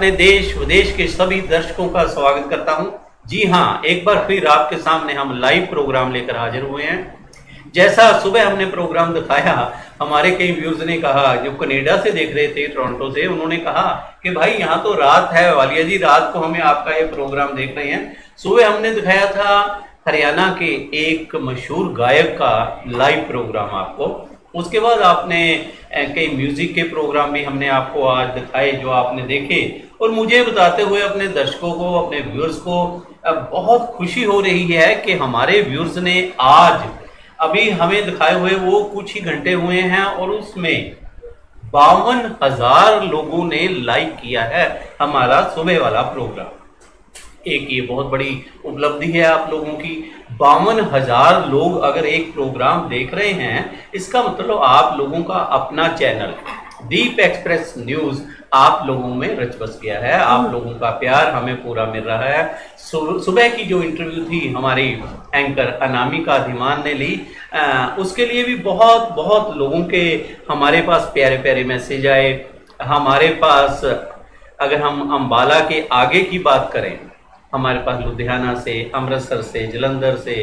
अपने देश विदेश के सभी दर्शकों का स्वागत करता हूं। जी हां, एक बार फिर आपके सामने हम लाइव प्रोग्राम लेकर हाजिर हुए हैं। जैसा सुबह हमने प्रोग्राम दिखाया, हमारे कई व्यूज ने कहा, जो कनाडा से देख रहे थे, टोरंटो से, उन्होंने कहा कि भाई यहाँ तो रात है, वालिया जी रात को हमें आपका ये प्रोग्राम देख रहे हैं। सुबह हमने दिखाया था हरियाणा के एक मशहूर गायक का लाइव प्रोग्राम आपको। उसके बाद आपने कई म्यूजिक के प्रोग्राम भी हमने आपको आज दिखाए जो आपने देखे, और मुझे बताते हुए अपने दर्शकों को, अपने व्यूअर्स को बहुत खुशी हो रही है कि हमारे व्यूअर्स ने आज अभी हमें दिखाए हुए वो कुछ ही घंटे हुए हैं और उसमें 52,000 लोगों ने लाइक किया है हमारा सुबह वाला प्रोग्राम। एक ये बहुत बड़ी उपलब्धि है आप लोगों की। 52,000 लोग अगर एक प्रोग्राम देख रहे हैं, इसका मतलब आप लोगों का अपना चैनल दीप एक्सप्रेस न्यूज आप लोगों में रच बस गया है। आप लोगों का प्यार हमें पूरा मिल रहा है। सुबह की जो इंटरव्यू थी हमारी एंकर अनामिका धीमान ने ली, उसके लिए भी बहुत बहुत लोगों के हमारे पास प्यारे प्यारे मैसेज आए। हमारे पास अगर हम अंबाला के आगे की बात करें, हमारे पास लुधियाना से, अमृतसर से, जलंधर से,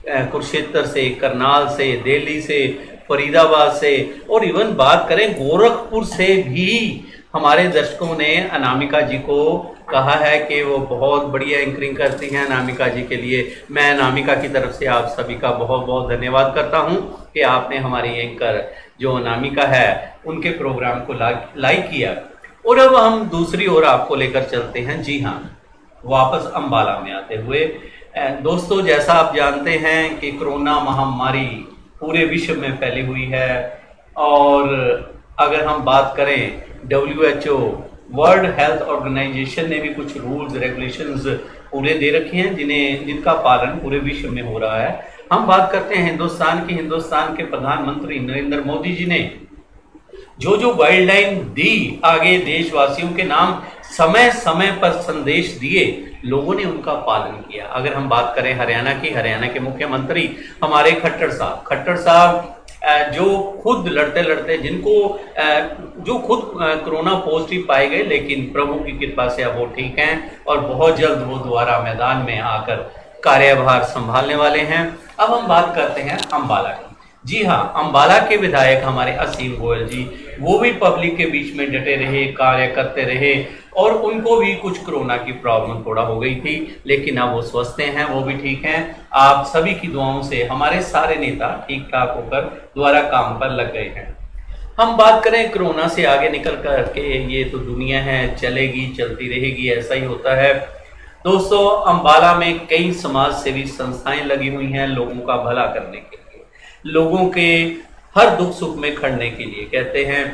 कुरुक्षेत्र से, करनाल से, दिल्ली से, फरीदाबाद से, और इवन बात करें गोरखपुर से भी हमारे दर्शकों ने अनामिका जी को कहा है कि वो बहुत बढ़िया एंकरिंग करती हैं। अनामिका जी के लिए मैं अनामिका की तरफ से आप सभी का बहुत बहुत धन्यवाद करता हूं कि आपने हमारी एंकर जो अनामिका है उनके प्रोग्राम को लाइक किया। और अब हम दूसरी ओर आपको लेकर चलते हैं। जी हाँ, वापस अंबाला में आते हुए दोस्तों, जैसा आप जानते हैं कि कोरोना महामारी पूरे विश्व में फैली हुई है, और अगर हम बात करें WHO वर्ल्ड हेल्थ ऑर्गेनाइजेशन ने भी कुछ रूल्स रेगुलेशंस पूरे दे रखे हैं जिनका पालन पूरे विश्व में हो रहा है। हम बात करते हैं हिंदुस्तान के प्रधानमंत्री नरेंद्र मोदी जी ने जो गाइडलाइन दी, आगे देशवासियों के नाम समय समय पर संदेश दिए, लोगों ने उनका पालन किया। अगर हम बात करें हरियाणा के मुख्यमंत्री हमारे खट्टर साहब जो खुद लड़ते लड़ते जो खुद कोरोना पॉजिटिव पाए गए, लेकिन प्रभु की कृपा से अब वो ठीक हैं और बहुत जल्द वो दोबारा मैदान में आकर कार्यभार संभालने वाले हैं। अब हम बात करते हैं अंबाला की। जी हाँ, अंबाला के विधायक हमारे असीम गोयल जी, वो भी पब्लिक के बीच में डटे रहे, कार्य करते रहे, और उनको भी कुछ कोरोना की प्रॉब्लम थोड़ा हो गई थी, लेकिन अब वो स्वस्थ हैं, वो भी ठीक हैं। आप सभी की दुआओं से हमारे सारे नेता ठीक ठाक होकर दोबारा काम पर लग गए हैं। हम बात करें कोरोना से आगे निकल कर के, ये तो दुनिया है, चलेगी चलती रहेगी, ऐसा ही होता है। दोस्तों, अंबाला में कई समाज सेवी संस्थाएं लगी हुई हैं लोगों का भला करने के लिए, लोगों के हर दुख सुख में खड़ने के लिए। कहते हैं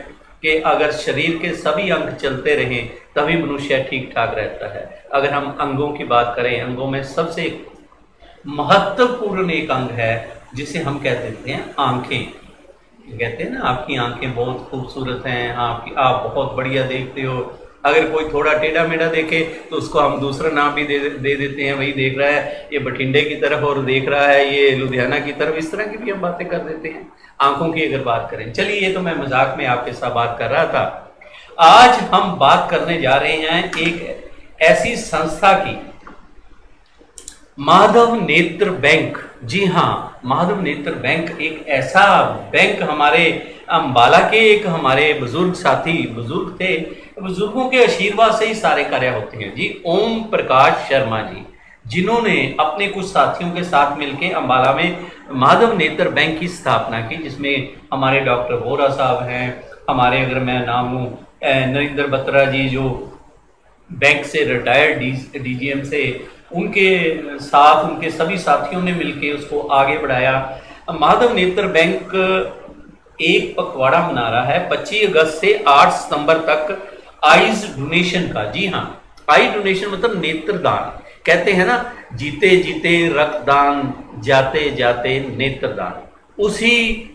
कि अगर शरीर के सभी अंग चलते रहें तभी मनुष्य ठीक ठाक रहता है। अगर हम अंगों की बात करें, अंगों में सबसे महत्वपूर्ण एक अंग है जिसे हम कह देते हैं आंखें। कहते हैं ना, आपकी आंखें बहुत खूबसूरत हैं, आप बहुत बढ़िया देखते हो। अगर कोई थोड़ा टेढ़ा मेढ़ा देखे तो उसको हम दूसरा नाम भी दे देते हैं, वही देख रहा है ये बठिंडे की तरफ, और देख रहा है ये लुधियाना की तरफ। इस तरह की भी हम बातें कर देते हैं आंखों की अगर बात करें। चलिए, ये तो मैं मजाक में आपके साथ बात कर रहा था। आज हम बात करने जा रहे हैं एक ऐसी संस्था की, माधव नेत्र बैंक। जी हाँ, माधव नेत्र बैंक एक ऐसा बैंक, हमारे अंबाला के एक हमारे बुजुर्ग थे, बुजुर्गों के आशीर्वाद से ही सारे कार्य होते हैं। जी, ओम प्रकाश शर्मा जी, जिन्होंने अपने कुछ साथियों के साथ मिलकर अंबाला में माधव नेत्र बैंक की स्थापना की, जिसमें हमारे डॉक्टर वोरा साहब हैं, हमारे अगर मैं नाम लूँ नरेंद्र बत्रा जी, जो बैंक से रिटायर्ड DGM से, उनके साथ उनके सभी साथियों ने मिलकर उसको आगे बढ़ाया। माधव नेत्र बैंक एक पखवाड़ा मना रहा है 25 अगस्त से 8 सितंबर तक आईज डोनेशन का। जी हाँ, आई डोनेशन मतलब नेत्रदान। कहते हैं ना, जीते जीते रक्तदान, जाते जाते नेत्रदान। उसी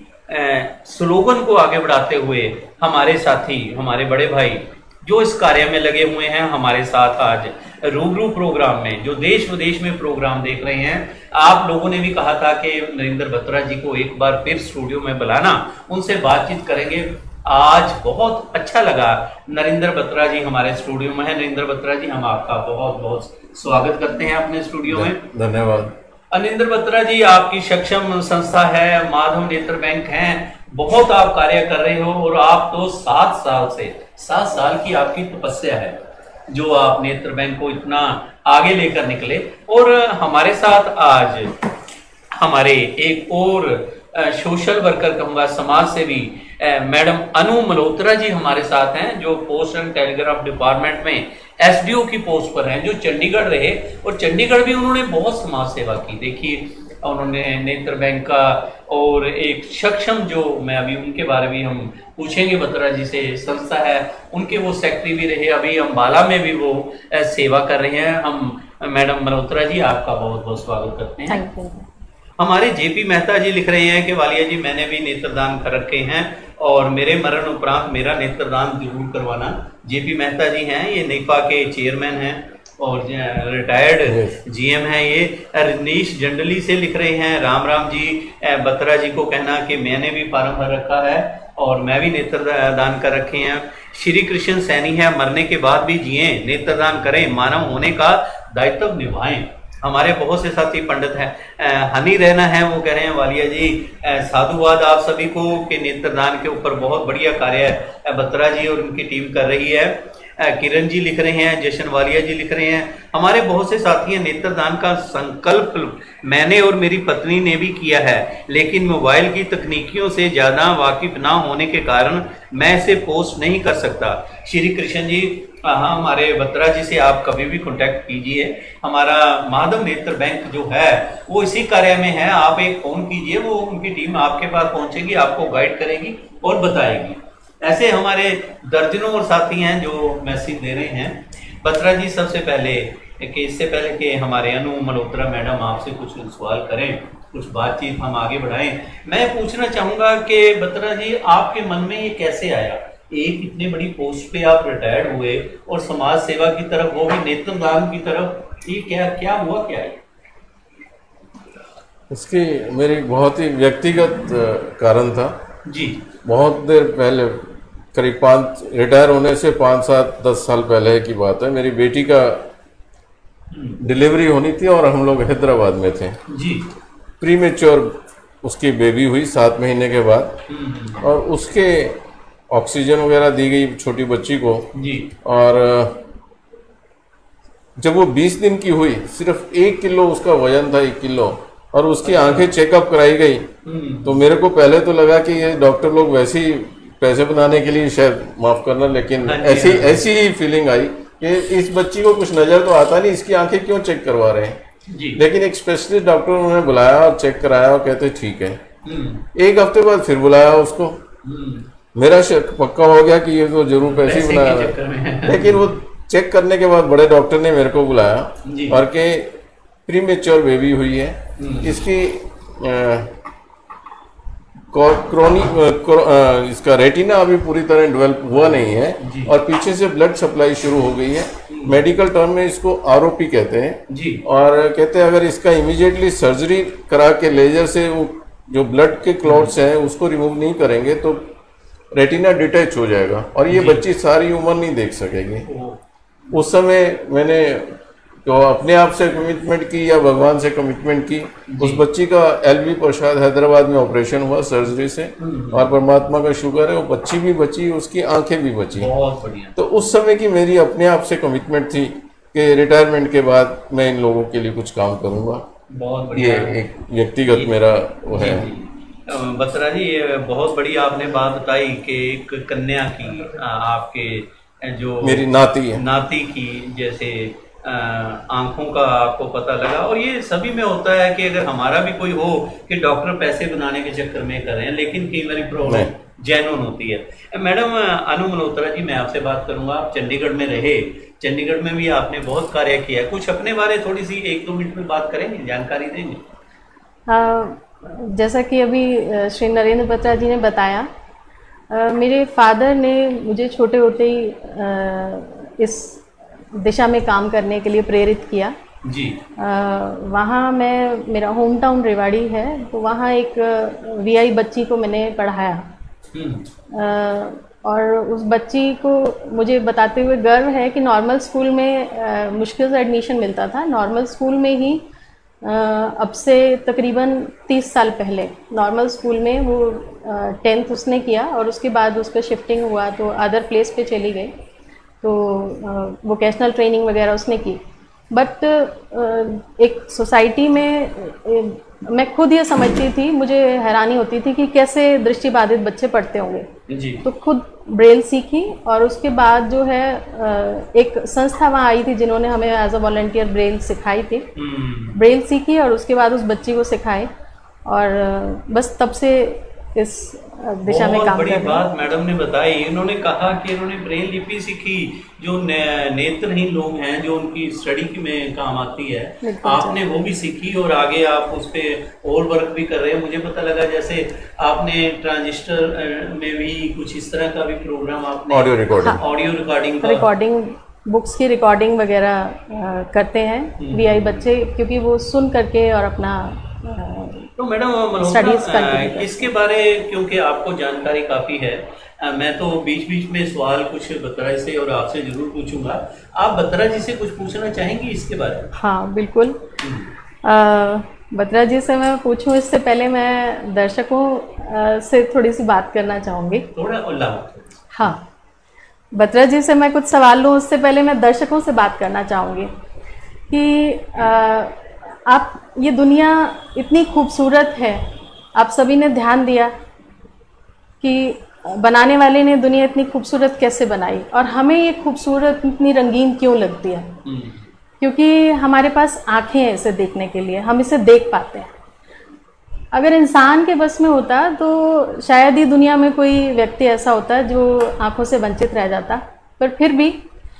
स्लोगन को आगे बढ़ाते हुए हमारे साथी, हमारे बड़े भाई जो इस कार्य में लगे हुए हैं, हमारे साथ आज रूबरू प्रोग्राम में, जो देश विदेश में प्रोग्राम देख रहे हैं। आप लोगों ने भी कहा था कि नरेंद्र बत्रा जी को एक बार फिर स्टूडियो में बुलाना, उनसे बातचीत करेंगे। आज बहुत अच्छा लगा। नरेंद्र बत्रा जी हमारे स्टूडियो में है। नरेंद्र बत्रा जी, हम आपका बहुत बहुत स्वागत करते हैं अपने स्टूडियो में। धन्यवाद। अनिंदर बत्रा जी, आपकी सक्षम संस्था है, माधव नेत्र बैंक है, बहुत आप कार्य कर रहे हो और आप तो 7 साल की आपकी तपस्या है जो आप नेत्र बैंक को इतना आगे लेकर निकले। और हमारे साथ आज हमारे एक और सोशल वर्कर कहूंगा, समाज सेवी मैडम अनु मल्होत्रा जी हमारे साथ हैं, जो पोस्ट एंड टेलीग्राफ डिपार्टमेंट में एसडीओ की पोस्ट पर हैं, जो चंडीगढ़ रहे और चंडीगढ़ भी उन्होंने बहुत समाज सेवा की। देखिए, उन्होंने नेत्र बैंक का और एक सक्षम, जो मैं अभी उनके बारे में हम पूछेंगे बत्रा जी से, संस्था है उनके वो सेक्रेटरी भी रहे, अभी अम्बाला में भी वो सेवा कर रहे हैं। हम मैडम मल्होत्रा जी, आपका बहुत बहुत स्वागत करते हैं। हमारे जेपी मेहता जी लिख रहे हैं कि वालिया जी, मैंने भी नेत्रदान कर रखे हैं और मेरे मरण उपरांत मेरा नेत्रदान जरूर करवाना। जेपी मेहता जी हैं, ये नेपा के चेयरमैन हैं और रिटायर्ड जीएम हैं। ये रजनीश जंडली से लिख रहे हैं, राम राम जी, बत्रा जी को कहना कि मैंने भी फार्म भर रखा है और मैं भी नेत्रदान कर रखे हैं। श्री कृष्ण सैनी है, मरने के बाद भी जिए, नेत्रदान करें, मानव होने का दायित्व निभाएं। हमारे बहुत से साथी पंडित हैं, हनी रहना है, वो कह रहे हैं वालिया जी साधुवाद आप सभी को कि नेत्रदान के ऊपर बहुत बढ़िया कार्य बत्रा जी और उनकी टीम कर रही है। किरण जी लिख रहे हैं, जशन वालिया जी लिख रहे हैं, हमारे बहुत से साथी हैं, नेत्रदान का संकल्प मैंने और मेरी पत्नी ने भी किया है, लेकिन मोबाइल की तकनीकियों से ज्यादा वाकिफ ना होने के कारण मैं इसे पोस्ट नहीं कर सकता। श्री कृष्ण जी, हाँ, हमारे बत्रा जी से आप कभी भी कांटेक्ट कीजिए। हमारा माधव नेत्र बैंक जो है वो इसी कार्य में है, आप एक फोन कीजिए, वो उनकी टीम आपके पास पहुंचेगी, आपको गाइड करेगी और बताएगी। ऐसे हमारे दर्जनों और साथी हैं जो मैसेज दे रहे हैं। बत्रा जी, सबसे पहले कि इससे पहले कि हमारे अनु मल्होत्रा मैडम आपसे कुछ सवाल करें, कुछ बातचीत हम आगे बढ़ाएं, मैं पूछना चाहूंगा कि बत्रा जी, आपके मन में ये कैसे आया, एक इतनी बड़ी पोस्ट पे आप रिटायर्ड हुए और समाज सेवा की तरफ, वो भी नेत्रदान की तरफ, ये क्या हुआ, क्या है? इसकी मेरी बहुत ही व्यक्तिगत कारण था जी। बहुत देर पहले, करीब रिटायर होने से 5-7-10 साल पहले की बात है। मेरी बेटी का डिलीवरी होनी थी और हम लोग हैदराबाद में थे जी। प्रीमेच्योर उसकी बेबी हुई 7 महीने के बाद, और उसके ऑक्सीजन वगैरह दी गई छोटी बच्ची को जी। और जब वो 20 दिन की हुई, सिर्फ 1 किलो उसका वजन था, 1 किलो, और उसकी आंखें चेकअप कराई गई, तो मेरे को पहले तो लगा कि ये डॉक्टर लोग वैसे ही पैसे बनाने के लिए, शायद माफ करना, लेकिन ऐसी ही फीलिंग आई कि इस बच्ची को कुछ नजर तो आता नहीं, इसकी आंखें क्यों चेक करवा रहे हैं जी। लेकिन एक स्पेशलिस्ट डॉक्टर उन्होंने बुलाया और चेक कराया और कहते ठीक है। 1 हफ्ते बाद फिर बुलाया उसको, मेरा शक पक्का हो गया कि ये तो जरूर पैसे ही बनाया, लेकिन वो चेक करने के बाद बड़े डॉक्टर ने मेरे को बुलाया और के प्रीमेच्योर बेबी हुई है, इसकी इसका रेटिना अभी पूरी तरह डेवलप हुआ नहीं है और पीछे से ब्लड सप्लाई शुरू हो गई है। मेडिकल टर्म में इसको आरओपी कहते हैं जी। और कहते हैं अगर इसका इमीडिएटली सर्जरी करा के लेजर से वो जो ब्लड के क्लॉट्स हैं उसको रिमूव नहीं करेंगे तो रेटिना डिटैच हो जाएगा और ये बच्ची सारी उम्र नहीं देख सकेगी। उस समय मैंने तो अपने आप से कमिटमेंट की या भगवान से कमिटमेंट की। उस बच्ची का एलवी प्रसाद हैदराबाद में ऑपरेशन हुआ सर्जरी से और परमात्मा का शुक्र है वो बच्ची भी बची, उसकी आंखें भी बची। बहुत बढ़िया। तो उस समय की मेरी अपने आप से कमिटमेंट थी कि रिटायरमेंट के बाद मैं इन लोगों के लिए कुछ काम करूंगा। बहुत बढ़िया। ये एक व्यक्तिगत मेरा वो है। बत्रा जी, ये बहुत बड़ी आपने बात बताई कि एक कन्या की आपके जो मेरी नाती की जैसे आंखों का आपको पता लगा। और ये सभी में होता है कि अगर हमारा भी कोई हो कि डॉक्टर पैसे बनाने के चक्कर में कर रहे हैं, लेकिन कई बार प्रॉब्लम जेन्युइन होती है। मैडम अनु मल्होत्रा जी, मैं आपसे बात करूंगा, आप चंडीगढ़ में रहे, चंडीगढ़ में भी आपने बहुत कार्य किया, कुछ अपने बारे थोड़ी सी 1-2 मिनट में बात करेंगे, जानकारी देंगे? जैसा कि अभी श्री नरेंद्र बत्रा जी ने बताया, मेरे फादर ने मुझे छोटे होते ही इस दिशा में काम करने के लिए प्रेरित किया जी। वहाँ मेरा होम टाउन रेवाड़ी है, तो वहाँ एक वीआई बच्ची को मैंने पढ़ाया और उस बच्ची को मुझे बताते हुए गर्व है कि नॉर्मल स्कूल में मुश्किल से एडमिशन मिलता था। नॉर्मल स्कूल में ही अब से तकरीबन 30 साल पहले नॉर्मल स्कूल में वो 10th उसने किया और उसके बाद उसका शिफ्टिंग हुआ तो अदर प्लेस पे चली गई, तो वोकेशनल ट्रेनिंग वगैरह उसने की। बट एक सोसाइटी में मैं खुद ये समझती थी, मुझे हैरानी होती थी कि कैसे दृष्टिबाधित बच्चे पढ़ते होंगे जी। तो खुद ब्रेल सीखी और उसके बाद जो है एक संस्था वहाँ आई थी जिन्होंने हमें एज अ वॉलंटियर ब्रेल सिखाई थी। ब्रेल सीखी और उसके बाद उस बच्ची को सिखाए और बस तब से इस दिशा में काम कर रहे हैं। बड़ी बात मैडम ने बताई, इन्होंने कहा कि इन्होंने ब्रेल लिपि सीखी जो नेत्रहीन लोग हैं, जो उनकी स्टडी में काम आती है, आपने वो भी सीखी और आगे आप उस पर और वर्क भी कर रहे हैं। मुझे पता लगा जैसे आपने ट्रांजिस्टर में भी कुछ इस तरह का भी प्रोग्राम आपने ऑडियो रिकॉर्डिंग बुक्स की रिकॉर्डिंग वगैरह करते हैं वीआई बच्चे, क्योंकि वो सुन करके और अपना तो मैडम इसके बारे, क्योंकि आपको जानकारी काफ़ी है, मैं तो बीच बीच में सवाल कुछ बत्रा जी से और आपसे जरूर पूछूंगा। आप बत्रा जी से कुछ पूछना चाहेंगी इसके बारे में? हाँ बिल्कुल। बत्रा जी से मैं पूछूं इससे पहले मैं दर्शकों से थोड़ी सी बात करना चाहूँगी। थोड़ा हाँ, बत्रा जी से मैं कुछ सवाल लूँ उससे पहले मैं दर्शकों से बात करना चाहूँगी कि आप, ये दुनिया इतनी खूबसूरत है, आप सभी ने ध्यान दिया कि बनाने वाले ने दुनिया इतनी खूबसूरत कैसे बनाई और हमें ये खूबसूरत इतनी रंगीन क्यों लगती है? क्योंकि हमारे पास आँखें हैं इसे देखने के लिए, हम इसे देख पाते हैं। अगर इंसान के बस में होता तो शायद ही दुनिया में कोई व्यक्ति ऐसा होता जो आँखों से वंचित रह जाता। पर फिर भी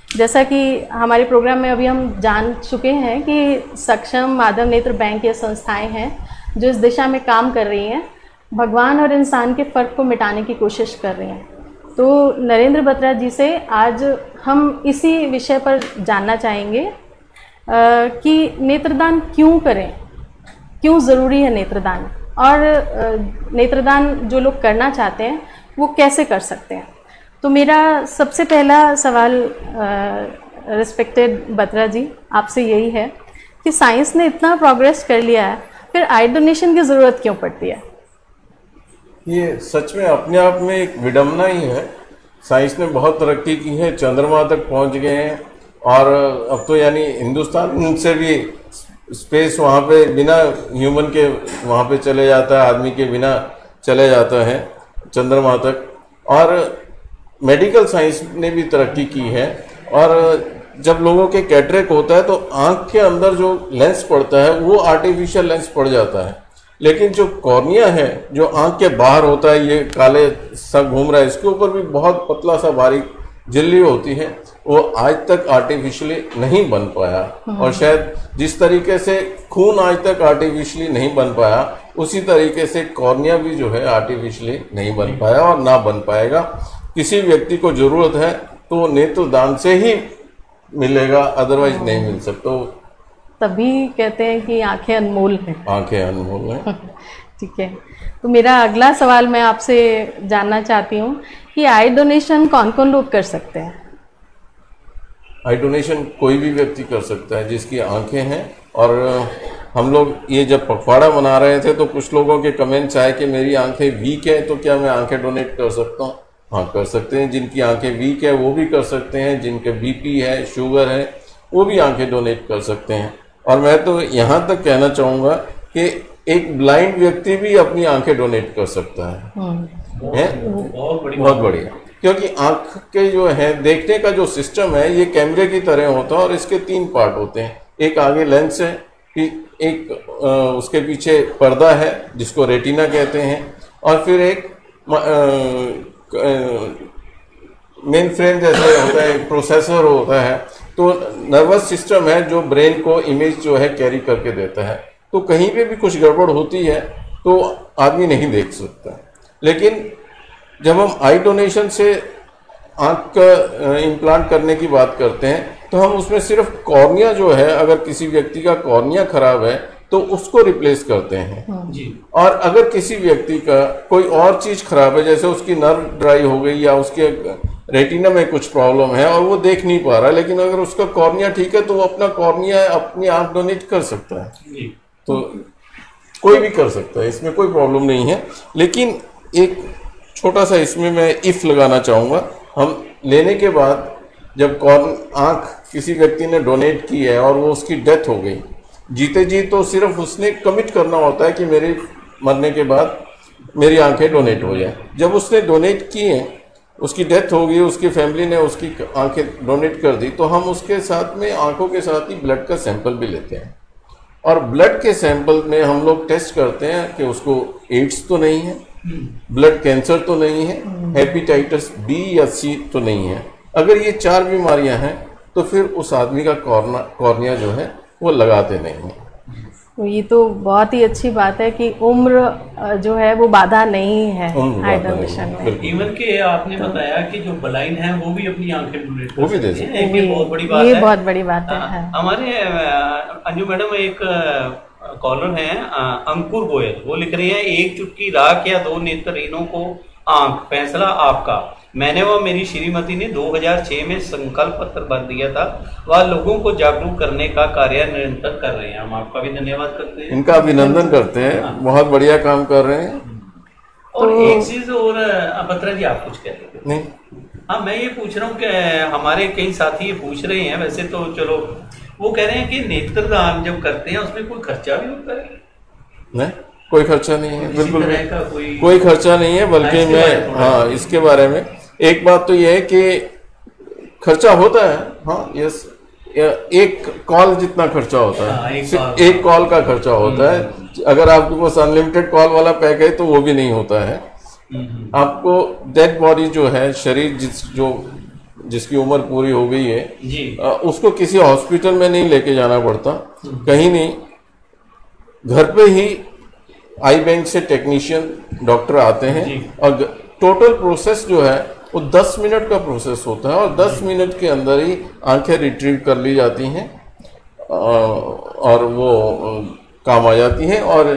जैसा कि हमारे प्रोग्राम में अभी हम जान चुके हैं कि सक्षम माधव नेत्र बैंक ये संस्थाएं हैं जो इस दिशा में काम कर रही हैं, भगवान और इंसान के फ़र्क को मिटाने की कोशिश कर रही हैं। तो नरेंद्र बत्रा जी से आज हम इसी विषय पर जानना चाहेंगे कि नेत्रदान क्यों करें, क्यों ज़रूरी है नेत्रदान, और नेत्रदान जो लोग करना चाहते हैं वो कैसे कर सकते हैं। तो मेरा सबसे पहला सवाल रिस्पेक्टेड बत्रा जी आपसे यही है कि साइंस ने इतना प्रोग्रेस कर लिया है, फिर आई डोनेशन की ज़रूरत क्यों पड़ती है? ये सच में अपने आप में एक विडम्बना ही है। साइंस ने बहुत तरक्की की है, चंद्रमा तक पहुंच गए हैं और अब तो यानी हिंदुस्तान से भी स्पेस वहाँ पे बिना ह्यूमन के वहाँ पे चले जाता है, आदमी के बिना चले जाता है चंद्रमा तक। और मेडिकल साइंस ने भी तरक्की की है और जब लोगों के कैटरेक्ट होता है तो आँख के अंदर जो लेंस पड़ता है वो आर्टिफिशियल लेंस पड़ जाता है, लेकिन जो कॉर्निया है जो आँख के बाहर होता है, ये काले सा घूम रहा है, इसके ऊपर भी बहुत पतला सा बारीक झिल्ली होती है, वो आज तक आर्टिफिशियली नहीं बन पाया। और शायद जिस तरीके से खून आज तक आर्टिफिशियली नहीं बन पाया उसी तरीके से कॉर्निया भी जो है आर्टिफिशियली नहीं बन पाया और ना बन पाएगा। किसी व्यक्ति को जरूरत है तो नेत्रदान से ही मिलेगा, अदरवाइज नहीं मिल सकता। तभी कहते हैं कि आंखें अनमोल हैं। आंखें अनमोल हैं। ठीक है, तो मेरा अगला सवाल मैं आपसे जानना चाहती हूँ कि आई डोनेशन कौन कौन लोग कर सकते हैं? आई डोनेशन कोई भी व्यक्ति कर सकता है जिसकी आंखें हैं। और हम लोग ये जब पखवाड़ा मना रहे थे तो कुछ लोगों के कमेंट्स आए कि मेरी आंखें वीक है तो क्या मैं आंखें डोनेट कर सकता हूँ? हाँ, कर सकते हैं। जिनकी आंखें वीक है वो भी कर सकते हैं, जिनके बीपी है, शुगर है, वो भी आंखें डोनेट कर सकते हैं। और मैं तो यहाँ तक कहना चाहूँगा कि एक ब्लाइंड व्यक्ति भी अपनी आंखें डोनेट कर सकता है। बहुत बढ़िया, क्योंकि आंख के जो है देखने का जो सिस्टम है ये कैमरे की तरह होता है और इसके 3 पार्ट होते हैं। एक आगे लेंस है, एक उसके पीछे पर्दा है जिसको रेटिना कहते हैं, और फिर एक मेन फ्रेम जैसे होता है, प्रोसेसर होता है। तो नर्वस सिस्टम है जो ब्रेन को इमेज जो है कैरी करके देता है। तो कहीं पे भी कुछ गड़बड़ होती है तो आदमी नहीं देख सकता। लेकिन जब हम आई डोनेशन से आँख का इम्प्लांट करने की बात करते हैं तो हम उसमें सिर्फ कॉर्निया जो है, अगर किसी व्यक्ति का कॉर्निया खराब है तो उसको रिप्लेस करते हैं। जी। और अगर किसी व्यक्ति का कोई और चीज खराब है, जैसे उसकी नर्व ड्राई हो गई या उसके रेटिना में कुछ प्रॉब्लम है और वो देख नहीं पा रहा, लेकिन अगर उसका कॉर्निया ठीक है तो वो अपना कॉर्निया अपनी आंख डोनेट कर सकता है। जी। तो कोई भी कर सकता है, इसमें कोई प्रॉब्लम नहीं है। लेकिन एक छोटा सा इसमें मैं इफ लगाना चाहूँगा, हम लेने के बाद जब आंख किसी व्यक्ति ने डोनेट की है और वो उसकी डेथ हो गई, जीते जी तो सिर्फ उसने कमिट करना होता है कि मेरे मरने के बाद मेरी आंखें डोनेट हो जाए। जब उसने डोनेट की हैं, उसकी डेथ हो गई, उसकी फैमिली ने उसकी आंखें डोनेट कर दी, तो हम उसके साथ में आंखों के साथ ही ब्लड का सैंपल भी लेते हैं। और ब्लड के सैंपल में हम लोग टेस्ट करते हैं कि उसको एड्स तो नहीं है, ब्लड कैंसर तो नहीं है, हेपेटाइटिस बी या सी तो नहीं है। अगर ये 4 बीमारियां हैं तो फिर उस आदमी का कॉर्निया जो है वो लगाते नहीं हैं। तो ये तो बहुत ही अच्छी बात है कि उम्र जो है वो बाधा नहीं है आई डोनेशन में। इवन के आपने बताया कि जो ब्लाइंड है वो भी अपनी आंखें डोनेट वो भी दे सकते हैं। ये बहुत बड़ी बात ये है। बहुत बड़ी बात है। हमारे अंजू मैडम एक कॉलर हैं अंकुर गोयल, वो लिख रहे हैं, एक चुटकी राख या 2 नेत्रहीनों को आंख, फैसला आपका। मैंने व मेरी श्रीमती ने 2006 में संकल्प पत्र भर दिया था। वह लोगों को जागरूक करने का कार्य निरंतर कर रहे हैं। हम आपका भी धन्यवाद करते हैं, इनका अभिनंदन करते हैं, बहुत बढ़िया काम कर रहे हैं। और एक चीज और बत्रा जी, आप कुछ कह रहे थे? नहीं, हाँ, मैं ये पूछ रहा हूँ कि हमारे कई साथी ये पूछ रहे हैं, वैसे तो चलो वो कह रहे हैं कि नेत्रदान जब करते हैं उसमें कोई खर्चा भी होता है? नहीं, कोई खर्चा नहीं है, बिल्कुल का कोई खर्चा नहीं है। बल्कि मैं हाँ इसके बारे में एक बात तो यह है कि खर्चा होता है, हाँ यस, एक कॉल जितना खर्चा होता है, एक कॉल का खर्चा होता है। अगर आपके पास अनलिमिटेड कॉल वाला पैक है तो वो भी नहीं होता है। आपको डेड बॉडी जो है, शरीर जिसकी उम्र पूरी हो गई है जी, उसको किसी हॉस्पिटल में नहीं लेके जाना पड़ता, कहीं नहीं, घर पे ही आई बैंक से टेक्नीशियन डॉक्टर आते हैं और टोटल प्रोसेस जो है वो 10 मिनट का प्रोसेस होता है और 10 मिनट के अंदर ही आंखें रिट्रीव कर ली जाती हैं और वो काम आ जाती हैं। और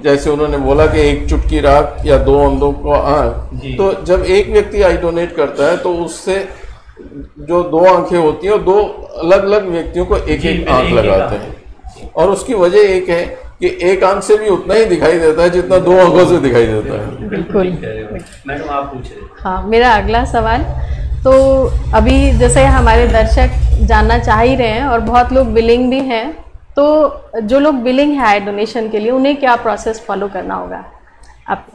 जैसे उन्होंने बोला कि एक चुटकी राख या 2 अंधों को आंख, तो जब एक व्यक्ति आई डोनेट करता है तो उससे जो 2 आंखें होती हैं, 2 अलग अलग व्यक्तियों को एक एक आंख लगाते हैं। और उसकी वजह एक है कि एक आंख से भी उतना ही दिखाई देता है जितना 2 आंखों से दिखाई देता है। बिल्कुल। मैडम आप पूछ रहे? हाँ, मेरा अगला सवाल, तो अभी जैसे हमारे दर्शक जानना चाह ही रहे हैं और बहुत लोग विलिंग भी हैं, तो जो लोग विलिंग है आई डोनेशन के लिए उन्हें क्या प्रोसेस फॉलो करना होगा? आप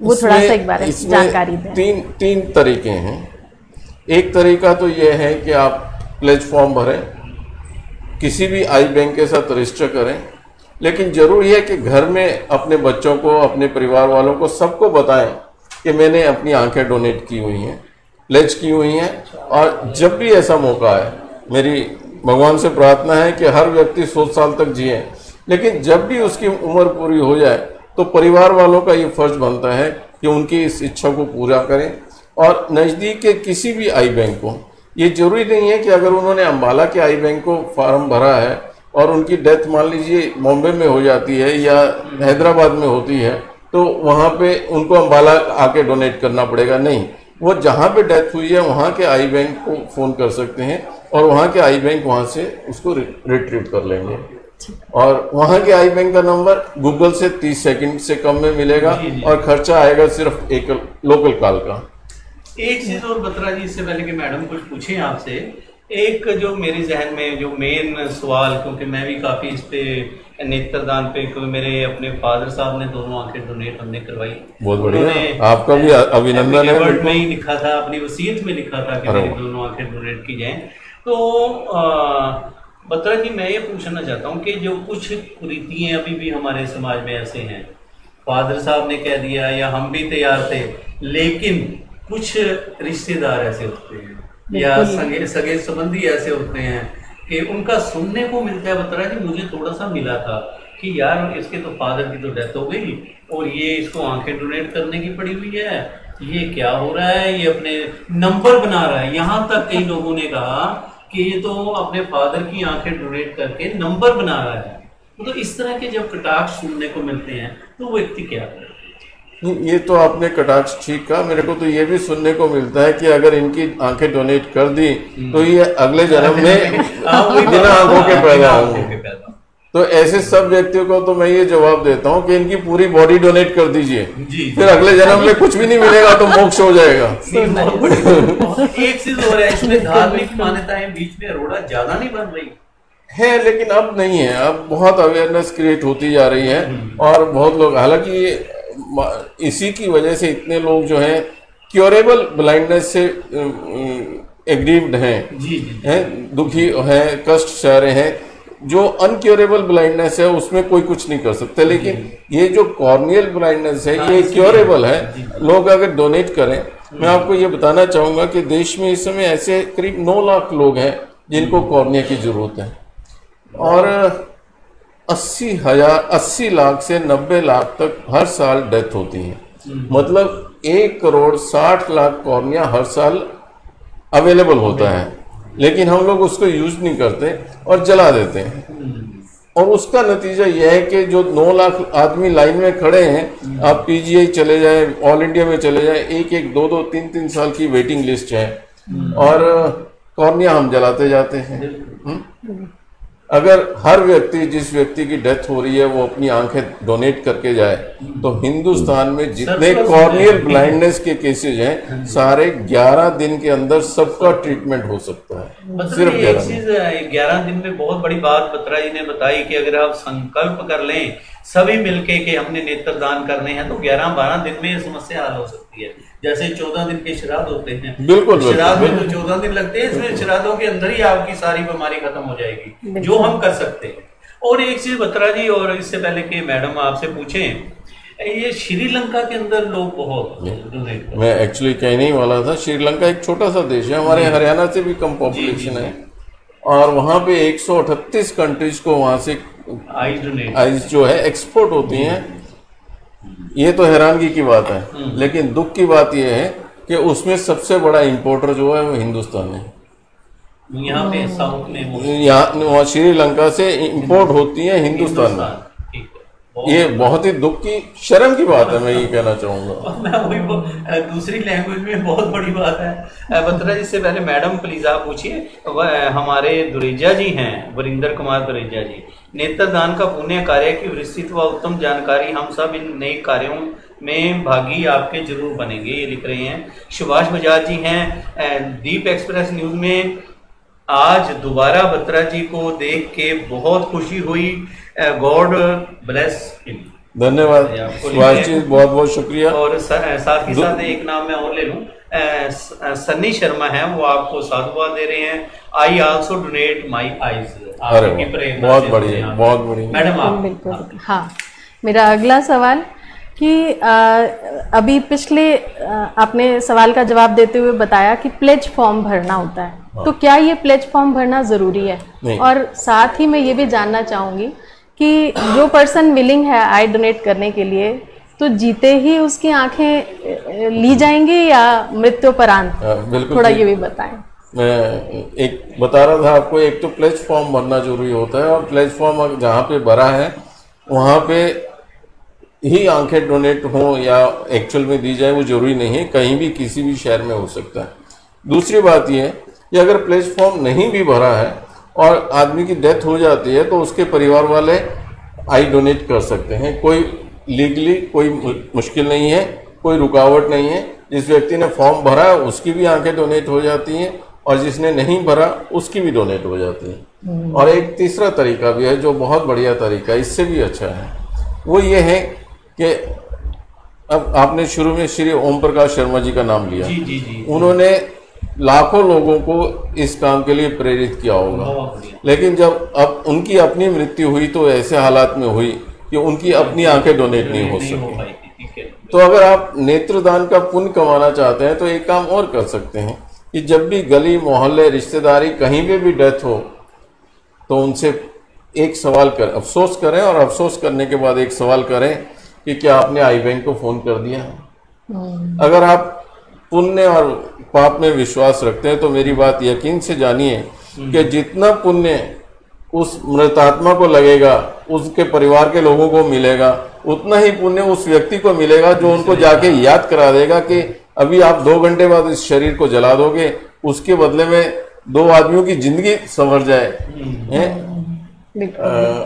वो थोड़ा सा एक बार जानकारी दें। 3 तरीके हैं। एक तरीका तो यह है कि आप प्लेज फॉर्म भरें, किसी भी आई बैंक के साथ रजिस्टर करें, लेकिन जरूरी है कि घर में अपने बच्चों को, अपने परिवार वालों को, सबको बताएं कि मैंने अपनी आंखें डोनेट की हुई हैं, प्लेज की हुई हैं। और जब भी ऐसा मौका है, मेरी भगवान से प्रार्थना है कि हर व्यक्ति 100 साल तक जिए, लेकिन जब भी उसकी उम्र पूरी हो जाए तो परिवार वालों का ये फर्ज बनता है कि उनकी इस इच्छा को पूरा करें। और नज़दीक के किसी भी आई बैंक को, ये जरूरी नहीं है कि अगर उन्होंने अम्बाला के आई बैंक को फॉर्म भरा है और उनकी डेथ मान लीजिए बॉम्बे में हो जाती है या हैदराबाद में होती है, तो वहाँ पे उनको अम्बाला आके डोनेट करना पड़ेगा। नहीं, वो जहाँ पे डेथ हुई है वहाँ के आई बैंक को फ़ोन कर सकते हैं और वहाँ के आई बैंक वहाँ से उसको रिट्रीव कर लेंगे। और वहाँ के आई बैंक का नंबर गूगल से 30 सेकंड से कम में मिलेगा और खर्चा आएगा सिर्फ एक लोकल कॉल का। एक चीज और बत्रा जी, इससे पहले कि मैडम कुछ पूछें आपसे, एक जो मेरे जहन में जो मेन सवाल, क्योंकि मैं भी काफी इस पे नेत्रदान पे, क्योंकि मेरे अपने फादर साहब ने दोनों आंखें डोनेट हमने करवाई। बहुत बढ़िया, आपका भी अभिनंदन है। वर्ड में ही लिखा था, अपनी वसीयत में लिखा था कि मेरी दोनों आंखें डोनेट की जाएं। तो बत्रा जी, मैं ये पूछना चाहता हूँ कि जो कुछ कुरीतियां अभी भी हमारे समाज में ऐसे हैं, फादर साहब ने कह दिया या हम भी तैयार थे, लेकिन कुछ रिश्तेदार ऐसे होते हैं या सगे संबंधी ऐसे होते हैं कि उनका सुनने को मिलता है। बता जी, मुझे थोड़ा सा मिला था कि यार इसके तो फादर की तो डेथ हो गई और ये इसको आंखें डोनेट करने की पड़ी हुई है, ये क्या हो रहा है, ये अपने नंबर बना रहा है। यहाँ तक कई लोगों ने कहा कि ये तो अपने फादर की आंखें डोनेट करके नंबर बना रहा है। तो इस तरह के जब कटाक्ष सुनने को मिलते हैं तो वो व्यक्ति क्या करे? नहीं, ये तो आपने कटाक्ष ठीक कहा। मेरे को तो ये भी सुनने को मिलता है कि अगर इनकी आंखें डोनेट कर दी तो ये अगले जन्म में बिना आंखों के पैदा होंगे। तो ऐसे सब व्यक्तियों को तो मैं ये जवाब देता हूँ कि इनकी पूरी बॉडी डोनेट कर दीजिए, फिर अगले जन्म में कुछ भी नहीं मिलेगा तो मोक्ष हो जाएगा। एक चीज हो रहा है, इसमें धार्मिक मान्यताएं बीच में रोड़ा ज्यादा नहीं बन रही है, लेकिन अब नहीं है। अब बहुत अवेयरनेस क्रिएट होती जा रही है और बहुत लोग, हालांकि इसी की वजह से इतने लोग जो हैं क्योरेबल ब्लाइंडनेस से एग्रीव्ड हैं, दुखी हैं, कष्ट सह रहे हैं। जो अनक्योरेबल ब्लाइंडनेस है उसमें कोई कुछ नहीं कर सकते, लेकिन ये जो कॉर्नियल ब्लाइंडनेस है ये क्योरेबल है। लोग अगर डोनेट करें, मैं आपको ये बताना चाहूंगा कि देश में इस समय ऐसे करीब 9 लाख लोग हैं जिनको कॉर्निया की जरूरत है और 80 लाख से 90 लाख तक हर साल डेथ होती है। मतलब 1,60,00,000 कॉर्निया हर साल अवेलेबल होता है, लेकिन हम लोग उसको यूज नहीं करते और जला देते हैं। और उसका नतीजा यह है कि जो 9 लाख आदमी लाइन में खड़े हैं, आप पीजीआई चले जाए, ऑल इंडिया में चले जाए, 1-1, 2-2, 3-3 साल की वेटिंग लिस्ट है और कॉर्निया हम जलाते जाते हैं। अगर हर व्यक्ति, जिस व्यक्ति की डेथ हो रही है, वो अपनी आंखें डोनेट करके जाए तो हिंदुस्तान में जितने कॉर्नियल ब्लाइंडनेस के केसेज हैं सारे 11 दिन के अंदर सबका ट्रीटमेंट हो सकता है। सिर्फ 11 दिन में बहुत बड़ी बात बत्रा जी ने बताई कि अगर आप संकल्प कर लें सभी मिलके कि हमने नेत्रदान करने हैं तो 11-12 दिन में ये समस्या हल हो सकती है। जैसे 14 दिन के श्राद्ध होते हैं, बिल्कुल श्राद्ध में तो 14 दिन लगते हैं, इसमें श्राद्धों के अंदर ही आपकी सारी बीमारी खत्म हो जाएगी, जो हम कर सकते हैं। और एक चीज बत्रा जी, और इससे पहले कि मैडम आपसे पूछें, ये श्रीलंका के अंदर लोग बहुत डोनेट करते हैं। मैं एक्चुअली कहने ही वाला था, श्रीलंका एक छोटा सा देश है, हमारे हरियाणा से भी कम पॉपुलेशन है और वहाँ पे 138 कंट्रीज को वहाँ से आइज जो है एक्सपोर्ट होती हैं। ये तो हैरानगी की बात है, लेकिन दुख की बात यह है कि उसमें सबसे बड़ा इंपोर्टर जो है वो हिंदुस्तान है। यहाँ पे साउथ में यहाँ श्रीलंका से इंपोर्ट होती है हिंदुस्तान में। ये बहुत ही दुख की, शर्म की बात है, मैं ये कहना चाहूंगा। मैं वही दूसरी लैंग्वेज में बहुत बड़ी बात है। बत्रा जी से पहले मैडम प्लीज आप पूछिए, हमारे दुरेजा जी हैं, वरिंदर कुमार दुरेजा जी, नेत्रदान का पुण्य कार्य की विस्तृत व उत्तम जानकारी, हम सब इन नए कार्यों में भागी आपके जरूर बनेंगे, ये लिख रहे हैं। सुभाष बजाज जी हैं, दीप एक्सप्रेस न्यूज में आज दोबारा बत्रा जी को देख के बहुत खुशी हुई, गॉड ब्लेस हिम। धन्यवाद सुभाष जी, बहुत बहुत शुक्रिया। और साथ ही साथ एक नाम मैं और ले लूं, सन्नी शर्मा है, वो आपको साधुवाद दे रहे हैं। I also donate my eyes. बहुत बढ़िया, बहुत बढ़िया मैडम आप। बिल्कुल। हाँ, मेरा अगला सवाल कि अभी पिछले आपने सवाल का जवाब देते हुए बताया कि प्लेज फॉर्म भरना होता है, तो क्या ये प्लेज फॉर्म भरना जरूरी है? और साथ ही मैं ये भी जानना चाहूंगी कि जो पर्सन विलिंग है आई डोनेट करने के लिए, तो जीते ही उसकी आंखें ली जाएंगी या मृत्युपरांत? थोड़ा ये भी बताएं। मैं एक बता रहा था आपको, एक तो प्लेज फॉर्म भरना जरूरी होता है और प्लेज फॉर्म जहाँ पे भरा है वहाँ पे ही आंखें डोनेट हो या एक्चुअल में दी जाए वो जरूरी नहीं है, कहीं भी किसी भी शहर में हो सकता है। दूसरी बात ये है कि अगर प्लेज फॉर्म नहीं भी भरा है और आदमी की डेथ हो जाती है तो उसके परिवार वाले आई डोनेट कर सकते हैं। कोई लीगली कोई मुश्किल नहीं है, कोई रुकावट नहीं है। जिस व्यक्ति ने फॉर्म भरा है उसकी भी आंखें डोनेट हो जाती हैं और जिसने नहीं भरा उसकी भी डोनेट हो जाती है। और एक तीसरा तरीका भी है जो बहुत बढ़िया तरीका है, इससे भी अच्छा है, वो ये है कि अब आपने शुरू में श्री ओम प्रकाश शर्मा जी का नाम लिया। जी। उन्होंने लाखों लोगों को इस काम के लिए प्रेरित किया होगा, लेकिन जब अब उनकी अपनी मृत्यु हुई तो ऐसे हालात में हुई कि उनकी अपनी आंखें डोनेट नहीं हो सकी। तो अगर आप नेत्रदान का पुण्य कमाना चाहते हैं तो एक काम और कर सकते हैं कि जब भी गली मोहल्ले रिश्तेदारी कहीं पे भी डेथ हो तो उनसे एक सवाल कर अफसोस करें और अफसोस करने के बाद एक सवाल करें कि क्या आपने आई बैंक को फोन कर दिया? अगर आप पुण्य और पाप में विश्वास रखते हैं तो मेरी बात यकीन से जानिए कि जितना पुण्य उस मृतात्मा को लगेगा, उसके परिवार के लोगों को मिलेगा, उतना ही पुण्य उस व्यक्ति को मिलेगा जो उनको जाके याद करा देगा कि अभी आप 2 घंटे बाद इस शरीर को जला दोगे, उसके बदले में 2 आदमियों की जिंदगी संवर जाए।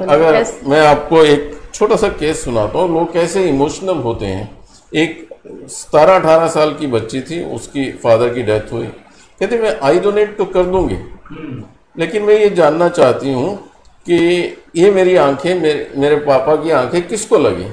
अगर मैं आपको एक छोटा सा केस सुनाता हूँ, लोग कैसे इमोशनल होते हैं। एक 17-18 साल की बच्ची थी, उसकी फादर की डेथ हुई। कहते मैं आई डोनेट तो कर दूंगी, लेकिन मैं ये जानना चाहती हूँ कि ये मेरी आंखें, मेरे पापा की आंखें किसको लगी।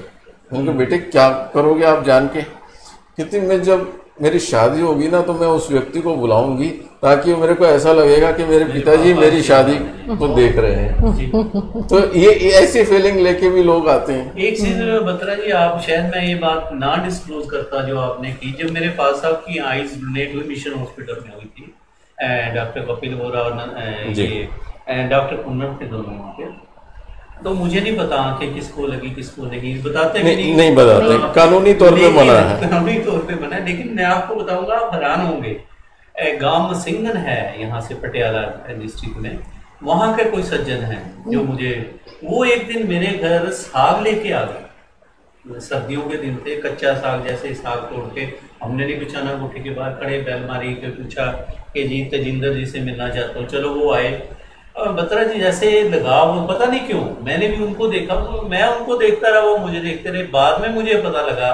उनके बेटे क्या करोगे आप जान के। कहती मैं जब मेरी शादी होगी ना तो मैं उस व्यक्ति को बुलाऊंगी ताकि मेरे को ऐसा लगेगा कि मेरे पिताजी मेरी शादी को देख रहे हैं। तो ये ऐसी फीलिंग लेके भी लोग आते हैं। एक चीज बत्रा जी, आप शायद मैं ये बात ना डिस्क्लोज करता जो आपने की, जब मेरे फादर साहब की आईज डोनेट हुई मिशन हॉस्पिटल में हुई थी, डॉक्टर कपिल वोरा और ये डॉक्टर कुन्नर थे दोनों वहाँ पे, तो मुझे नहीं पता आंखें किसको लगी किसको नहीं बताते नहीं बताते, कानूनी तौर पे मना है, कानूनी तौर पे मना है। लेकिन मैं आपको बताऊंगा, आप हैरान होंगे, गांव सिंगन है यहाँ से पटियाला डिस्ट्रिक्ट में, वहां के कोई सज्जन है जो मुझे, वो एक दिन मेरे घर साग लेके आ गए। सर्दियों के दिन थे, कच्चा साग, जैसे साग तोड़ के हमने नहीं बिछाना, कोठे के बाहर खड़े, बैल मारी के पूछा कि जी तेजिंदर जी से मिलना चाहता हूँ। चलो वो आए, बत्रा जी जैसे लगाव, पता नहीं क्यों मैंने भी उनको देखा, तो मैं उनको देखता रहा, वो मुझे देखते रहे। बाद में मुझे पता लगा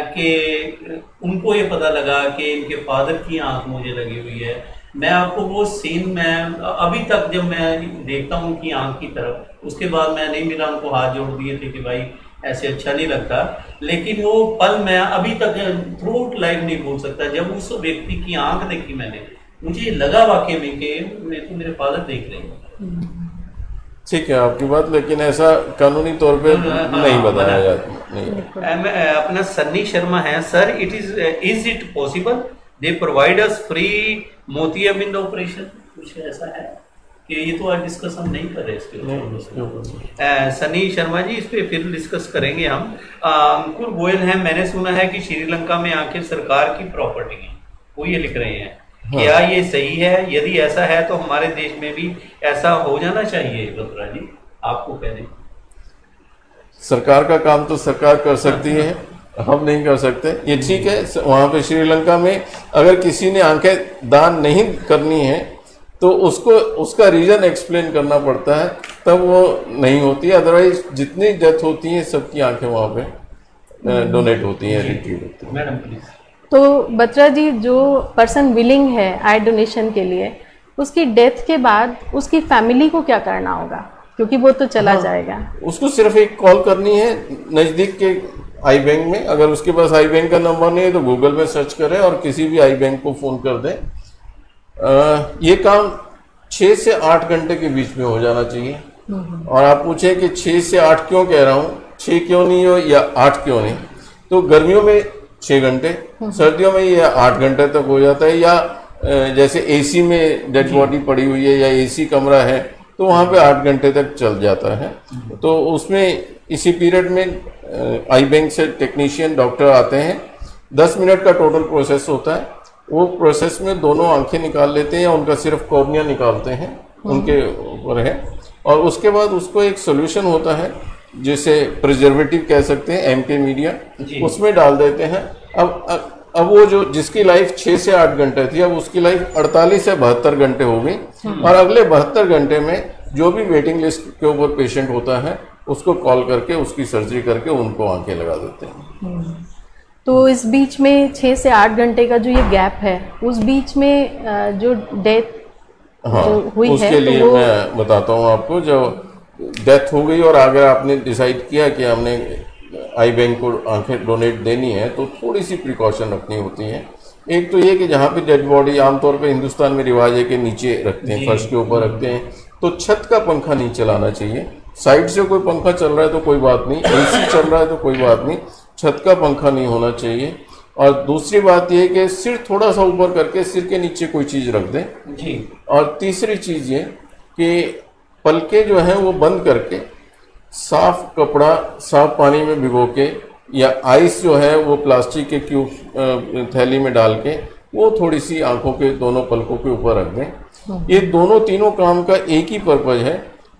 कि उनको ये पता लगा कि इनके फादर की आंख मुझे लगी हुई है। मैं आपको वो सीन, मैं अभी तक जब मैं देखता हूँ उनकी आंख की तरफ, उसके बाद मैं नहीं मिला, उनको हाथ जोड़ दिए थे कि भाई ऐसे अच्छा नहीं लगता, लेकिन वो पल मैं अभी तक थ्रू लाइफ नहीं भूल सकता। जब उस व्यक्ति की आंख देखी मैंने, मुझे लगा वाकई में कि तो मेरे फादर देख रहे हैं। ठीक है आपकी बात, लेकिन ऐसा कानूनी तौर पे नहीं बताया जाता। अपना सन्नी शर्मा है, sir is it possible they provide us free मोतियाबिंद ऑपरेशन, कुछ ऐसा है कि ये तो आज डिस्कस हम नहीं कर रहे इसके ऊपर। सनी शर्मा जी, इस पे फिर डिस्कस करेंगे हम। अंकुर गोयल है, मैंने सुना है कि श्रीलंका में आंखें सरकार की प्रॉपर्टी है, वो ये लिख रहे हैं। हाँ। क्या ये सही है? यदि ऐसा है तो हमारे देश में भी ऐसा हो जाना चाहिए। बत्रा जी आपको कह दें, सरकार का काम तो सरकार कर सकती है, हम नहीं कर सकते। ये ठीक है, वहां पे श्रीलंका में अगर किसी ने आंखें दान नहीं करनी है तो उसको उसका रीजन एक्सप्लेन करना पड़ता है, तब वो नहीं होती। अदरवाइज जितनी डेथ होती है सबकी आंखें वहां पे डोनेट होती हैं, रिट्रीव होती है। Madam please. तो बत्रा जी, जो पर्सन विलिंग है आई डोनेशन के लिए, उसकी डेथ के बाद उसकी फैमिली को क्या करना होगा, क्योंकि वो तो चला जाएगा। उसको सिर्फ एक कॉल करनी है नज़दीक के आई बैंक में। अगर उसके पास आई बैंक का नंबर नहीं है तो गूगल में सर्च करें और किसी भी आई बैंक को फ़ोन कर दें। ये काम 6 से 8 घंटे के बीच में हो जाना चाहिए। और आप पूछें कि 6 से 8 क्यों कह रहा हूँ, 6 क्यों नहीं हो या 8 क्यों नहीं, तो गर्मियों में 6 घंटे, सर्दियों में ये 8 घंटे तक हो जाता है। या जैसे एसी में डेड बॉडी पड़ी हुई है या एसी कमरा है तो वहाँ पे 8 घंटे तक चल जाता है। तो उसमें इसी पीरियड में आई बैंक से टेक्नीशियन डॉक्टर आते हैं। 10 मिनट का टोटल प्रोसेस होता है। वो प्रोसेस में दोनों आंखें निकाल लेते हैं या उनका सिर्फ कॉर्निया निकालते हैं, उनके ऊपर है। और उसके बाद उसको एक सोल्यूशन होता है जिसे प्रिजर्वेटिव कह सकते हैं, एमके मीडिया, उसमें डाल देते हैं। अब वो जो जिसकी लाइफ 6 से 8 घंटे थी, अब उसकी लाइफ 48 से 72 घंटे हो गई। और अगले 72 घंटे में जो भी वेटिंग लिस्ट के ऊपर पेशेंट होता है उसको कॉल करके उसकी सर्जरी करके उनको आंखें लगा देते हैं। तो इस बीच में 6 से 8 घंटे का जो ये गैप है, उस बीच में जो डेथ हुई है, उसके लिए तो मैं बताता हूँ आपको। जो डेथ हो गई और अगर आपने डिसाइड किया कि हमने आई बैंक को आंखें डोनेट देनी है तो थोड़ी सी प्रिकॉशन रखनी होती है। एक तो ये कि जहाँ पे डेड बॉडी, आमतौर पे हिंदुस्तान में रिवाज है कि नीचे रखते हैं, फर्श के ऊपर रखते हैं, तो छत का पंखा नहीं चलाना चाहिए। साइड से कोई पंखा चल रहा है तो कोई बात नहीं, एसी चल रहा है तो कोई बात नहीं, छत का पंखा नहीं होना चाहिए। और दूसरी बात यह कि सिर थोड़ा सा ऊपर करके सिर के नीचे कोई चीज़ रख दें जी। और तीसरी चीज़ ये कि पलके जो हैं वो बंद करके साफ कपड़ा साफ पानी में भिगो के या आइस जो है वो प्लास्टिक के क्यूब थैली में डाल के वो थोड़ी सी आंखों के दोनों पलकों के ऊपर रख दें। ये दोनों तीनों काम का एक ही पर्पज है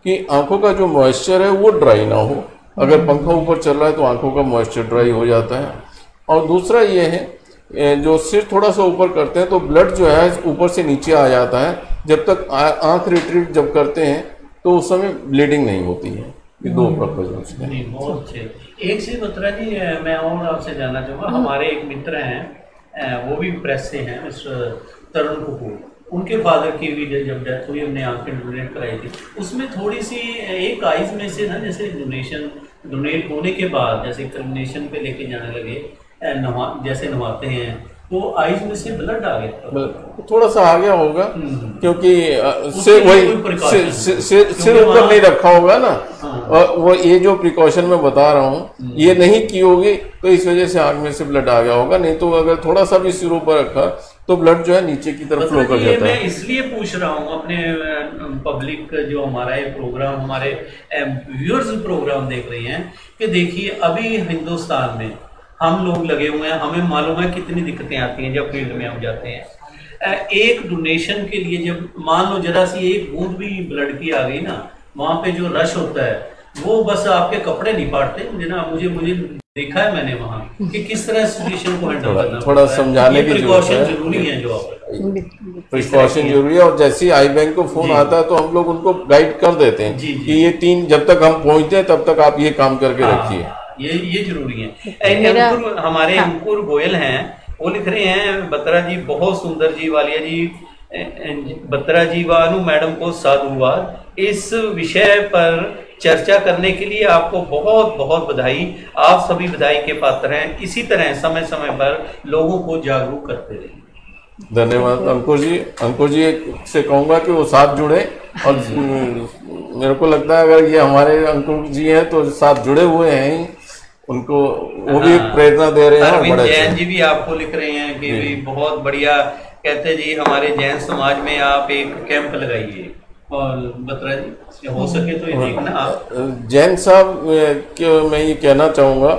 कि आंखों का जो मॉइस्चर है वो ड्राई ना हो। अगर पंखा ऊपर चल रहा है तो आंखों का मॉइस्चर ड्राई हो जाता है। और दूसरा ये है, जो सिर थोड़ा सा ऊपर करते हैं तो ब्लड जो है ऊपर से नीचे आ जाता है। जब तक आंख रिट्रीट जब करते हैं तो उस समय ब्लीडिंग नहीं होती है। ये दो पर्पज है उसके। नहीं, बहुत अच्छे। एक चीज बत्रा जी, मैं और आपसे जानना चाहूँगा, हमारे एक मित्र हैं, वो भी प्रेस से हैं, तरुण कपूर, उनके फादर की भी जब डेथ हुई, हमने आंखें डोनेट कराई थी, उसमें थोड़ी सी एक आइज में से ना, जैसे डोनेट होने के बाद जैसे क्रिमिनेशन पे लेके जाने लगे, जैसे नहाते हैं तो आइज में से ब्लड आ गया, थोड़ा सा आ गया होगा क्योंकि सिर ऊपर नहीं रखा होगा ना। और वो ये जो प्रिकॉशन मैं बता रहा हूँ ये नहीं की होगी तो इस वजह से आंख में से ब्लड आ गया होगा। नहीं तो अगर थोड़ा सा भी सिर ऊपर रखा तो ब्लड जो है नीचे की तरफ फ्लो कर जाता है। मैं इसलिए पूछ रहा हूँ अपने पब्लिक, जो हमारा ये प्रोग्राम, हमारे व्यूअर्स प्रोग्राम देख रहे हैं, कि देखिए अभी हिंदुस्तान में हम लोग लगे हुए हैं, हमें मालूम है कितनी दिक्कतें आती हैं जब फील्ड में हम जाते हैं। एक डोनेशन के लिए जब मान लो जरा सी एक बूंद भी ब्लड की आ गई ना, वहां पे जो रश होता है वो बस आपके कपड़े नहीं पाटते। मुझे देखा है मैंने वहाँ कि किस तरह सिचुएशन को हैंडल करना, थोड़ा समझाने की जरूरी है, जो प्रिकॉशन जरूरी है। और जैसे ही आई बैंक को फोन आता है तो हम लोग उनको गाइड कर देते हैं कि ये 3 जब तक हम पहुंचते हैं तब तक आप ये काम करके रखिए। ये जरूरी है। हमारे अंकुर गोयल हैं, वो लिख रहे हैं, बत्रा जी बहुत सुंदर जी, वालिया जी, बत्रा जी वानु मैडम को साधुवाद। इस विषय पर चर्चा करने के लिए आपको बहुत बहुत बधाई। आप सभी बधाई के पात्र हैं। इसी तरह समय समय पर लोगों को जागरूक करते रहिए। धन्यवाद अंकुर जी। अंकुर जी से कहूंगा कि वो साथ जुड़े, और मेरे को लगता है अगर ये हमारे अंकुर जी हैं तो साथ जुड़े हुए हैं, उनको वो भी प्रेरणा दे रहे हैं। अरविंद जैन जी भी आपको लिख रहे हैं कि भी बहुत बढ़िया, कहते जी हमारे जैन समाज में आप एक कैंप लगाइए। और बत्रा जी हो सके तो ये देखना आप। जैन साहब मैं ये कहना चाहूंगा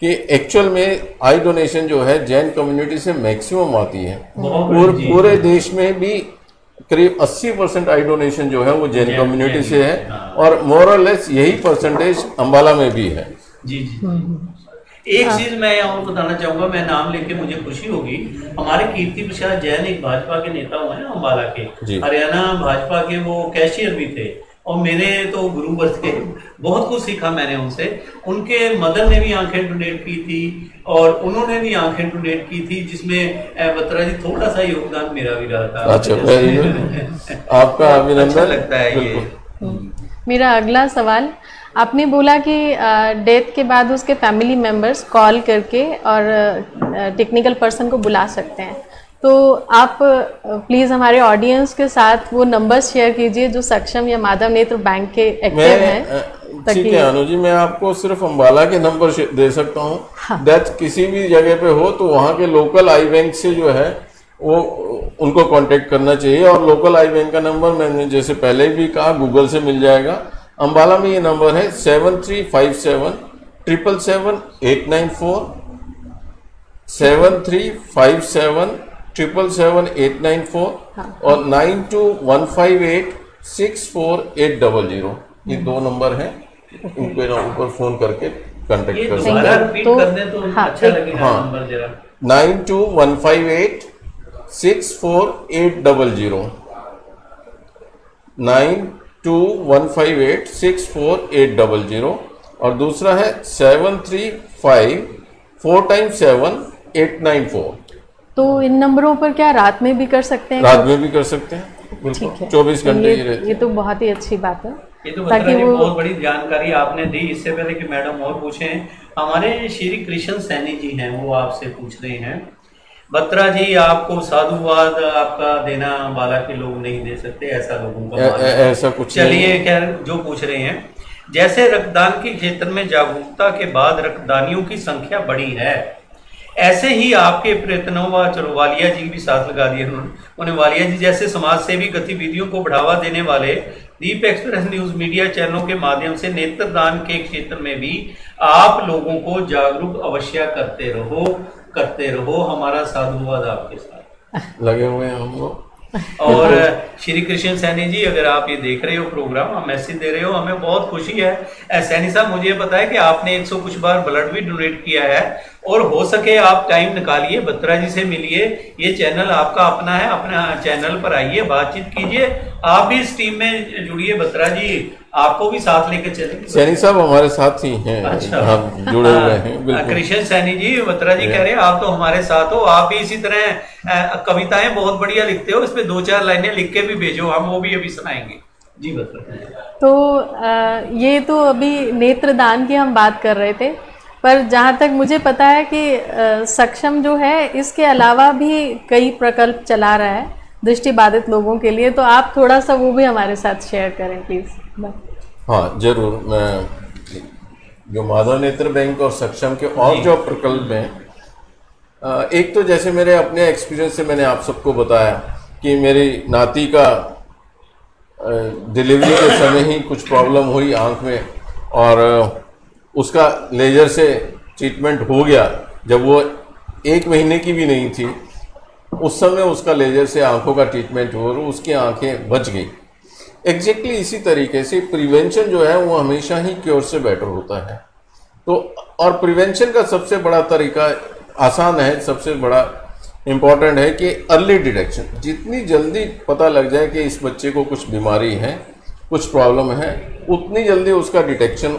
कि एक्चुअल में आई डोनेशन जो है जैन कम्युनिटी से मैक्सिमम आती है। पूरे देश में भी करीब 80% आई डोनेशन जो है वो जैन कम्युनिटी से है, और मोर और लेस यही परसेंटेज अंबाला में भी है। जी एक चीज मैं और बताना चाहूंगा, मैं नाम लेके मुझे खुशी होगी, हमारे कीर्ति प्रसाद जैन एक भाजपा के नेता हुए ना अम्बाला के, हरियाणा भाजपा के, वो कैशियर भी थे और मेरे तो गुरुवर थे। बहुत कुछ सीखा मैंने उनसे। उनके मदर ने भी आंखें डोनेट की थी और उन्होंने भी आंखें डोनेट की थी, जिसमें बत्रा जी थोड़ा सा योगदान मेरा भी रहा था। अच्छा, आपका अभिनंदन। अच्छा लगता है ये। मेरा अगला सवाल, आपने बोला कि डेथ के बाद उसके फैमिली मेंबर्स कॉल करके और टेक्निकल पर्सन को बुला सकते हैं, तो आप प्लीज़ हमारे ऑडियंस के साथ वो नंबर शेयर कीजिए जो सक्षम या माधव नेत्र बैंक के एक्टिव हैं। ठीक है अनु जी, मैं आपको सिर्फ अंबाला के नंबर दे सकता हूँ। हाँ। डेथ किसी भी जगह पे हो तो वहाँ के लोकल आई बैंक से जो है वो उनको कांटेक्ट करना चाहिए। और लोकल आई बैंक का नंबर मैंने जैसे पहले भी कहा, गूगल से मिल जाएगा। अंबाला में ये नंबर है 7357 777 894, 7357 777 894 और 9215864800। ये 2 नंबर हैं, इनको ऊपर फोन करके कांटेक्ट कर सकते हैं। रिपीट कर दें तो अच्छा लगेगा नंबर जरा। 9215864800 9215864800 और दूसरा है 735-4x7-894। तो इन नंबरों पर क्या रात में भी कर सकते हैं? रात में भी कर सकते हैं, बिल्कुल 24 घंटे ही रहते हैं। ये तो बहुत ही अच्छी बात है। ये तो ताकि वो बहुत बड़ी जानकारी आपने दी। इससे पहले कि मैडम और पूछें, हमारे श्री कृष्ण सैनी जी हैं, वो आपसे पूछ रहे हैं, बत्रा जी आपको साधुवाद आपका देना अंबाला के लोग नहीं दे सकते, ऐसा लोगों का ऐसा कुछ। चलिए खैर, जो पूछ रहे हैं, जैसे रक्तदान के क्षेत्र में जागरूकता के बाद रक्तदानियों की संख्या बढ़ी है, ऐसे ही आपके प्रयत्नों व चलो वालिया जी भी साथ लगा दिए उन्होंने, वालिया जी जैसे समाज सेवी गतिविधियों को बढ़ावा देने वाले दीप एक्सप्रेस न्यूज मीडिया चैनलों के माध्यम से नेत्रदान के क्षेत्र में भी आप लोगों को जागरूक अवश्य करते रहो। हमारा साधुवाद आपके साथ। लगे हुए हैं हम लोग। और श्री कृष्ण सैनी जी, अगर आप ये देख रहे हो प्रोग्राम, आप मैसेज दे रहे हो, हमें बहुत खुशी है। सैनी साहब, मुझे पता है कि आपने 100 कुछ बार ब्लड भी डोनेट किया है, और हो सके आप टाइम निकालिए, बत्रा जी से मिलिए, ये चैनल आपका अपना है, अपना चैनल पर आइए, बातचीत कीजिए, आप भी इस टीम में जुड़िए। बत्रा जी आपको भी साथ लेकर चलेंगे। सैनी साहब हमारे साथ ही हैं। अच्छा, हम जुड़े हुए हैं बिल्कुल। कृष्ण सैनी जी, बत्रा जी कह रहे हैं आप तो हमारे साथ हो, आप भी इसी तरह कविताएं बहुत बढ़िया लिखते हो, इस पे 2-4 लाइनें लिख के भी भेजो, हम वो भी अभी सुनाएंगे जी। बत्रा तो ये तो अभी नेत्रदान की हम बात कर रहे थे, पर जहाँ तक मुझे पता है कि सक्षम जो है इसके अलावा भी कई प्रकल्प चला रहा है दृष्टिबाधित लोगों के लिए, तो आप थोड़ा सा वो भी हमारे साथ शेयर करें प्लीज़। हाँ जरूर, मैं जो माधव नेत्र बैंक और सक्षम के और जो प्रकल्प हैं, एक तो जैसे मेरे अपने एक्सपीरियंस से मैंने आप सबको बताया कि मेरी नाती का डिलीवरी के समय ही कुछ प्रॉब्लम हुई आंख में, और उसका लेजर से ट्रीटमेंट हो गया। जब वो 1 महीने की भी नहीं थी, उस समय उसका लेजर से आंखों का ट्रीटमेंट हुआ और उसकी आंखें बच गई। एग्जैक्टली इसी तरीके से प्रिवेंशन जो है वो हमेशा ही क्योर से बेटर होता है। तो और प्रिवेंशन का सबसे बड़ा तरीका आसान है, सबसे बड़ा इम्पॉर्टेंट है कि अर्ली डिटेक्शन। जितनी जल्दी पता लग जाए कि इस बच्चे को कुछ बीमारी है, कुछ प्रॉब्लम है, उतनी जल्दी उसका डिटेक्शन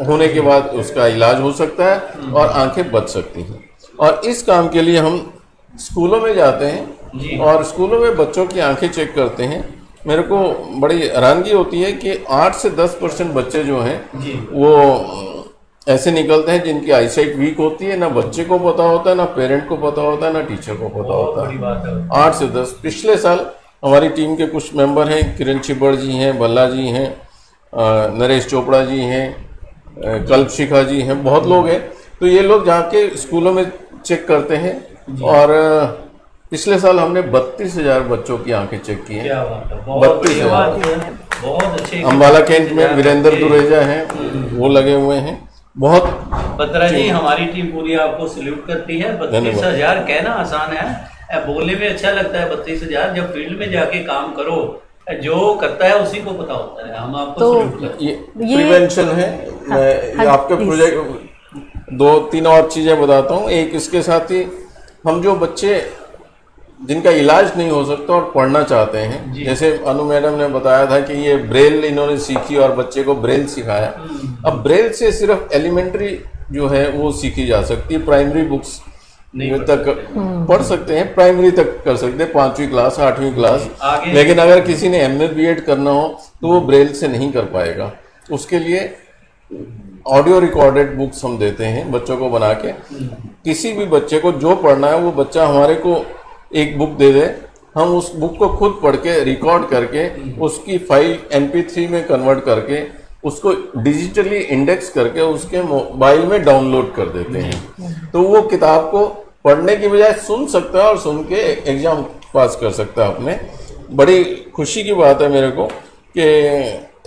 होने के बाद उसका इलाज हो सकता है और आंखें बच सकती हैं। और इस काम के लिए हम स्कूलों में जाते हैं और स्कूलों में बच्चों की आंखें चेक करते हैं। मेरे को बड़ी हैरानगी होती है कि 8 से 10% बच्चे जो हैं वो ऐसे निकलते हैं जिनकी आईसाइट वीक होती है, ना बच्चे को पता होता है, ना पेरेंट को पता होता है, ना टीचर को पता होता है। 8 से 10। पिछले साल हमारी टीम के कुछ मेंबर हैं, किरण छिब्बड़ जी हैं, भल्ला जी हैं, नरेश चोपड़ा जी हैं, कल्पशिखा जी हैं, बहुत लोग हैं। तो ये लोग जाके स्कूलों में चेक करते हैं, और पिछले साल हमने 32,000 बच्चों की आंखें चेक की हैं। 32,000। बहुत अच्छे। अम्बाला कैंट में वीरेंद्र दुरेजा हैं, वो लगे हुए हैं। बहुत बत्रा जी, हमारी टीम पूरी आपको सल्यूट करती है। 32,000 कहना आसान है, बोलने में अच्छा लगता है 32,000, जब फील्ड में जाके काम करो, जो करता है उसी को पता होता है। हम आपको तो सल्यूट करते हैं। ये प्रिवेंशन है। मैं आपके प्रोजेक्ट 2-3 और चीजें बताता हूँ। एक इसके साथ ही हम जो बच्चे जिनका इलाज नहीं हो सकता और पढ़ना चाहते हैं, जैसे अनु मैडम ने बताया था कि ये ब्रेल इन्होंने सीखी और बच्चे को ब्रेल सिखाया। अब ब्रेल से सिर्फ एलिमेंट्री जो है वो सीखी जा सकती है, प्राइमरी बुक्स तक पढ़ सकते हैं, प्राइमरी तक कर सकते हैं, 5वीं क्लास 8वीं क्लास। लेकिन अगर किसी ने MA BEd करना हो तो वो ब्रेल से नहीं कर पाएगा। उसके लिए ऑडियो रिकॉर्डेड बुक्स हम देते हैं बच्चों को बना के। किसी भी बच्चे को जो पढ़ना है वो बच्चा हमारे को एक बुक दे दे, हम उस बुक को खुद पढ़ के रिकॉर्ड करके उसकी फाइल MP3 में कन्वर्ट करके उसको डिजिटली इंडेक्स करके उसके मोबाइल में डाउनलोड कर देते हैं। तो वो किताब को पढ़ने की बजाय सुन सकता है और सुन के एग्जाम पास कर सकता है अपने। बड़ी खुशी की बात है मेरे को कि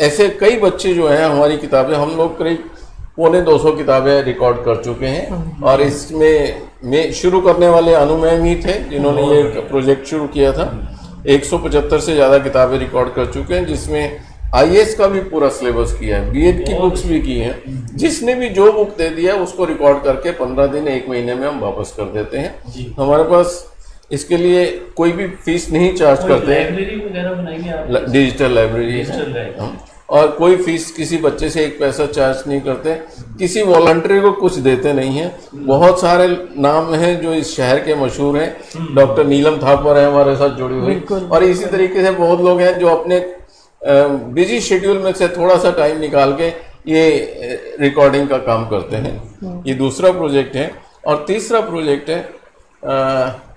ऐसे कई बच्चे जो हैं, हमारी किताबें हम लोग करीब 250 किताबें रिकॉर्ड कर चुके हैं। और इसमें शुरू करने वाले अनु मैम ही थे जिन्होंने ये प्रोजेक्ट शुरू किया था। 175 से ज़्यादा किताबें रिकॉर्ड कर चुके हैं, जिसमें IAS का भी पूरा सिलेबस किया है, BEd की बुक्स भी की हैं। जिसने भी जो बुक दे दिया उसको रिकॉर्ड करके 15 दिन 1 महीने में हम वापस कर देते हैं। हमारे पास इसके लिए कोई भी फीस नहीं चार्ज करते हैं। लाइब्रेरी वगैरह बनाएंगे आप? डिजिटल लाइब्रेरी है, और कोई फीस किसी बच्चे से 1 पैसा चार्ज नहीं करते। किसी वॉलंटियर को कुछ देते नहीं है। बहुत सारे नाम हैं जो इस शहर के मशहूर हैं। डॉक्टर नीलम थापर है हमारे साथ जुड़ी हुई, और इसी तरीके से बहुत लोग हैं जो अपने बिजी शेड्यूल में से थोड़ा सा टाइम निकाल के ये रिकॉर्डिंग का काम करते हैं। ये दूसरा प्रोजेक्ट है। और तीसरा प्रोजेक्ट है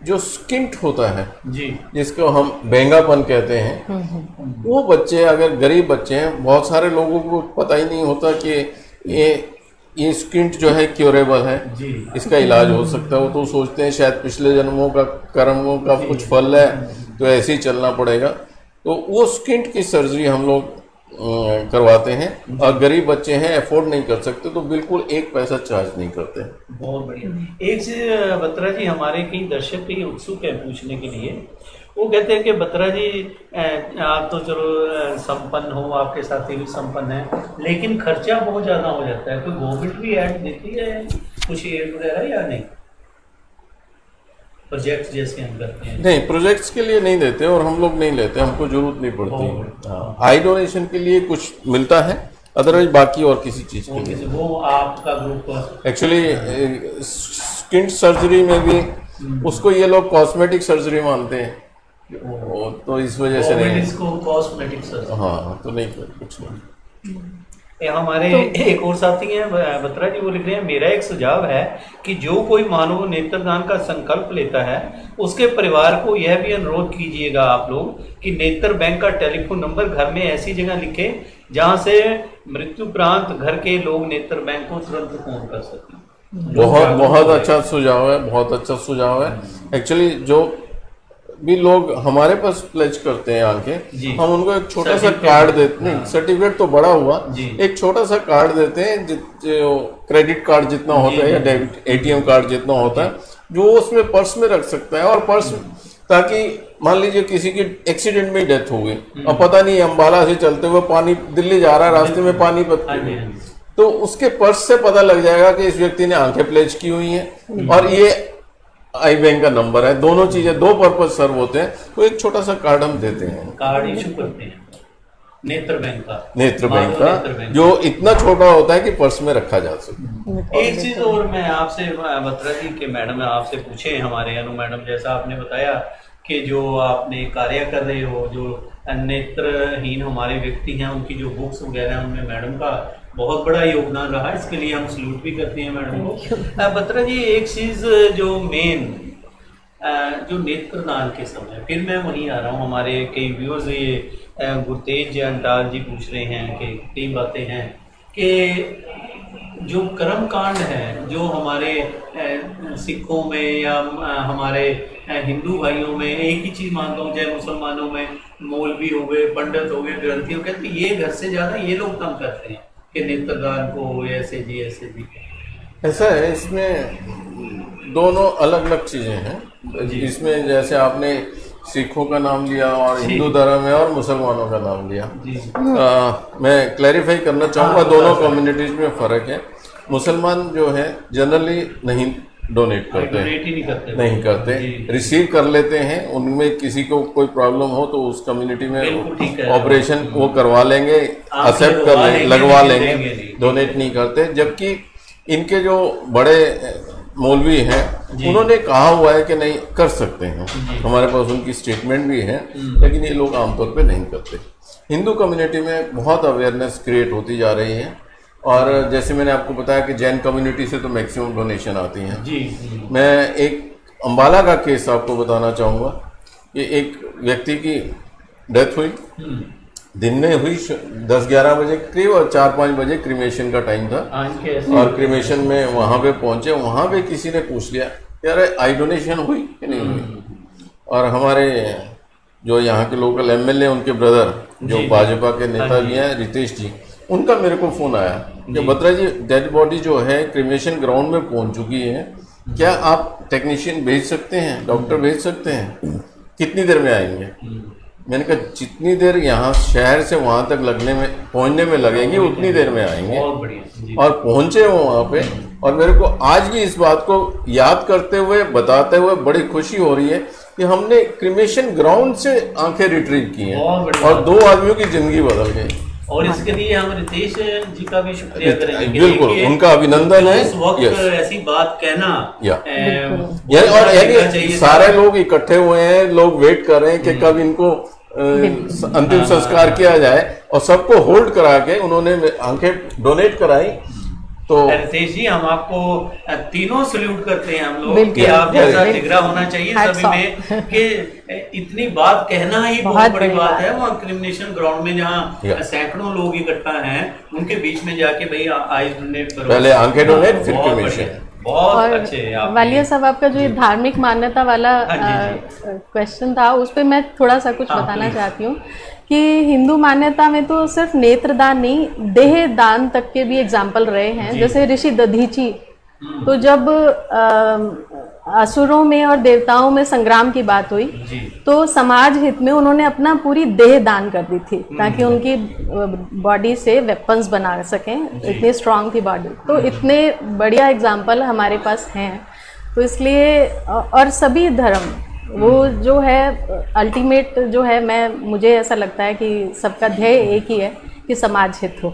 जो स्किंट होता है जी, जिसको हम बेंगापन कहते हैं। वो बच्चे, अगर गरीब बच्चे हैं, बहुत सारे लोगों को पता ही नहीं होता कि ये स्किंट जो है क्योरेबल है जी, इसका इलाज हो सकता है। वो तो सोचते हैं शायद पिछले जन्मों का कर्मों का कुछ फल है तो ऐसे ही चलना पड़ेगा। तो वो स्किंट की सर्जरी हम लोग करवाते हैं, और गरीब बच्चे हैं अफोर्ड नहीं कर सकते तो बिल्कुल एक पैसा चार्ज नहीं करते। बहुत बढ़िया। एक चीज बत्रा जी, हमारे कई दर्शक भी उत्सुक है पूछने के लिए। वो कहते हैं कि बत्रा जी आप तो चलो संपन्न हो, आपके साथी भी संपन्न है, लेकिन खर्चा बहुत ज्यादा हो जाता है, तो गवर्नमेंट भी ऐड देती है कुछ एड वगैरह या नहीं? प्रोजेक्ट जैसे हम करते हैं? नहीं, प्रोजेक्ट्स के लिए नहीं देते और हम लोग नहीं लेते, हमको जरूरत नहीं पड़ती। हाँ, आई डोनेशन के लिए कुछ मिलता है, अदरवाइज बाकी और किसी चीज के लिए। वो आपका ग्रुप एक्चुअली स्किन सर्जरी में भी उसको ये लोग कॉस्मेटिक सर्जरी मानते हैं, तो इस वजह से नहीं, इसको कॉस्मेटिक सर्जरी। हाँ, तो नहीं कुछ नहीं। हमारे एक और साथी हैं बत्रा जी, वो लिख रहे हैं, मेरा एक सुझाव है कि जो कोई मानव नेत्रदान का संकल्प लेता है उसके परिवार को यह भी अनुरोध कीजिएगा आप लोग कि नेत्र बैंक का टेलीफोन नंबर घर में ऐसी जगह लिखे जहां से मृत्युपरांत घर के लोग नेत्र बैंक को तुरंत फोन कर सकें। बहुत अच्छा सुझाव है, बहुत अच्छा सुझाव है। एक्चुअली जो भी लोग हमारे पास प्लेज करते हैं आंखें, हम उनको एक छोटा सा कार्ड देते, नहीं सर्टिफिकेट तो बड़ा हुआ, एक छोटा सा कार्ड देते हैं जो क्रेडिट कार्ड जितना होता है या डेबिट एटीएम कार्ड जितना होता है, जो उसमें पर्स में रख सकता है। और पर्स, ताकि मान लीजिए किसी की एक्सीडेंट में डेथ हो गई और पता नहीं अम्बाला से चलते हुए पानी दिल्ली जा रहा है, रास्ते में पानीपत, तो उसके पर्स से पता लग जाएगा कि इस व्यक्ति ने आंखें प्लेज की हुई हैं और ये आई बैंक का नंबर है। दोनों चीजें, दो पर्पज सर्व होते हैं, तो एक छोटा सा कार्ड हम देते हैं, कार्ड इशू करते हैं नेत्र बैंक का, जो इतना छोटा होता है कि पर्स में रखा जा सके। एक चीज और मैं आपसे बत्रा जी के मैडम आपसे पूछे, हमारे अनु मैडम, जैसा आपने बताया कि जो आपने कार्य कर रहे हो, जो नेत्रहीन हमारे व्यक्ति हैं उनकी जो बुक्स वगैरह हैं, उनमें मैडम का बहुत बड़ा योगदान रहा, इसके लिए हम सल्यूट भी करते हैं मैडम को। बत्रा जी, एक चीज जो मेन जो नेत्रदान के समय, फिर मैं वहीं आ रहा हूँ, हमारे कई व्यूअर्स ये गुरतेज अंटाल जी पूछ रहे हैं कि कई बातें हैं कि जो कर्म कांड है जो हमारे सिखों में या हमारे हिंदू भाइयों में, एक ही चीज मानता हूँ, चाहे मुसलमानों में मौलवी हो गए, पंडित हो गए, ग्रंथी हो गए, ये घर से ज्यादा ये लोग काम करते हैं कि नेत्रदान को ऐसे जी ऐसे जी। ऐसा है, इसमें दोनों अलग अलग चीजें हैं। इसमें जैसे आपने सिखों का नाम लिया और हिंदू धर्म है और मुसलमानों का नाम लिया, मैं क्लैरिफाई करना चाहूँगा, दोनों कम्युनिटीज में फ़र्क है। मुसलमान जो है जनरली नहीं डोनेट करते, नहीं करते, रिसीव कर लेते हैं। उनमें किसी को कोई प्रॉब्लम हो तो उस कम्युनिटी में ऑपरेशन वो करवा लेंगे, एक्सेप्ट कर लेंगे, लगवा लेंगे, डोनेट नहीं करते। जबकि इनके जो बड़े मौलवी हैं उन्होंने कहा हुआ है कि नहीं कर सकते हैं, हमारे पास उनकी स्टेटमेंट भी है, लेकिन ये लोग आमतौर पे नहीं करते। हिंदू कम्युनिटी में बहुत अवेयरनेस क्रिएट होती जा रही है, और जैसे मैंने आपको बताया कि जैन कम्युनिटी से तो मैक्सिमम डोनेशन आती हैं। मैं एक अम्बाला का केस आपको बताना चाहूँगा कि एक व्यक्ति की डेथ हुई, दिन में हुई 10-11 बजे करीब, और 4-5 बजे क्रीमेशन का टाइम था, और क्रीमेशन में वहाँ पे पहुँचे, वहाँ पे किसी ने पूछ लिया यार आई डोनेशन हुई कि नहीं हुई, और हमारे जो यहाँ के लोकल एमएलए उनके ब्रदर जो भाजपा के नेता भी हैं, रितेश जी, उनका मेरे को फोन आया कि बत्रा जी डेड बॉडी जो है क्रीमेशन ग्राउंड में पहुंच चुकी है, क्या आप टेक्नीशियन भेज सकते हैं, डॉक्टर भेज सकते हैं, कितनी देर में आएंगे? मैंने कहा जितनी देर यहाँ शहर से वहाँ तक पहुँचने में लगेगी उतनी देर में आएंगे। और पहुँचे वो वहाँ पे, और मेरे को आज भी इस बात को याद करते हुए बताते हुए बड़ी खुशी हो रही है कि हमने क्रीमेशन ग्राउंड से आंखें रिट्रीव की हैं और 2 आदमियों की जिंदगी बदल गई। और इसके लिए हम रितेश जी का भी शुक्रिया करेंगे, बिल्कुल उनका अभिनंदन है। इस वक्त ऐसी बात कहना और यानी सारे लोग इकट्ठे हुए हैं, लोग वेट कर रहे हैं कि कब इनको अंतिम संस्कार किया जाए, और सबको होल्ड करा के उन्होंने आंखें डोनेट कराई। तो रितेश जी, हम आपको तीनों सल्यूट करते हैं हम लोग कि आप जैसा जिगरा होना चाहिए सभी में, कि इतनी बात कहना ही बहुत बड़ी बात है। वहाँ क्रिमिनेशन ग्राउंड में जहाँ सैकड़ों लोग इकट्ठा हैं, उनके बीच में जाके भाई आईज डोनेट करो, पहले आंखें डोनेट फिर क्रिमिनेशन। बहुत और अच्छे आपने। वालिया साहब, आपका जो ये धार्मिक मान्यता वाला हाँ जी, क्वेश्चन था, उस पे मैं थोड़ा सा कुछ हाँ, बताना प्लीज। चाहती हूँ कि हिंदू मान्यता में तो सिर्फ नेत्रदान नहीं, देह दान तक के भी एग्जाम्पल रहे हैं। जी। जैसे ऋषि दधीची, तो जब असुरों में और देवताओं में संग्राम की बात हुई, जी तो समाज हित में उन्होंने अपना पूरी देह दान कर दी थी ताकि उनकी बॉडी से वेपन्स बना सकें, इतनी स्ट्रांग थी बॉडी। तो इतने बढ़िया एग्जाम्पल हमारे पास हैं। तो इसलिए और सभी धर्म वो जो है अल्टीमेट जो है, मुझे ऐसा लगता है कि सबका ध्येय एक ही है कि समाज हित हो।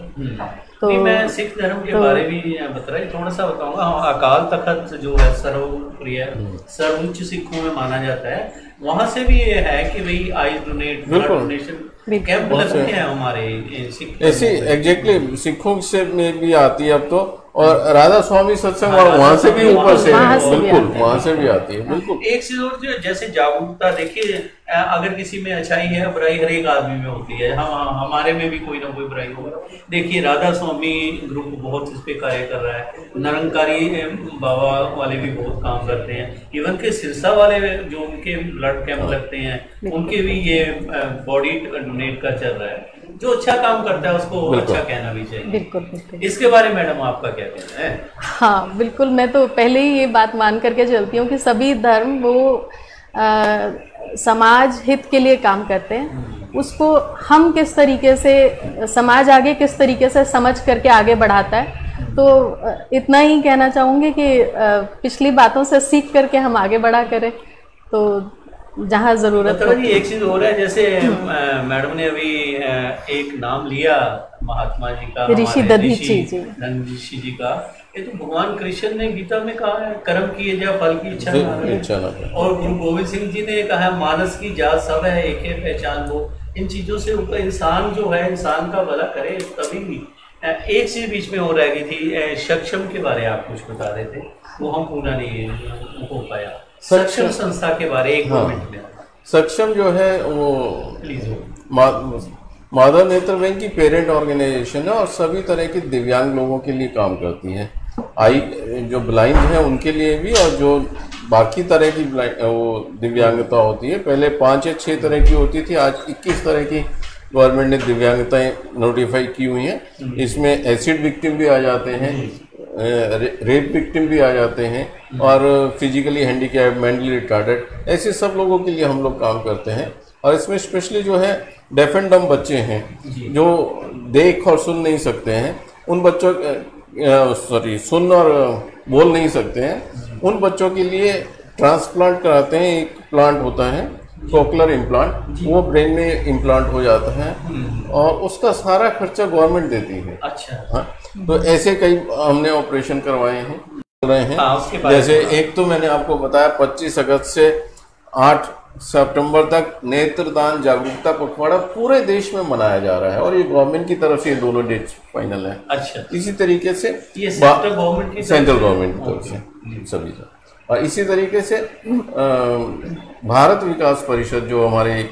तो मैं सिख धर्म के बारे में बताइए, थोड़ा सा बताऊंगा। अकाल तख्त जो है सर्वप्रिय सर्वोच्च सिखों में माना जाता है, वहां से भी ये है कि भाई eyes donate, blood donation camp लगते हैं हमारे सिख। ऐसी एग्जैक्टली सिखों से में भी आती है अब तो, और राधा स्वामी सत्संग वहाँ से भी ऊपर से, बिल्कुल वहाँ से भी आती है, बिल्कुल। एक चीज और जो जैसे जागरूकता, देखिए अगर किसी में अच्छाई है, बुराई हर एक आदमी में होती है, हम हमारे में भी कोई ना कोई बुराई होगा। देखिए राधा स्वामी ग्रुप बहुत इस पे कार्य कर रहा है, निरंकारी बाबा वाले भी बहुत काम करते हैं, इवन के सिरसा वाले जो उनके ब्लड कैंप लगते हैं उनके भी ये बॉडी डोनेट का चल रहा है। जो अच्छा काम करता है उसको अच्छा कहना भी चाहिए। बिल्कुल। इसके बारे में मैडम आपका क्या कहना है? हाँ बिल्कुल, मैं तो पहले ही ये बात मान करके चलती हूँ कि सभी धर्म वो समाज हित के लिए काम करते हैं। उसको हम किस तरीके से, समाज आगे किस तरीके से समझ करके आगे बढ़ाता है। तो इतना ही कहना चाहूँगी कि पिछली बातों से सीख करके हम आगे बढ़ा करें, तो जहाँ जरूरत हो। एक चीज हो रहा है, जैसे मैडम ने अभी एक नाम लिया महात्मा जी का, ऋषि दधीची जी का। ये तो भगवान कृष्ण ने गीता में कहा है, कर्म किए जा फल की इच्छा ना करे। और गुरु गोविंद सिंह जी ने कहा है, मानस की जात सब है एक है पहचान वो। इन चीजों से ऊपर इंसान जो है, इंसान का भला करे तभी भी। एक चीज बीच में हो रह गई थी, सक्षम के बारे में आप कुछ बता रहे थे, वो हम पूरा नहीं हो पाया। सक्षम संस्था के बारे एक मिनट में। सक्षम जो है वो माधव नेत्र बैंक की पेरेंट ऑर्गेनाइजेशन है और सभी तरह के दिव्यांग लोगों के लिए काम करती है। आई जो ब्लाइंड है उनके लिए भी, और जो बाकी तरह की वो दिव्यांगता होती है, पहले 5 या 6 तरह की होती थी, आज 21 तरह की गवर्नमेंट ने दिव्यांगताएं नोटिफाई की हुई हैं। इसमें एसिड विक्टिम भी आ जाते हैं, रेप विक्टिम भी आ जाते हैं, और फिजिकली हैंडीकैप, मेंटली रिटार्डेड, ऐसे सब लोगों के लिए हम लोग काम करते हैं। और इसमें स्पेशली जो है डेफ एंड डम बच्चे हैं जो देख और सुन नहीं सकते हैं, उन बच्चों सुन और बोल नहीं सकते हैं, उन बच्चों के लिए ट्रांसप्लांट कराते हैं। एक प्लांट होता है कोक्लर इम्प्लांट, वो ब्रेन में इम्प्लांट हो जाता है और उसका सारा खर्चा गवर्नमेंट देती है। अच्छा। हाँ, तो ऐसे कई हमने ऑपरेशन करवाए हैं, रहे हैं। हाँ, जैसे एक तो मैंने आपको बताया 25 अगस्त से 8 सितंबर तक नेत्रदान जागरूकता पखवाड़ा पूरे देश में मनाया जा रहा है, और ये गवर्नमेंट की तरफ से ये दोनों डेट्स फाइनल है। अच्छा। इसी तरीके से ये सेंट्रल गवर्नमेंट की तरफ से सभी, और इसी तरीके से भारत विकास परिषद जो हमारे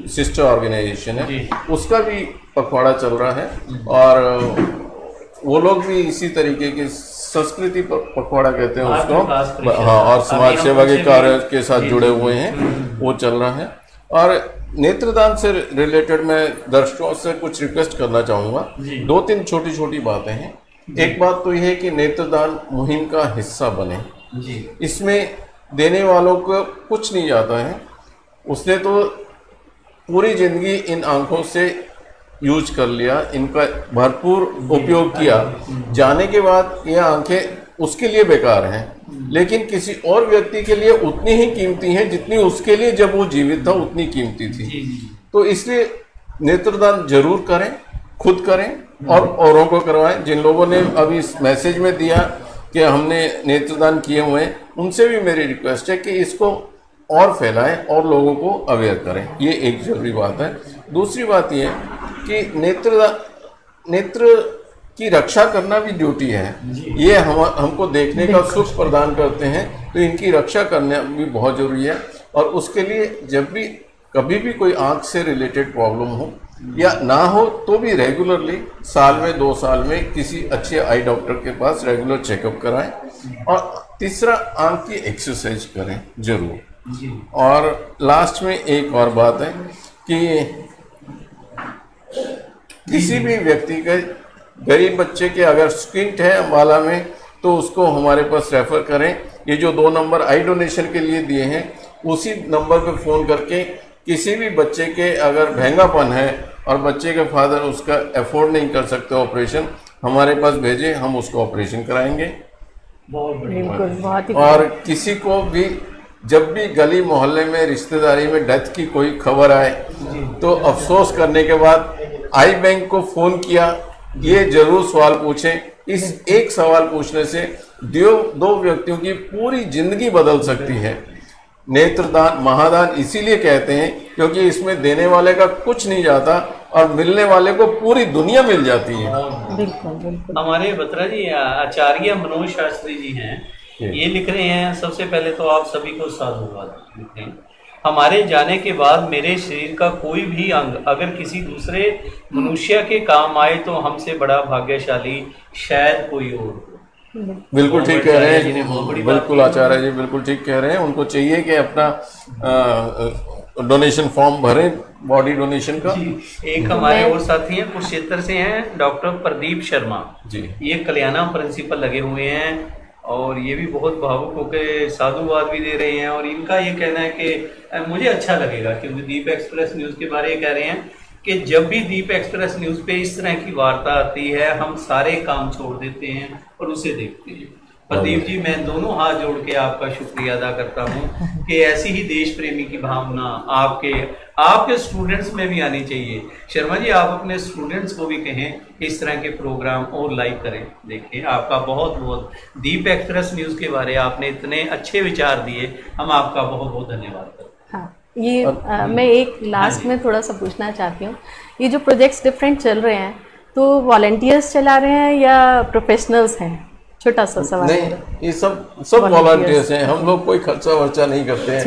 सिस्टर ऑर्गेनाइजेशन है, उसका भी पखवाड़ा चल रहा है, और वो लोग भी इसी तरीके के संस्कृति पखवाड़ा कहते हैं उसको, हाँ, और समाज सेवा के कार्य के साथ जुड़े हुए हैं, वो चल रहा है। और नेत्रदान से रिलेटेड मैं दर्शकों से कुछ रिक्वेस्ट करना चाहूँगा। 2-3 छोटी छोटी बातें हैं। एक बात तो यह है कि नेत्रदान मुहिम का हिस्सा बने। इसमें देने वालों को कुछ नहीं जाता है, उसने तो पूरी जिंदगी इन आंखों से यूज कर लिया, इनका भरपूर उपयोग किया, जाने के बाद ये आंखें उसके लिए बेकार हैं, लेकिन किसी और व्यक्ति के लिए उतनी ही कीमती हैं जितनी उसके लिए जब वो जीवित था उतनी कीमती थी। तो इसलिए नेत्रदान जरूर करें, खुद करें और औरों को करवाएं। जिन लोगों ने अभी इस मैसेज में दिया कि हमने नेत्रदान किए हुए हैं, उनसे भी मेरी रिक्वेस्ट है कि इसको और फैलाएं और लोगों को अवेयर करें, ये एक जरूरी बात है। दूसरी बात ये कि नेत्र की रक्षा करना भी ड्यूटी है। ये हमको देखने का सुख प्रदान करते हैं, तो इनकी रक्षा करना भी बहुत जरूरी है। और उसके लिए जब भी कभी भी कोई आंख से रिलेटेड प्रॉब्लम हो या ना हो तो भी रेगुलरली साल में 2 साल में किसी अच्छे आई डॉक्टर के पास रेगुलर चेकअप कराएं। और तीसरा, आंख की एक्सरसाइज करें जरूर। और लास्ट में एक और बात है कि किसी भी व्यक्ति के, गरीब बच्चे के अगर स्किंट है अम्बाला में तो उसको हमारे पास रेफर करें। ये जो 2 नंबर आई डोनेशन के लिए दिए हैं, उसी नंबर पे फ़ोन करके किसी भी बच्चे के अगर महंगापन है और बच्चे के फादर उसका अफोर्ड नहीं कर सकते ऑपरेशन, हमारे पास भेजें, हम उसको ऑपरेशन कराएंगे। बिल्कुल, बहुत ही। और किसी को भी जब भी गली मोहल्ले में रिश्तेदारी में डेथ की कोई खबर आए तो अफसोस करने के बाद आई बैंक को फ़ोन किया, ये जरूर सवाल पूछें। इस एक सवाल पूछने से 2 व्यक्तियों की पूरी जिंदगी बदल सकती है। नेत्रदान महादान इसीलिए कहते हैं क्योंकि इसमें देने वाले का कुछ नहीं जाता और मिलने वाले को पूरी दुनिया मिल जाती है। बिल्कुल बिल्कुल। हमारे बत्रा जी आचार्य मनोज शास्त्री जी हैं, ये लिख रहे हैं, सबसे पहले तो आप सभी को साधुवाद लिख रहे हैं। हमारे जाने के बाद मेरे शरीर का कोई भी अंग अगर किसी दूसरे मनुष्य के काम आए तो हमसे बड़ा भाग्यशाली शायद कोई और हो। बिल्कुल ठीक कह रहे हैं, बिल्कुल आचार्य जी बिल्कुल ठीक कह रहे हैं। उनको चाहिए कि अपना डोनेशन फॉर्म भरें बॉडी डोनेशन का। एक हमारे और साथी हैं, कुरुक्षेत्र से हैं, डॉक्टर प्रदीप शर्मा जी, ये कल्याणा प्रिंसिपल लगे हुए हैं और ये भी बहुत भावुक होकर साधुवाद भी दे रहे हैं। और इनका ये कहना है कि मुझे अच्छा लगेगा क्योंकि दीप एक्सप्रेस न्यूज़ के बारे में कह रहे हैं कि जब भी दीप एक्सप्रेस न्यूज़ पे इस तरह की वार्ता आती है हम सारे काम छोड़ देते हैं और उसे देखते हैं। प्रदीप जी, मैं दोनों हाथ जोड़ के आपका शुक्रिया अदा करता हूँ कि ऐसी ही देश प्रेमी की भावना आपके स्टूडेंट्स में भी आनी चाहिए। शर्मा जी, आप अपने स्टूडेंट्स को भी कहें इस तरह के प्रोग्राम और लाइक करें। देखिए, आपका बहुत बहुत दीप एक्सप्रेस न्यूज़ के बारे आपने इतने अच्छे विचार दिए, हम आपका बहुत बहुत धन्यवाद करते हैं। हाँ, ये मैं एक लास्ट में थोड़ा सा पूछना चाहती हूँ, ये जो प्रोजेक्ट्स डिफरेंट चल रहे हैं तो वॉलंटियर्स चला रहे हैं या प्रोफेशनल्स हैं? छोटा सा सवाल। नहीं, ये सब वॉलंटियर्स हैं, हम लोग कोई खर्चा वर्चा नहीं करते हैं।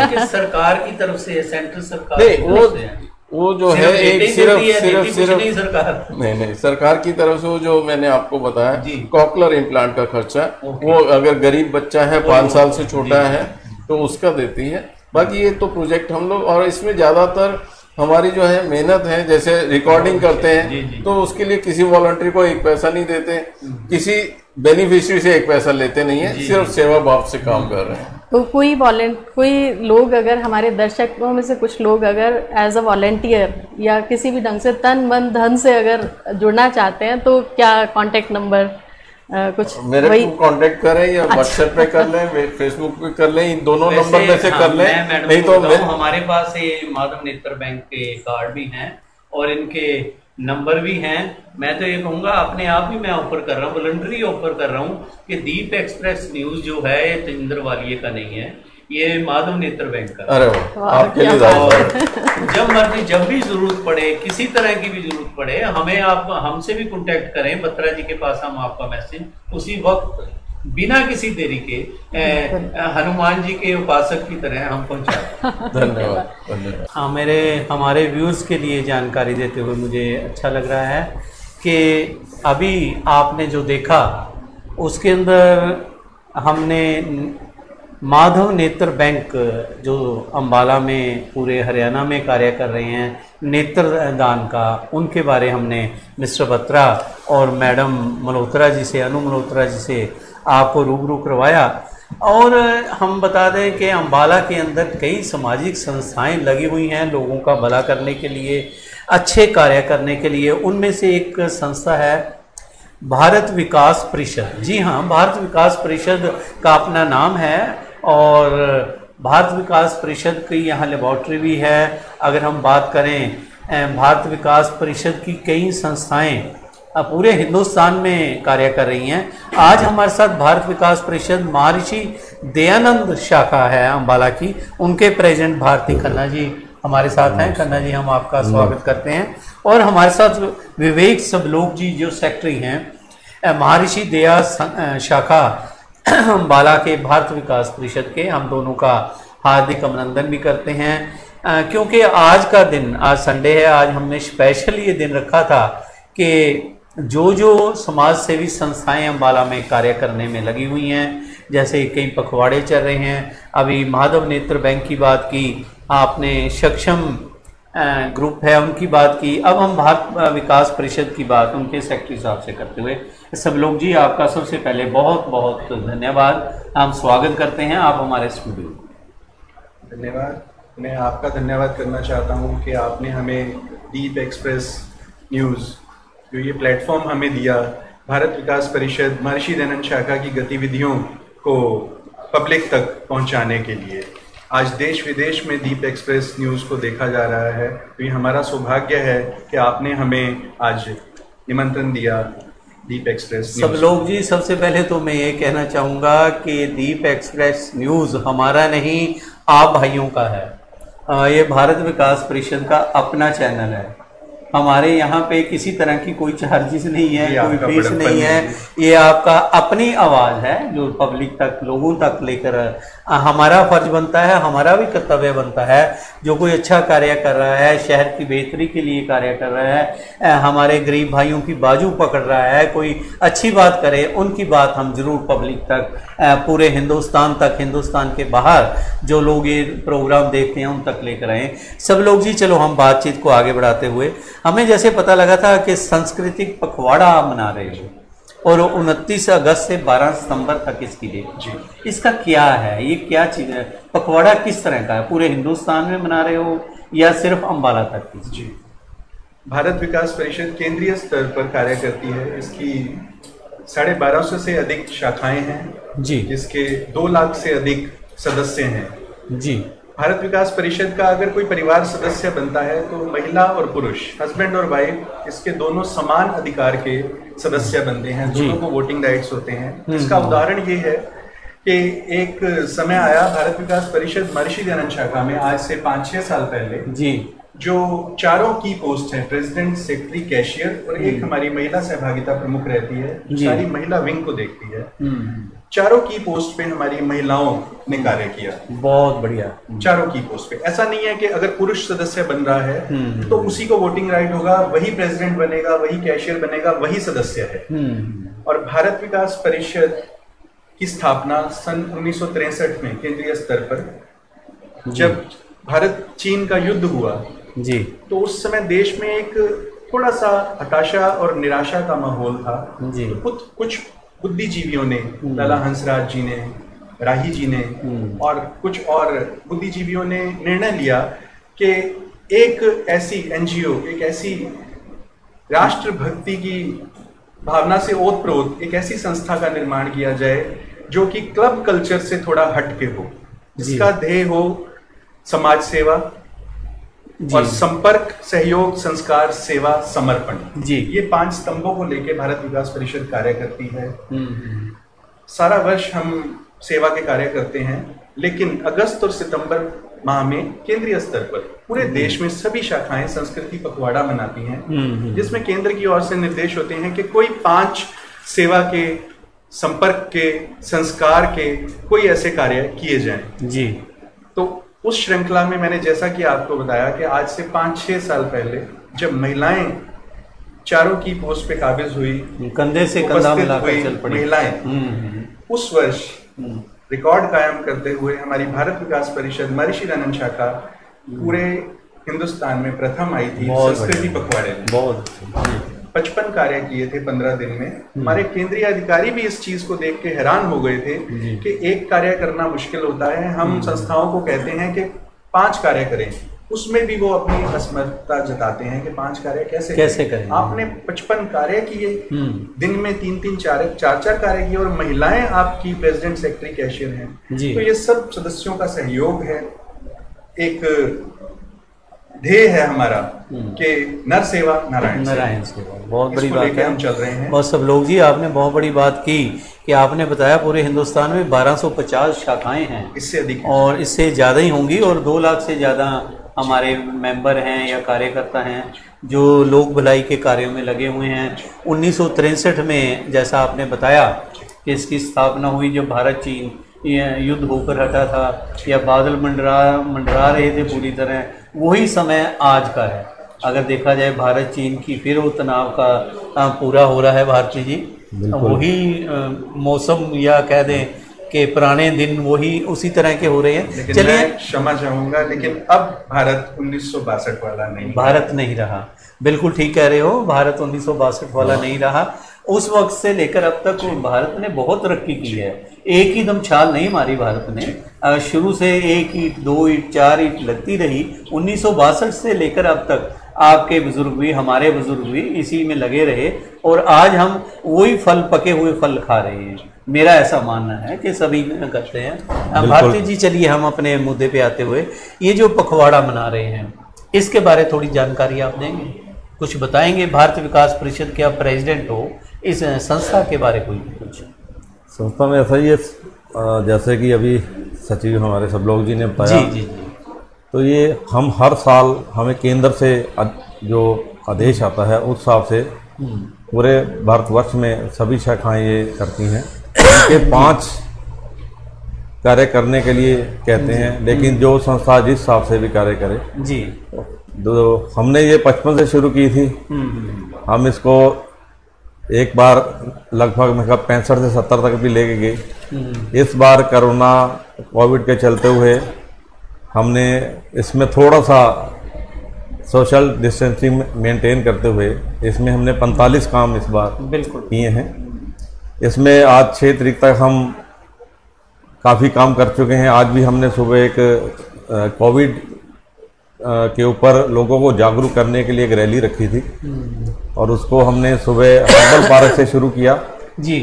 कि सरकार की तरफ से, सेंट्रल सरकार नहीं, वो जो है एक सिर्फ सरकार नहीं, सरकार की तरफ से वो जो मैंने आपको बताया कॉकलर इम्प्लांट का खर्चा, वो अगर गरीब बच्चा है 5 साल से छोटा है तो उसका देती है। बाकी ये तो प्रोजेक्ट हम लोग, और इसमें ज़्यादातर हमारी जो है मेहनत है, जैसे रिकॉर्डिंग करते हैं तो उसके लिए किसी वॉलंटियर को 1 पैसा नहीं देते, किसी बेनिफिशियरी से 1 पैसा लेते नहीं है, सिर्फ सेवा भाव से काम कर रहे हैं। तो कोई लोग अगर, हमारे दर्शकों में से कुछ लोग अगर एज अ वॉलंटियर या किसी भी ढंग से तन मन धन से अगर जुड़ना चाहते हैं तो क्या कांटेक्ट नंबर कुछ मेरे को कांटेक्ट करें या व्हाट्सएप पे कर लें, फेसबुक पे कर लें, इन दोनों नंबर में से कर लें। नहीं तो हमारे पास ये माधव नेत्र बैंक के कार्ड भी हैं और इनके नंबर भी हैं। मैं तो ये कहूँगा, अपने आप ही मैं ऑफर कर रहा हूँ, वॉलंटरी ऑफर कर रहा हूँ कि दीप एक्सप्रेस न्यूज़ जो है ये तेजिंदर वालिये का नहीं है, ये माधव नेत्र बैंक का। अरे आपके लिए जब मर्जी, जब भी जरूरत पड़े, किसी तरह की भी जरूरत पड़े, हमें आप हमसे भी कांटेक्ट करें, बत्रा जी के पास हम आपका मैसेज उसी वक्त बिना किसी देरी के हनुमान जी के उपासक की तरह हम पहुंचाते। धन्यवाद। हमारे व्यूअर्स के लिए जानकारी देते हुए मुझे अच्छा लग रहा है कि अभी आपने जो देखा उसके अंदर हमने माधव नेत्र बैंक जो अम्बाला में पूरे हरियाणा में कार्य कर रहे हैं नेत्रदान का, उनके बारे हमने मिस्टर बत्रा और मैडम मल्होत्रा जी से, अनु मल्होत्रा जी से आपको रूबरू करवाया। और हम बता दें कि अम्बाला के अंदर कई सामाजिक संस्थाएं लगी हुई हैं लोगों का भला करने के लिए, अच्छे कार्य करने के लिए। उनमें से एक संस्था है भारत विकास परिषद। जी हाँ, भारत विकास परिषद का अपना नाम है और भारत विकास परिषद की यहाँ लेबॉर्ट्री भी है। अगर हम बात करें भारत विकास परिषद की कई संस्थाएं पूरे हिंदुस्तान में कार्य कर रही हैं। आज हमारे साथ भारत विकास परिषद महर्षि दयानंद शाखा है अम्बाला की, उनके प्रेसिडेंट भारती खन्ना जी हमारे साथ हैं। खन्ना जी, हम आपका स्वागत करते हैं। और हमारे साथ विवेक सबलोक जी जो सेक्रेटरी हैं महर्षि दया शाखा अम्बाला के भारत विकास परिषद के, हम दोनों का हार्दिक अभिनंदन भी करते हैं। क्योंकि आज का दिन, आज संडे है, आज हमने स्पेशल ये दिन रखा था कि जो समाज सेवी संस्थाएं अम्बाला में कार्य करने में लगी हुई हैं, जैसे कई पखवाड़े चल रहे हैं, अभी माधव नेत्र बैंक की बात की आपने, सक्षम ग्रुप है उनकी बात की, अब हम भारत विकास परिषद की बात उनके सेक्रेटरी साहब से करते हुए, सब लोग जी आपका सबसे पहले बहुत बहुत धन्यवाद, हम स्वागत करते हैं आप हमारे स्टूडियो में। धन्यवाद। मैं आपका धन्यवाद करना चाहता हूं कि आपने हमें दीप एक्सप्रेस न्यूज़ जो ये प्लेटफॉर्म हमें दिया, भारत विकास परिषद महर्षि दयानंद शाखा की गतिविधियों को पब्लिक तक पहुंचाने के लिए। आज देश विदेश में दीप एक्सप्रेस न्यूज़ को देखा जा रहा है, तो ये हमारा सौभाग्य है कि आपने हमें आज निमंत्रण दिया दीप एक्सप्रेस सब लोग जी। सबसे पहले तो मैं ये कहना चाहूँगा कि दीप एक्सप्रेस न्यूज़ हमारा नहीं, आप भाइयों का है। ये भारत विकास परिषद का अपना चैनल है, हमारे यहाँ पे किसी तरह की कोई चार्जेस नहीं है, कोई फीस नहीं है, ये आपका अपनी आवाज़ है जो पब्लिक तक, लोगों तक लेकर हमारा फर्ज बनता है, हमारा भी कर्तव्य बनता है। जो कोई अच्छा कार्य कर रहा है, शहर की बेहतरी के लिए कार्य कर रहा है, हमारे गरीब भाइयों की बाजू पकड़ रहा है, कोई अच्छी बात करे, उनकी बात हम जरूर पब्लिक तक, पूरे हिंदुस्तान तक, हिंदुस्तान के बाहर जो लोग ये प्रोग्राम देखते हैं उन तक लेकर आए सब लोग जी। चलो हम बातचीत को आगे बढ़ाते हुए, हमें जैसे पता लगा था कि सांस्कृतिक पखवाड़ा आप मना रहे हो और 29 अगस्त से 12 सितंबर तक इसकी डेट जी, इसका क्या है, ये क्या चीज़ है, पखवाड़ा किस तरह का है, पूरे हिंदुस्तान में मना रहे हो या सिर्फ अम्बाला तक की? जी, भारत विकास परिषद केंद्रीय स्तर पर कार्य करती है। इसकी 1250 से अधिक शाखाएं हैं जी, जिसके 2 लाख से अधिक सदस्य हैं जी। भारत विकास परिषद का अगर कोई परिवार सदस्य बनता है तो महिला और पुरुष, हस्बैंड और वाइफ, इसके दोनों समान अधिकार के सदस्य बनते हैं, दोनों को वोटिंग राइट्स होते हैं। इसका उदाहरण ये है कि एक समय आया भारत विकास परिषद महर्षि दयानंद शाखा में आज से 5-6 साल पहले जी, जो 4 की पोस्ट है, प्रेसिडेंट, सेक्रेटरी, कैशियर और एक हमारी महिला सहभागिता प्रमुख रहती है, सारी महिला विंग को देखती है। 4 की पोस्ट पे हमारी महिलाओं ने कार्य किया। बहुत बढ़िया। 4 की पोस्ट पे ऐसा नहीं है कि अगर पुरुष सदस्य बन रहा है तो उसी को वोटिंग राइट होगा, वही प्रेसिडेंट बनेगा, वही कैशियर बनेगा, वही सदस्य है। और भारत विकास परिषद की स्थापना सन 1963 में केंद्रीय स्तर पर, जब भारत चीन का युद्ध हुआ जी, तो उस समय देश में एक थोड़ा सा हताशा और निराशा का माहौल था जी। तो कुछ बुद्धिजीवियों ने, लाला हंसराज जी ने, राही जी ने और कुछ और बुद्धिजीवियों ने निर्णय लिया कि एक ऐसी एनजीओ, एक ऐसी राष्ट्रभक्ति की भावना से ओतप्रोत एक ऐसी संस्था का निर्माण किया जाए जो कि क्लब कल्चर से थोड़ा हटके हो, जिसका ध्येय हो समाज सेवा और संपर्क, सहयोग, संस्कार, सेवा, समर्पण जी। ये 5 स्तंभों को लेकर भारत विकास परिषद कार्य करती है। सारा वर्ष हम सेवा के कार्य करते हैं, लेकिन अगस्त और सितंबर माह में केंद्रीय स्तर पर पूरे देश में सभी शाखाएं संस्कृति पखवाड़ा मनाती हैं, जिसमें केंद्र की ओर से निर्देश होते हैं कि कोई 5 सेवा के, संपर्क के, संस्कार के कोई ऐसे कार्य किए जाएं जी। तो उस श्रृंखला में मैंने जैसा कि आपको बताया कि आज से 5-6 साल पहले जब महिलाएं 4 की पोस्ट पे काबिज हुई, कंधे से कंधा मिलाकर चल पड़ी महिलाएं, उस वर्ष रिकॉर्ड कायम करते हुए हमारी भारत विकास परिषद महर्षि दयानंद शाखा पूरे हिंदुस्तान में प्रथम आई थी संस्कृति पखवाड़े में। बहुत 55 कार्य किए थे 15 दिन में। हमारे केंद्रीय अधिकारी भी इस चीज को देख के हैरान हो गए थे कि एक कार्य करना मुश्किल होता है, हम संस्थाओं को कहते हैं कि 5 कार्य करें, उसमें भी वो अपनी असमर्थता जताते हैं कि 5 कार्य कैसे करें। आपने 55 कार्य किए, दिन में 3-3, 4-4 कार्य किए और महिलाएं आपकी प्रेसिडेंट, सेक्रेटरी, कैशियर हैं। तो ये सब सदस्यों का सहयोग है, एक ध्येय है हमारा कि नर सेवा नारायण सेवा। बहुत बड़ी बात है, हम चल रहे हैं। और सब लोग जी, आपने बहुत बड़ी बात की कि आपने बताया पूरे हिंदुस्तान में 1250 शाखाएं हैं, इससे अधिक और इससे ज़्यादा ही होंगी, और 2 लाख से ज़्यादा हमारे मेंबर हैं या कार्यकर्ता हैं जो लोक भलाई के कार्यों में लगे हुए हैं। 1963 में जैसा आपने बताया कि इसकी स्थापना हुई जब भारत चीन युद्ध होकर हटा था या बादल मंडरा रहे थे पूरी तरह, वही समय आज का है। अगर देखा जाए भारत चीन की फिर वो तनाव का पूरा हो रहा है भारती जी, वही मौसम या कह दें कि पुराने दिन वही उसी तरह के हो रहे हैं। चलिए, मैं क्षमा चाहूंगा, लेकिन अब भारत 1962 वाला नहीं, भारत नहीं रहा। बिल्कुल ठीक कह रहे हो, भारत 1962 वाला नहीं रहा। उस वक्त से लेकर अब तक भारत ने बहुत तरक्की की है। एक ही दम छाल नहीं मारी भारत ने, शुरू से 1 ईंट 2 ईंट 4 ईंट लगती रही। 1962 से लेकर अब तक आपके बुजुर्ग भी हमारे बुजुर्ग भी इसी में लगे रहे और आज हम वही फल, पके हुए फल खा रहे हैं। मेरा ऐसा मानना है कि सभी करते हैं। भारती जी, चलिए हम अपने मुद्दे पे आते हुए, ये जो पखवाड़ा मना रहे हैं इसके बारे थोड़ी जानकारी आप देंगे, कुछ बताएंगे? भारत विकास परिषद के आप प्रेसिडेंट हो, इस संस्था के बारे कोई कुछ? संस्था में ऐसा ही है, जैसे कि अभी सचिव हमारे सब लोग जी ने बताया, जी। तो ये हम हर साल हमें केंद्र से जो आदेश आता है उस हिसाब से पूरे भारतवर्ष में सभी शाखाएं ये करती हैं। इनके 5 कार्य करने के लिए कहते हैं, लेकिन जो संस्था जिस हिसाब से भी कार्य करे जी, तो हमने ये 55 से शुरू की थी। हम इसको एक बार लगभग मैं 65 से 70 तक भी लेके गए। इस बार कोरोना कोविड के चलते हुए हमने इसमें थोड़ा सा सोशल डिस्टेंसिंग मेंटेन करते हुए इसमें हमने 45 काम इस बार बिल्कुल किए हैं। इसमें आज 6 तारीख तक हम काफ़ी काम कर चुके हैं। आज भी हमने सुबह एक कोविड के ऊपर लोगों को जागरूक करने के लिए एक रैली रखी थी और उसको हमने सुबह हर्बल पार्क से शुरू किया जी।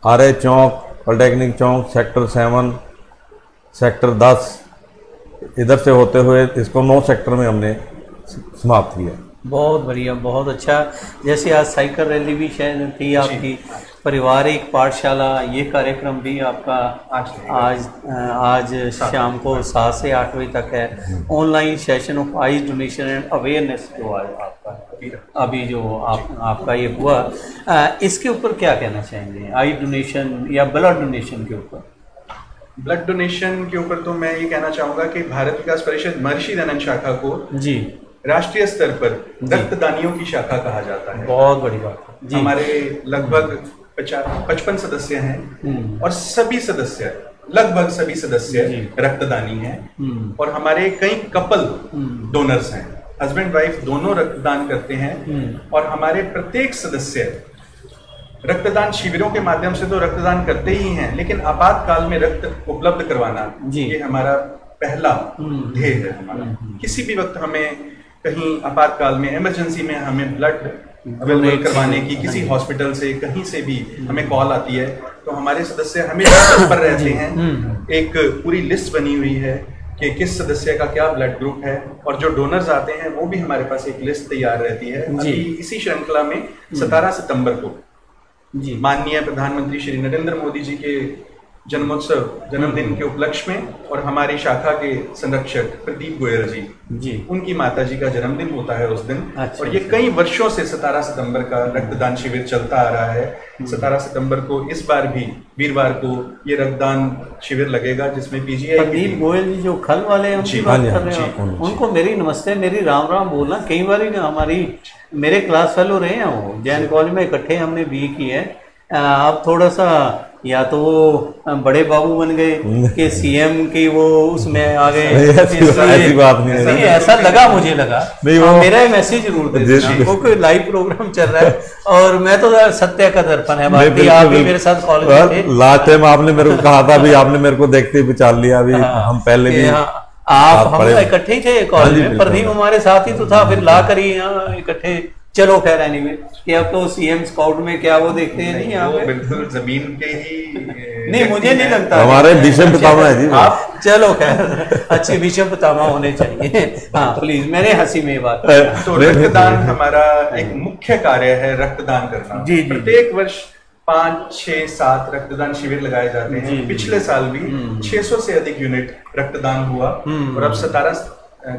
आर्य चौक, पॉलिटेक्निक चौक, सेक्टर 7, सेक्टर 10, इधर से होते हुए इसको 9 सेक्टर में हमने समाप्त किया। बहुत बढ़िया, बहुत अच्छा। जैसे आज साइकिल रैली भी शायद थी आपकी, पारिवारिक पाठशाला, ये कार्यक्रम भी आपका आज शाम को 7 से 8 बजे तक है। Online session of I donation and awareness जो आज आपका अभी जो आपका ये हुआ, इसके ऊपर क्या कहना चाहेंगे? आई डोनेशन या ब्लड डोनेशन के ऊपर? ब्लड डोनेशन के ऊपर तो मैं ये कहना चाहूंगा कि भारत विकास परिषद महर्षि दयानंद शाखा को जी राष्ट्रीय स्तर पर रक्तदानियों की शाखा कहा जाता है। बहुत बड़ी बात है जी। हमारे लगभग 55 सदस्य हैं और सभी सदस्य, लगभग सभी सदस्य रक्तदानी हैं और हमारे कई कपल डोनर्स हैं, हस्बैंड वाइफ दोनों रक्तदान करते हैं। और हमारे प्रत्येक सदस्य रक्तदान शिविरों के माध्यम से तो रक्तदान करते ही हैं, लेकिन आपातकाल में रक्त उपलब्ध करवाना ये हमारा पहला ध्येय है हमारा। किसी भी वक्त हमें कहीं आपातकाल में, इमरजेंसी में हमें ब्लड अवेलेबल करवाने की किसी हॉस्पिटल से कहीं से भी हमें कॉल आती है तो हमारे सदस्य हमेशा तत्पर रहते हैं। एक पूरी लिस्ट बनी हुई है कि किस सदस्य का क्या ब्लड ग्रुप है और जो डोनर्स आते हैं वो भी हमारे पास एक लिस्ट तैयार रहती है। अभी इसी श्रृंखला में 17 सितंबर को माननीय प्रधानमंत्री श्री नरेंद्र मोदी जी के जन्मदिन के उपलक्ष्य में और हमारी शाखा के संरक्षक प्रदीप गोयल जी उनकी माता जी का जन्मदिन होता है उस दिन। और ये कई वर्षों से 17 सितंबर का रक्तदान शिविर चलता आ रहा है। 17 सितंबर को इस बार भी वीरवार को ये रक्तदान शिविर लगेगा जिसमें पीजीआई प्रदीप गोयल जी जो खल वाले हैं उनकी बात कर रहे हैं, उनको मेरी नमस्ते, मेरी राम राम बोलना। कई बार हमारी मेरे क्लास फेलो रहे हैं, वो जैन कॉलेज में इकट्ठे हमने BE की है। अब थोड़ा सा या तो वो बड़े बाबू बन गए कि CM की वो उसमें आ गए, ऐसी बात नहीं, ऐसा लगा, मुझे लगा मेरा मैसेज जरूर दे देना क्योंकि लाइव प्रोग्राम चल रहा है और मैं तो सत्य का दर्पण है। बाकी आप भी मेरे साथ कॉलेज में थे, लास्ट टाइम आपने मेरे को कहा था, अभी आपने मेरे को देखते ही पहचान लिया। अभी हम पहले भी आप हम इकट्ठे ही थे कॉलेज में, प्रदीप हमारे साथ ही तो था, फिर ला कर ही इकट्ठे। चलो खैर एनीवे कि अब तो CM स्काउट में क्या वो देखते हैं नहीं यहाँ पे, बिल्कुल जमीन के ही नहीं, मुझे नहीं लगता हमारे भीषम पितामह है जी आप। चलो खैर अच्छे भीषम पितामह होने चाहिए। हाँ प्लीज, मेरे हंसी में बात। तो रक्तदान हमारा एक मुख्य कार्य है, रक्तदान करना। प्रत्येक वर्ष 5, 6, 7 रक्तदान शिविर लगाए जाते हैं। पिछले साल भी 600 से अधिक यूनिट रक्तदान हुआ और अब 17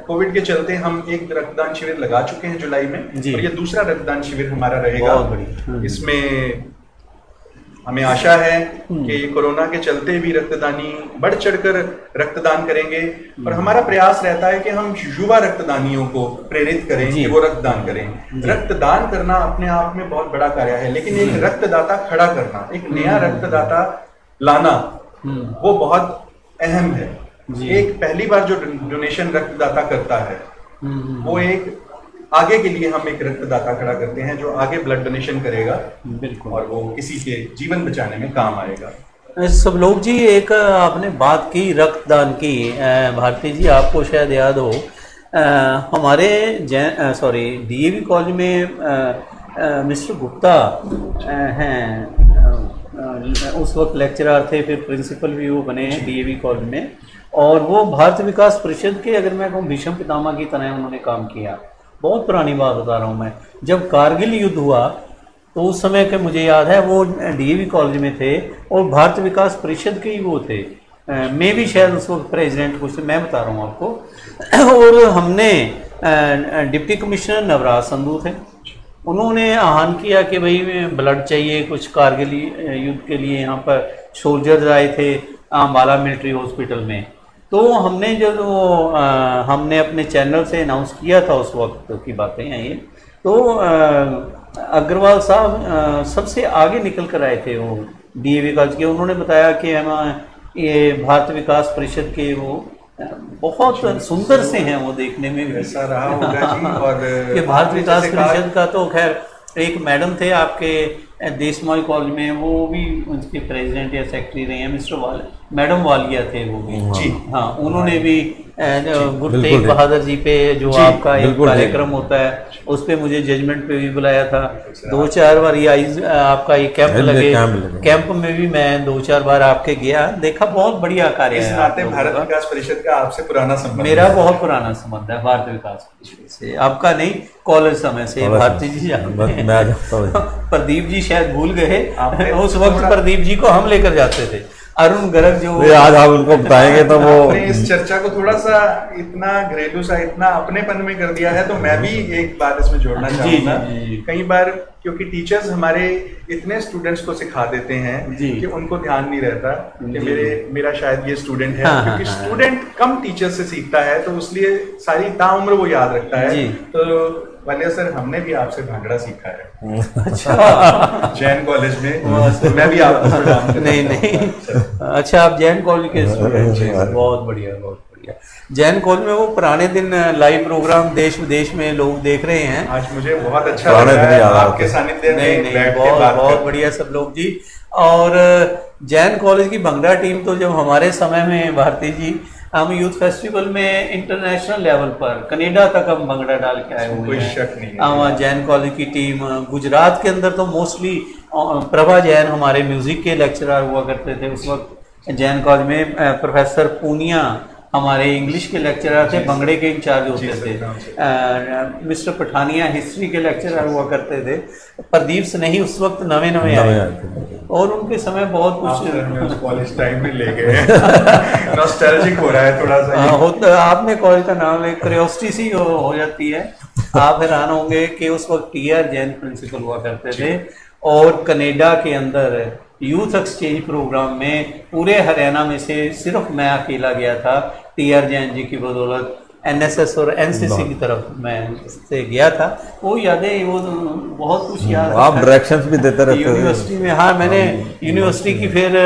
कोविड के चलते हम एक रक्तदान शिविर लगा चुके हैं जुलाई में और ये दूसरा रक्तदान शिविर हमारा रहेगा। इसमें हमें आशा है कि कोरोना के चलते भी रक्तदानी बढ़ चढ़कर रक्तदान करेंगे और हमारा प्रयास रहता है कि हम युवा रक्तदानियों को प्रेरित करें कि वो रक्तदान करें। रक्तदान करना अपने आप में बहुत बड़ा कार्य है, लेकिन एक रक्तदाता खड़ा करना, एक नया रक्तदाता लाना, वो बहुत अहम है। एक पहली बार जो डोनेशन रक्तदाता करता है वो एक आगे के लिए हम एक रक्तदाता खड़ा करते हैं जो आगे ब्लड डोनेशन करेगा, बिल्कुल, और वो किसी के जीवन बचाने में काम आएगा। सब लोग जी, एक आपने बात की रक्तदान की, भारती जी आपको शायद याद हो, हमारे डीएवी कॉलेज में मिस्टर गुप्ता हैं, उस वक्त लेक्चरर थे, फिर प्रिंसिपल भी वो बने हैं डीएवी कॉलेज में, और वो भारत विकास परिषद के, अगर मैं कहूँ, भीष्म पितामह की तरह उन्होंने काम किया। बहुत पुरानी बात बता रहा हूँ मैं, जब कारगिल युद्ध हुआ तो उस समय के मुझे याद है वो डीएवी कॉलेज में थे और भारत विकास परिषद के ही वो थे, मैं भी शायद उस वक्त प्रेसिडेंट कुछ, मैं बता रहा हूँ आपको। और हमने डिप्टी कमिश्नर नवराज संधू थे, उन्होंने आह्वान किया कि भाई ब्लड चाहिए कुछ, कारगिल युद्ध के लिए यहाँ पर सोल्जर्स आए थे अम्बाला मिलिट्री हॉस्पिटल में। तो हमने जब हमने अपने चैनल से अनाउंस किया था, उस वक्त की बातें हैं ये, तो अग्रवाल साहब सबसे आगे निकल कर आए थे, वो डीएवी कॉलेज के, उन्होंने बताया कि हम ये भारत विकास परिषद के वो बहुत सुंदर से हैं, वो देखने में भी ऐसा रहा होगा जी। और ये भारत विकास परिषद का तो खैर एक मैडम थे आपके देशमोई कॉलेज में, वो भी उनके प्रेसिडेंट या सेक्रेटरी रहे हैं, मिस्टर मैडम वालिया थे वो भी जी। हाँ, उन्होंने भी गुरु तेग बहादुर जी पे जो आपका एक कार्यक्रम होता है उस पे मुझे जजमेंट पे भी बुलाया था, 2-4 बार ये आपका ये कैंप लगे, कैंप में भी मैं 2-4 बार आपके गया, देखा, बहुत बढ़िया कार्य है। इस नाते भारत विकास परिषद का आपसे पुराना संबंध, मेरा बहुत पुराना संबंध है भारत विकास परिषद से, आपका नहीं, कॉलेज समय से। भारती जी प्रदीप जी शायद भूल गए, उस वक्त प्रदीप जी को हम लेकर जाते थे, अरुण गर्ग जो आज आप उनको बताएंगे तो वो इस चर्चा को थोड़ा सा इतना घरेलू सा, इतना अपनेपन में कर दिया है, तो मैं भी एक बात इसमें जोड़ना चाहूंगा। कई बार क्योंकि टीचर्स हमारे इतने स्टूडेंट्स को सिखा देते हैं कि उनको ध्यान नहीं रहता कि मेरा शायद ये स्टूडेंट है, क्योंकि स्टूडेंट कम टीचर से सीखता है, तो इसलिए सारी ताउम्र वो याद रखता है। तो वालिया सर, हमने भी आपसे भांगड़ा सीखा है। अच्छा, जैन कॉलेज में, मैं भी आपको नहीं, अच्छा, आप जैन कॉलेज के स्टूडेंट हैं, बहुत बढ़िया, बहुत बढ़िया। जैन कॉलेज में वो पुराने दिन लाइव प्रोग्राम देश विदेश में लोग देख रहे हैं, आज मुझे बहुत अच्छा लग रहा है आपके सानिध्य में, बहुत बढ़िया सब लोग जी। और जैन कॉलेज की भंगड़ा टीम तो जब हमारे समय में, भारती जी, हम यूथ फेस्टिवल में इंटरनेशनल लेवल पर कनाडा तक हम भंगड़ा डाल के आए हुए हैं, शक नहीं। जैन कॉलेज की टीम गुजरात के अंदर तो मोस्टली प्रभा जैन हमारे म्यूजिक के लेक्चरर हुआ करते थे उस वक्त जैन कॉलेज में, प्रोफेसर पूनिया हमारे इंग्लिश के लेक्चरर थे, भंगड़े के इंचार्ज होते थे, मिस्टर पठानिया हिस्ट्री के लेक्चरर हुआ करते थे, प्रदीप से नहीं उस वक्त नवे आए थे, और उनके समय बहुत कुछ कॉलेज टाइम में ले गए नॉस्टैल्जिक हो रहा है थोड़ा सा। होता, आपने कॉलेज का नाम ले, क्यूरियोसिटी सी हो जाती है। आप हैरान होंगे कि उस वक्त टीआर जैन प्रिंसिपल हुआ करते थे, और कनाडा के अंदर यूथ एक्सचेंज प्रोग्राम में पूरे हरियाणा में से सिर्फ मैं अकेला गया था, टीआर जैन जी की बदौलत। एनएसएस और एनसीसी की तरफ मैं से गया था, वो यादें, वो बहुत कुछ याद, आप डायरेक्शंस भी देते रहते थे यूनिवर्सिटी में। हाँ, मैंने यूनिवर्सिटी की, फिर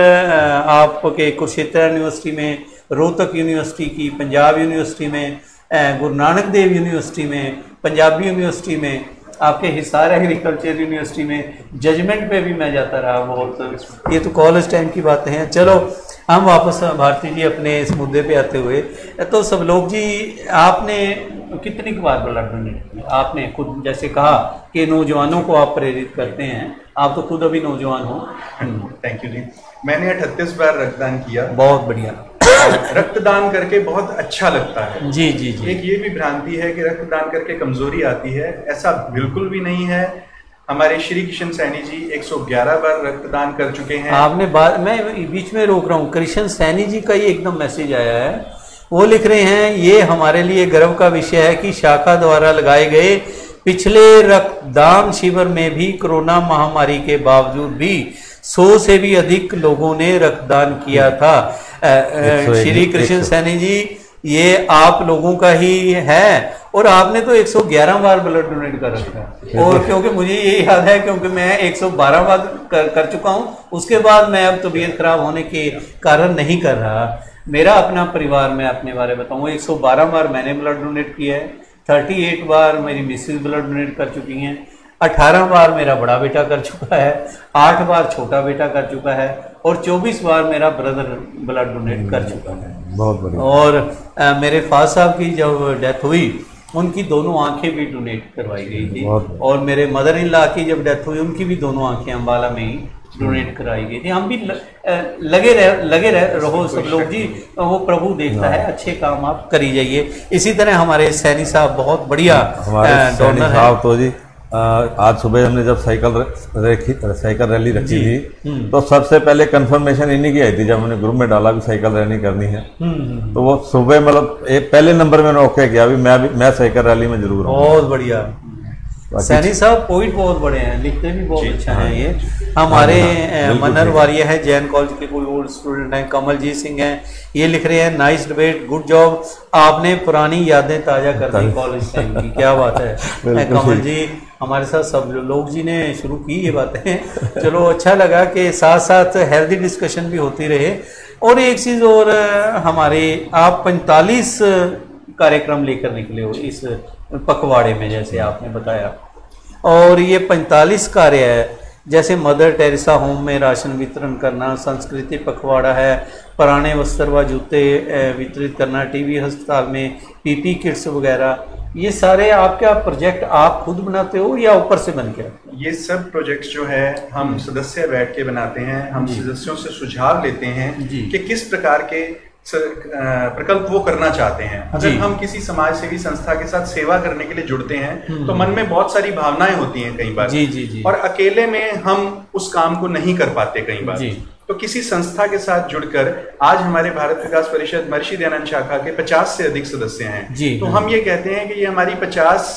आपके कुरुक्षेत्र यूनिवर्सिटी में, रोहतक यूनिवर्सिटी की, पंजाब यूनिवर्सिटी में, गुरु नानक देव यूनिवर्सिटी में, पंजाबी यूनिवर्सिटी में, आपके हिसार एग्रीकल्चर यूनिवर्सिटी में जजमेंट पे भी मैं जाता रहा बहुत। ये तो कॉलेज टाइम की बातें हैं। चलो हम वापस भारती जी अपने इस मुद्दे पे आते हुए, तो सब लोग जी, आपने कितनी बार ब्लड डोनेट किया? आपने खुद जैसे कहा कि नौजवानों को आप प्रेरित करते हैं, आप तो खुद अभी नौजवान हो। थैंक यू जी। मैंने 38 बार रक्तदान किया। बहुत बढ़िया। रक्तदान करके बहुत अच्छा लगता है। जी जी जी। एक ये भी भ्रांति है कि रक्तदान करके कमजोरी आती है, ऐसा बिल्कुल भी नहीं है। हमारे श्री किशन सैनी जी 111 बार रक्तदान कर चुके हैं। आपने बात, मैं बीच में रोक रहा हूँ, कृष्ण सैनी जी का ही एकदम मैसेज आया है, वो लिख रहे हैं, ये हमारे लिए गर्व का विषय है कि शाखा द्वारा लगाए गए पिछले रक्तदान शिविर में भी कोरोना महामारी के बावजूद भी 100 से भी अधिक लोगों ने रक्तदान किया था। श्री कृष्ण सैनी जी, ये आप लोगों का ही है और आपने तो 111 बार ब्लड डोनेट कर रखा है। और क्योंकि मुझे ये याद है, क्योंकि मैं 112 बार कर चुका हूँ, उसके बाद मैं अब तबीयत खराब होने के कारण नहीं कर रहा। मेरा अपना परिवार, मैं अपने बारे में बताऊँ, 112 बार मैंने ब्लड डोनेट किया है, 38 बार मेरी मिसेज ब्लड डोनेट कर चुकी हैं, 18 बार मेरा बड़ा बेटा कर चुका है, 8 बार छोटा बेटा कर चुका है और 24 बार मेरा ब्रदर ब्लड डोनेट कर चुका है। बहुत बढ़िया। और मेरे फादर साहब की जब डेथ हुई, उनकी दोनों आंखें भी डोनेट करवाई गई थी। और मेरे मदर इन लॉ की जब डेथ हुई, उनकी भी दोनों आंखें अम्बाला में ही डोनेट कराई गई थी। हम भी लगे रहो सब लोग जी, वो प्रभु देखता है, अच्छे काम आप करी जाइए। इसी तरह हमारे सैनी साहब बहुत बढ़िया डोनर साहब तो जी आज सुबह हमने जब साइकिल रैली रखी थी तो सबसे पहले कंफर्मेशन इन्हीं की आई थी, जब हमने ग्रुप में डाला भी साइकिल रैली करनी है तो वो सुबह मतलब पहले नंबर में ओके किया, अभी मैं साइकिल रैली में जरूर हूँ। बहुत बढ़िया। सैनी साहब पोइट बहुत बड़े हैं, लिखते भी बहुत अच्छा है। ये हमारे मनर वारिया है, जैन कॉलेज के कोई ओल्ड स्टूडेंट हैं, कमलजीत सिंह हैं, ये लिख रहे हैं नाइस डिबेट, गुड जॉब, आपने पुरानी यादें ताज़ा कर दी कॉलेज टाइम की। क्या बात है कमल जी, हमारे साथ सब लोग जी ने शुरू की ये बातें। चलो अच्छा लगा कि साथ साथ हेल्दी डिस्कशन भी होती रहे। और एक चीज़ और, हमारे आप 45 कार्यक्रम लेकर निकले हो इस पखवाड़े में, जैसे आपने बताया, और ये 45 कार्य है, जैसे मदर टेरेसा होम में राशन वितरण करना, संस्कृति पखवाड़ा है, पुराने वस्त्र व जूते वितरित करना, टीबी अस्पताल में पीपी किट्स वगैरह, ये सारे आपका प्रोजेक्ट आप खुद बनाते हो या ऊपर से बन के? ये सब प्रोजेक्ट्स जो है हम सदस्य बैठ के बनाते हैं। हम सदस्यों से सुझाव लेते हैं कि किस प्रकार के प्रकल्प वो करना चाहते हैं। अगर हम किसी समाज सेवी संस्था के साथ सेवा करने के लिए जुड़ते हैं तो मन में बहुत सारी भावनाएं होती हैं कई बार, और अकेले में हम उस काम को नहीं कर पाते कई बार। तो किसी संस्था के साथ जुड़कर आज हमारे भारत विकास परिषद महर्षि दयानंद शाखा के 50 से अधिक सदस्य हैं। तो हम ये कहते हैं कि ये हमारी 50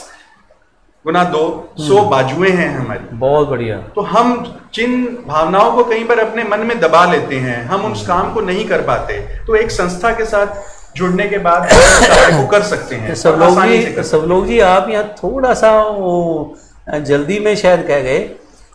गुना 2 100 बाजुएं हैं हमारी। बहुत बढ़िया। तो हम जिन भावनाओं को कई बार अपने मन में दबा लेते हैं, हम उस काम को नहीं कर पाते, तो एक संस्था के साथ जुड़ने के बाद वो कर सकते हैं। सब लोग जी आप यहाँ थोड़ा सा वो जल्दी में शायद कह गए।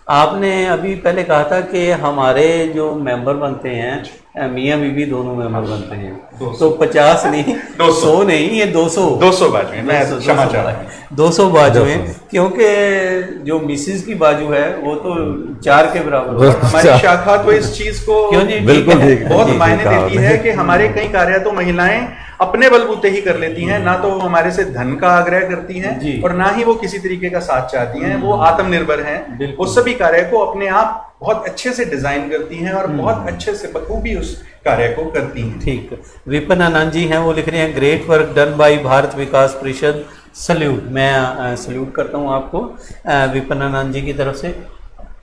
आपने अभी पहले कहा था कि हमारे जो मेंबर बनते हैं मियाँ बीवी दोनों मेंबर बनते हैं, तो 50 नहीं 100 नहीं, ये 200 बाजुएं, मैं क्षमा चाहता हूं, 200 बाजुएं, क्योंकि जो मिसेज की बाजू है वो तो 4 के बराबर। हमारी शाखा तो इस चीज को बिल्कुल बहुत मायने देती है कि हमारे कई कार्य तो महिलाएं अपने बलबूते ही कर लेती हैं, ना तो वो हमारे से धन का आग्रह करती हैं और ना ही वो किसी तरीके का साथ चाहती हैं। वो आत्मनिर्भर हैं, वो सभी कार्य को अपने आप बहुत अच्छे से डिजाइन करती हैं और बहुत अच्छे से बखूबी उस कार्य को करती हैं। ठीक। विपिन आनंद जी हैं, वो लिख रहे हैं great work done by Bharat Vikas Parishad, salute. मैं सल्यूट करता हूं आपको विपिन आनंद जी की तरफ से।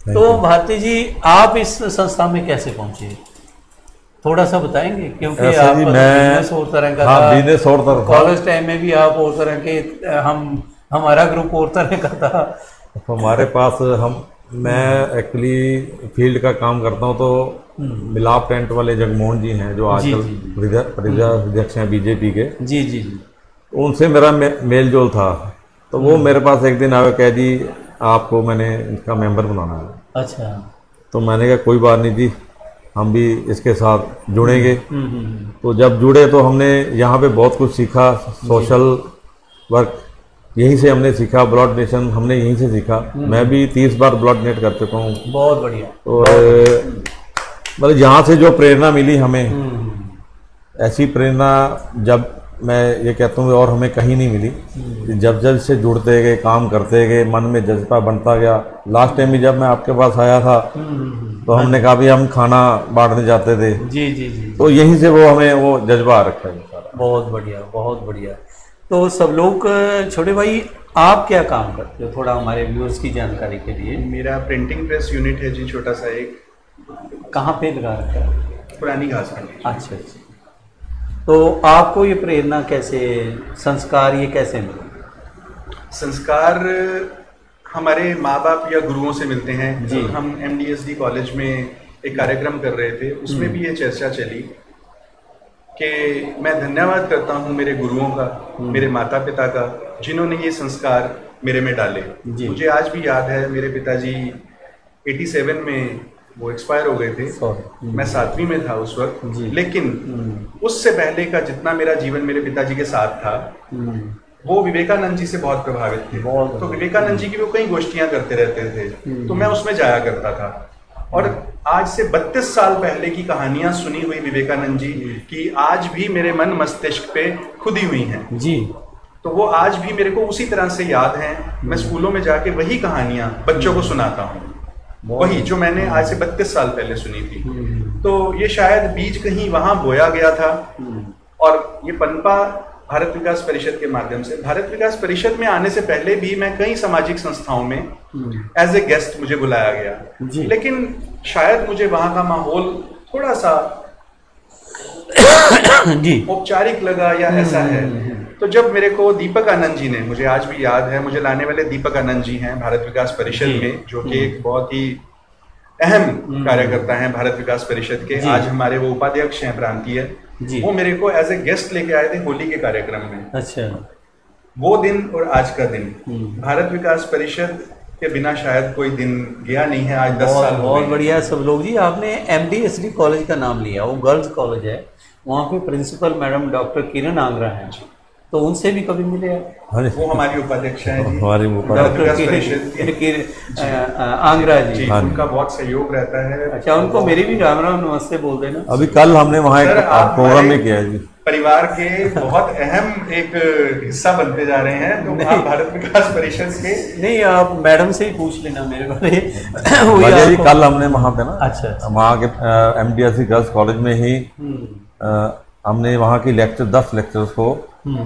तो भारती जी, आप इस संस्था में कैसे पहुंचे, थोड़ा सा बताएंगे? क्योंकि आप बिजनेस और तरह का था, बिजनेस और तरह, कॉलेज टाइम में भी आप और तरह के, हमारा ग्रुप और तरह का था। हमारे पास मैं एक्चुअली फील्ड का काम करता हूं, तो मिलाप टेंट वाले जगमोहन जी हैं जो आजकल प्रदेशाध्यक्ष हैं बीजेपी के। जी। उनसे मेरा मेल जोल था, तो वो मेरे पास एक दिन आए, कह दी आपको मैंने इसका मेंबर बनाना है। अच्छा। तो मैंने कहा कोई बात नहीं जी, हम भी इसके साथ जुड़ेंगे। तो जब जुड़े तो हमने यहाँ पे बहुत कुछ सीखा, सोशल वर्क यहीं से हमने सीखा, ब्लड डोनेशन हमने यहीं से सीखा। मैं भी 30 बार ब्लड डोनेट कर चुका हूँ। बहुत बढ़िया। और मतलब यहाँ से जो प्रेरणा मिली हमें, ऐसी प्रेरणा जब मैं ये कहता हूँ और हमें कहीं नहीं मिली। जब जब से जुड़ते गए, काम करते गए, मन में जज्बा बनता गया। लास्ट टाइम भी जब मैं आपके पास आया था तो हमने कहा भी हम खाना बांटने जाते थे। जी। तो यहीं से वो हमें वो जज्बा आ रखा है। बहुत बढ़िया, बहुत बढ़िया। तो सब लोग, छोटे भाई आप क्या काम करते हो, थोड़ा हमारे व्यूअर्स की जानकारी के लिए? मेरा प्रिंटिंग प्रेस यूनिट है जी, छोटा सा एक। कहाँ पे लगा रखा है? पुरानी घास। अच्छा। तो आपको ये प्रेरणा कैसे, संस्कार ये कैसे मिले? संस्कार हमारे माँ बाप या गुरुओं से मिलते हैं। जब हम MDSD कॉलेज में एक कार्यक्रम कर रहे थे, उसमें भी ये चर्चा चली कि मैं धन्यवाद करता हूँ मेरे गुरुओं का, मेरे माता पिता का, जिन्होंने ये संस्कार मेरे में डाले। मुझे आज भी याद है, मेरे पिताजी 87 में वो एक्सपायर हो गए थे, मैं 7वीं में था उस वक्त, लेकिन उससे पहले का जितना मेरा जीवन मेरे पिताजी के साथ था वो विवेकानंद जी से बहुत प्रभावित थे। तो विवेकानंद जी की वो कई गोष्ठियां करते रहते थे, तो मैं उसमें जाया करता था। और आज से 32 साल पहले की कहानियां सुनी हुई विवेकानंद जी की आज भी मेरे मन मस्तिष्क पे खुदी हुई हैं जी। तो वो आज भी मेरे को उसी तरह से याद हैं। मैं स्कूलों में जाके वही कहानियां बच्चों को सुनाता हूँ, वही जो मैंने आज से 32 साल पहले सुनी थी। तो ये शायद बीज कहीं वहां बोया गया था और ये पनपा भारत विकास परिषद के माध्यम से। भारत विकास परिषद में आने से पहले भी मैं कई सामाजिक संस्थाओं में एज ए गेस्ट मुझे बुलाया गया, लेकिन शायद मुझे वहां का माहौल थोड़ा सा औपचारिक लगा या ऐसा है। तो जब मेरे को दीपक आनंद जी ने, मुझे आज भी याद है, मुझे लाने वाले दीपक आनंद जी हैं भारत विकास परिषद में, जो कि एक बहुत ही अहम कार्यकर्ता हैं भारत विकास परिषद के। आज हमारे वो उपाध्यक्ष हैं प्रांतीय। वो मेरे को एज ए गेस्ट लेके आए थे होली के कार्यक्रम में। अच्छा। वो दिन और आज का दिन भारत विकास परिषद के बिना शायद कोई दिन गया नहीं है। आज 10 साल। बहुत बढ़िया सब लोग जी। आपने MDSD कॉलेज का नाम लिया, वो गर्ल्स कॉलेज है, वहाँ पे प्रिंसिपल मैडम डॉक्टर किरण आंगरा हैं, तो उनसे भी कभी मिले आप? वो हमारी उपाध्यक्ष हैं जी, हमारी आंगरा जी, उनका बहुत सहयोग रहता है। अच्छा, उनको मेरी भी राम राम नमस्ते बोल देना। अभी कल हमने वहाँ एक प्रोग्राम में किया जी। परिवार के बहुत अहम एक हिस्सा बनते जा रहे हैं, तो आप भारत विकास परिषद के नहीं, आप मैडम से ही पूछ लेना मेरे बारे। जी कल हमने वहाँ पे ना, अच्छा, वहाँ के MDSD गर्ल्स कॉलेज में ही हमने वहाँ की 10 लेक्चरर्स को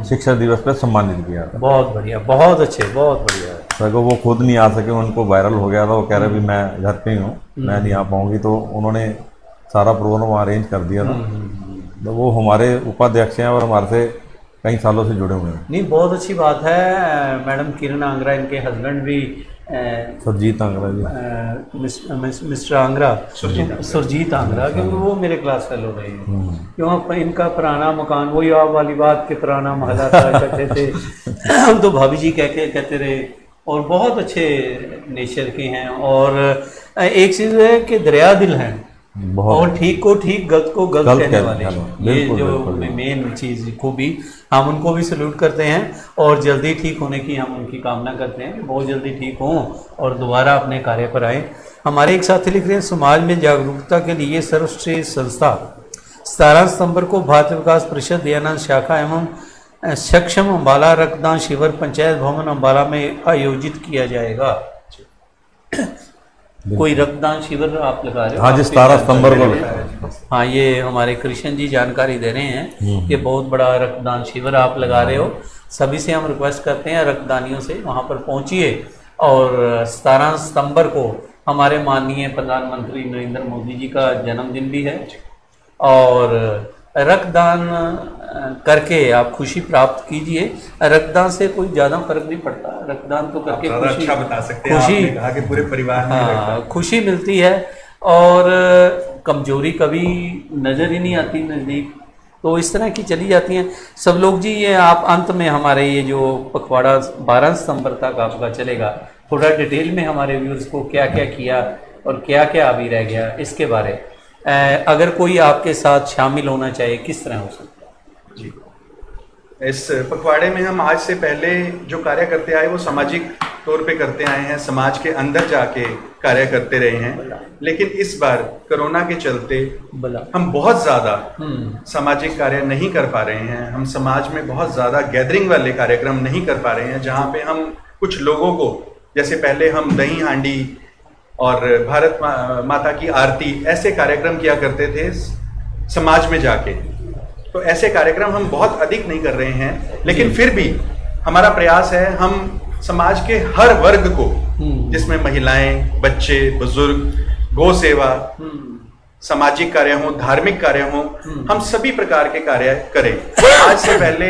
शिक्षा दिवस पे सम्मानित किया था। बहुत बढ़िया, बहुत अच्छे, बहुत बढ़िया। सर को वो खुद नहीं आ सके, उनको वायरल हो गया था, वो कह रहे भी मैं घर पे ही हूँ, मैं नहीं आ पाऊंगी, तो उन्होंने सारा प्रोग्राम अरेंज कर दिया था। तो वो हमारे उपाध्यक्ष हैं और हमारे से कई सालों से जुड़े हुए हैं। नहीं, बहुत अच्छी बात है। मैडम किरण आंगरा, इनके हस्बैंड भी सुरजीत आंगरा जी, मिस्टर आंगरा, सुरजीत आंगरा, क्योंकि वो मेरे क्लास फेलो रहे हैं। क्यों, इनका पुराना मकान, वही आप वाली बात के पुराना मोहल्ला था कहते थे। हम तो भाभी जी कहते रहे, और बहुत अच्छे नेचर के हैं। और एक चीज़ है कि दरिया दिल हैं, और ठीक को ठीक, गलत को गलत कहने वाले, ये जो मेन चीज़ खूबी, हम उनको भी सल्यूट करते हैं। और जल्दी ठीक होने की हम उनकी कामना करते हैं, बहुत जल्दी ठीक हों और दोबारा अपने कार्य पर आएँ। हमारे एक साथी लिख रहे हैं, समाज में जागरूकता के लिए सर्वश्रेष्ठ संस्था 17 सितंबर को भारत विकास परिषद दयानंद शाखा एवं सक्षम अम्बाला रक्तदान शिविर पंचायत भवन अम्बाला में आयोजित किया जाएगा। कोई रक्तदान शिविर आप लगा रहे हो? हाँ जी, 17 सितंबर को। हाँ, ये हमारे कृष्ण जी जानकारी दे रहे हैं कि बहुत बड़ा रक्तदान शिविर आप लगा रहे हो। सभी से हम रिक्वेस्ट करते हैं, रक्तदानियों से वहाँ पर पहुँचिए। और 17 सितंबर को हमारे माननीय प्रधानमंत्री नरेंद्र मोदी जी का जन्मदिन भी है, और रक्तदान करके आप खुशी प्राप्त कीजिए। रक्तदान से कोई ज़्यादा फर्क नहीं पड़ता, रक्तदान तो करके खुशी, अच्छा बता सकते हैं, खुशी, आपने कहा कि पूरे परिवार में खुशी मिलती है, और कमजोरी कभी नज़र ही नहीं आती नज़दीक। तो इस तरह की चली जाती हैं सब लोग जी। ये आप अंत में हमारे ये जो पखवाड़ा 12 सितंबर तक आपका चलेगा, थोड़ा डिटेल में हमारे व्यूअर्स को क्या क्या किया और क्या क्या अभी रह गया, इसके बारे अगर कोई आपके साथ शामिल होना चाहिए, किस तरह हो सकता है जी? इस पखवाड़े में हम आज से पहले जो कार्य करते आए वो सामाजिक तौर पे करते आए हैं, समाज के अंदर जाके कार्य करते रहे हैं। लेकिन इस बार कोरोना के चलते हम बहुत ज़्यादा सामाजिक कार्य नहीं कर पा रहे हैं। हम समाज में बहुत ज़्यादा गैदरिंग वाले कार्यक्रम नहीं कर पा रहे हैं, जहाँ पे हम कुछ लोगों को, जैसे पहले हम दही हांडी और भारत माता की आरती, ऐसे कार्यक्रम किया करते थे समाज में जाके। तो ऐसे कार्यक्रम हम बहुत अधिक नहीं कर रहे हैं, लेकिन फिर भी हमारा प्रयास है, हम समाज के हर वर्ग को, जिसमें महिलाएं, बच्चे, बुजुर्ग, गौ सेवा, सामाजिक कार्य हो, धार्मिक कार्य हो, हम सभी प्रकार के कार्य करें। आज से पहले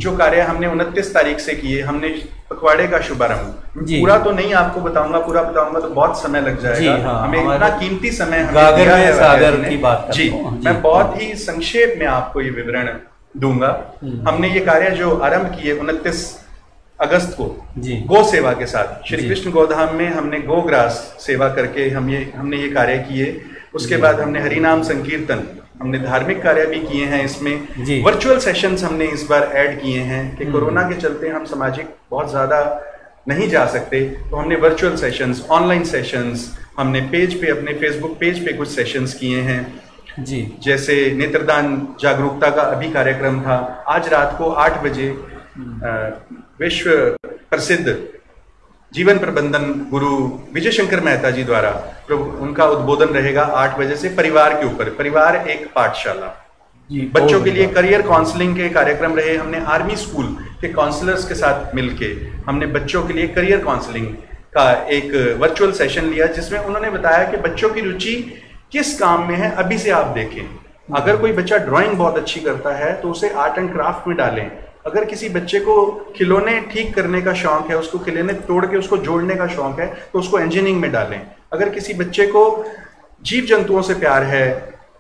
जो कार्य हमने 29 तारीख से किए, हमने पखवाड़े का शुभारंभ, पूरा तो नहीं आपको बताऊंगा, पूरा बताऊंगा तो बहुत समय लग जाएगा। हमें इतना कीमती समय गागर में सागर की बात जी, मैं बहुत ही संक्षेप में आपको ये विवरण दूंगा। हमने ये कार्य जो आरंभ किए 29 अगस्त को गो सेवा के साथ, श्री कृष्ण गोधाम में हमने गोग्रास सेवा करके हमने ये कार्य किए। उसके बाद हमने हरिनाम संकीर्तन, हमने धार्मिक कार्य भी किए हैं। इसमें वर्चुअल सेशंस हमने इस बार ऐड किए हैं कि कोरोना के चलते हम सामाजिक बहुत ज्यादा नहीं जा सकते, तो हमने वर्चुअल सेशंस, ऑनलाइन सेशंस, हमने पेज पे, अपने फेसबुक पेज पे कुछ सेशंस किए हैं जी। जैसे नेत्रदान जागरूकता का अभी कार्यक्रम था, आज रात को 8 बजे विश्व प्रसिद्ध जीवन प्रबंधन गुरु विजय शंकर मेहता जी द्वारा उनका उद्बोधन रहेगा 8 बजे से, परिवार के ऊपर, परिवार एक पाठशाला। बच्चों के लिए करियर काउंसलिंग के कार्यक्रम रहे। हमने आर्मी स्कूल के काउंसलर्स के साथ मिलके हमने बच्चों के लिए करियर काउंसलिंग का एक वर्चुअल सेशन लिया, जिसमें उन्होंने बताया कि बच्चों की रुचि किस काम में है। अभी से आप देखें, अगर कोई बच्चा ड्राइंग बहुत अच्छी करता है तो उसे आर्ट एंड क्राफ्ट में डालें। अगर किसी बच्चे को खिलौने ठीक करने का शौक है, उसको खिलौने तोड़ के उसको जोड़ने का शौक है, तो उसको इंजीनियरिंग में डालें। अगर किसी बच्चे को जीव जंतुओं से प्यार है,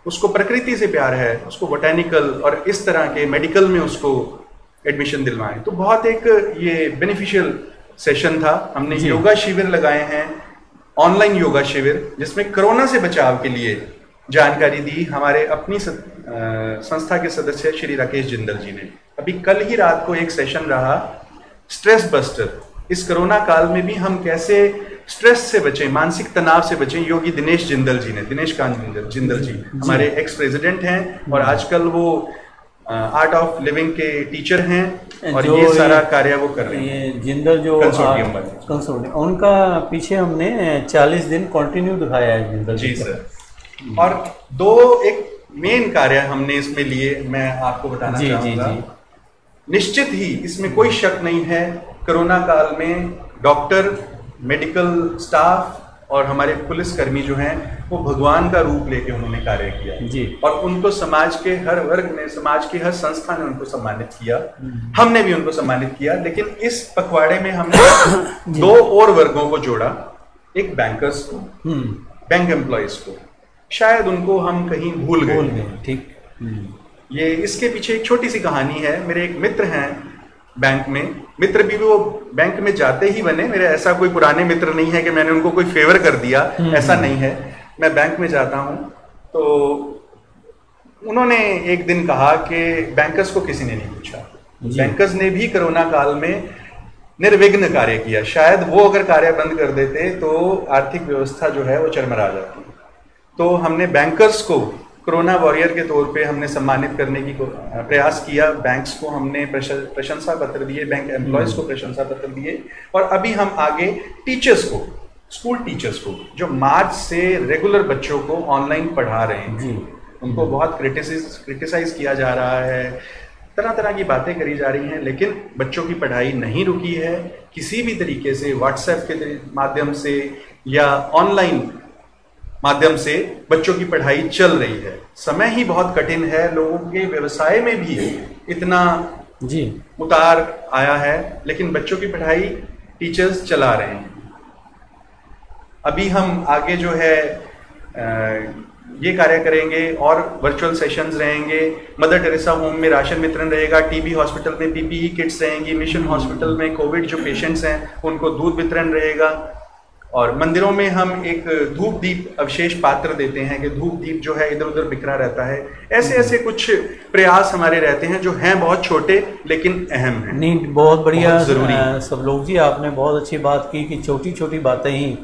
उसको प्रकृति से प्यार है, उसको बोटेनिकल और इस तरह के मेडिकल में उसको एडमिशन दिलवाएं। तो बहुत एक ये बेनिफिशियल सेशन था। हमने योगा शिविर लगाए हैं, ऑनलाइन योगा शिविर, जिसमें कोरोना से बचाव के लिए जानकारी दी हमारे अपनी संस्था के सदस्य श्री राकेश जिंदल जी ने। अभी कल ही रात को एक सेशन रहा स्ट्रेस बस्टर, इस कोरोना काल में भी हम कैसे स्ट्रेस से बचें, मानसिक तनाव से बचें। योगी दिनेश कांत जिंदल जी हमारे एक्स प्रेसिडेंट हैं और आजकल वो आर्ट ऑफ लिविंग के टीचर हैं और ये सारा कार्य वो कर रहे हैं। जिंदल जो कंसोर्टियम, उनका पीछे हमने 40 दिन कंटिन्यू दिखाया है जिंदल जी सर। और दो एक मेन कार्य हमने इसमें लिए, मैं आपको बताना चाहूंगा। निश्चित ही इसमें कोई शक नहीं है, कोरोना काल में डॉक्टर, मेडिकल स्टाफ और हमारे पुलिसकर्मी जो हैं वो भगवान का रूप लेके उन्होंने कार्य किया जी। और उनको समाज के हर वर्ग ने, समाज की हर संस्था ने उनको सम्मानित किया, हमने भी उनको सम्मानित किया। लेकिन इस पखवाड़े में हमने 2 और वर्गों को जोड़ा, एक बैंकर्स को, बैंक एम्प्लॉयज को। शायद उनको हम कहीं भूल गए, ठीक। ये इसके पीछे एक छोटी सी कहानी है। मेरे एक मित्र हैं बैंक में, मित्र भी वो बैंक में जाते ही बने मेरे। ऐसा कोई पुराने मित्र नहीं है कि मैंने उनको कोई फेवर कर दिया, ऐसा नहीं है। मैं बैंक में जाता हूं तो उन्होंने एक दिन कहा कि बैंकर्स को किसी ने नहीं पूछा। बैंकर्स ने भी कोरोना काल में निर्विघ्न कार्य किया। शायद वो अगर कार्य बंद कर देते तो आर्थिक व्यवस्था जो है वो चरमरा जाती। तो हमने बैंकर्स को कोरोना वॉरियर के तौर पे हमने सम्मानित करने की प्रयास किया। बैंक्स को हमने प्रशंसा पत्र दिए, बैंक एम्प्लॉयज को प्रशंसा पत्र दिए। और अभी हम आगे टीचर्स को, स्कूल टीचर्स को, जो मार्च से रेगुलर बच्चों को ऑनलाइन पढ़ा रहे हैं जी, उनको बहुत क्रिटिसाइज किया जा रहा है, तरह तरह की बातें करी जा रही हैं, लेकिन बच्चों की पढ़ाई नहीं रुकी है। किसी भी तरीके से व्हाट्सएप के माध्यम से या ऑनलाइन माध्यम से बच्चों की पढ़ाई चल रही है। समय ही बहुत कठिन है, लोगों के व्यवसाय में भी इतना जी उतार आया है, लेकिन बच्चों की पढ़ाई टीचर्स चला रहे हैं। अभी हम आगे जो है ये कार्य करेंगे और वर्चुअल सेशंस रहेंगे। मदर टेरेसा होम में राशन वितरण रहेगा, टीबी हॉस्पिटल में पीपीई किट्स रहेंगी, मिशन हॉस्पिटल में कोविड जो पेशेंट्स हैं उनको दूध वितरण रहेगा। और मंदिरों में हम एक धूप दीप अवशेष पात्र देते हैं कि धूप दीप जो है इधर उधर बिखरा रहता है। ऐसे ऐसे कुछ प्रयास हमारे रहते हैं जो हैं बहुत छोटे लेकिन अहम हैं। नहीं, बहुत बढ़िया, जरूरी। सब लोग जी आपने बहुत अच्छी बात की कि छोटी छोटी बातें ही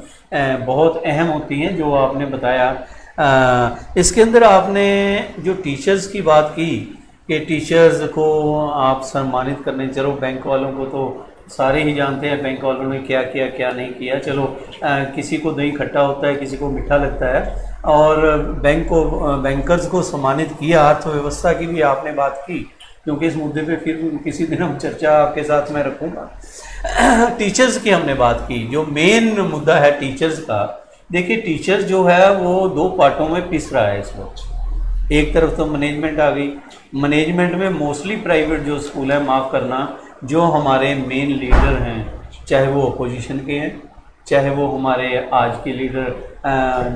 बहुत अहम होती हैं जो आपने बताया। इसके अंदर आपने जो टीचर्स की बात की कि टीचर्स को आप सम्मानित करने, चलो बैंक वालों को तो सारे ही जानते हैं बैंक वालों ने क्या किया क्या नहीं किया। चलो किसी को दही खट्टा होता है, किसी को मीठा लगता है। और बैंकर्स को सम्मानित किया। अर्थव्यवस्था की भी आपने बात की, क्योंकि इस मुद्दे पे फिर किसी दिन हम चर्चा आपके साथ में रखूँगा। टीचर्स की हमने बात की, जो मेन मुद्दा है टीचर्स का, देखिए टीचर जो है वो 2 पार्टों में पिस रहा है इस वक्त। एक तरफ तो मैनेजमेंट आ गई, मैनेजमेंट में मोस्टली प्राइवेट जो स्कूल है, माफ़ करना, जो हमारे मेन लीडर हैं, चाहे वो अपोजिशन के हैं, चाहे वो हमारे आज के लीडर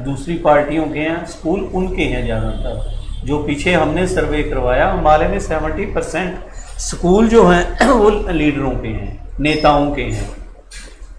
दूसरी पार्टियों के हैं, स्कूल उनके हैं ज़्यादातर। जो पीछे हमने सर्वे करवाया, हमारे में 70% स्कूल जो हैं वो लीडरों के हैं, नेताओं के हैं।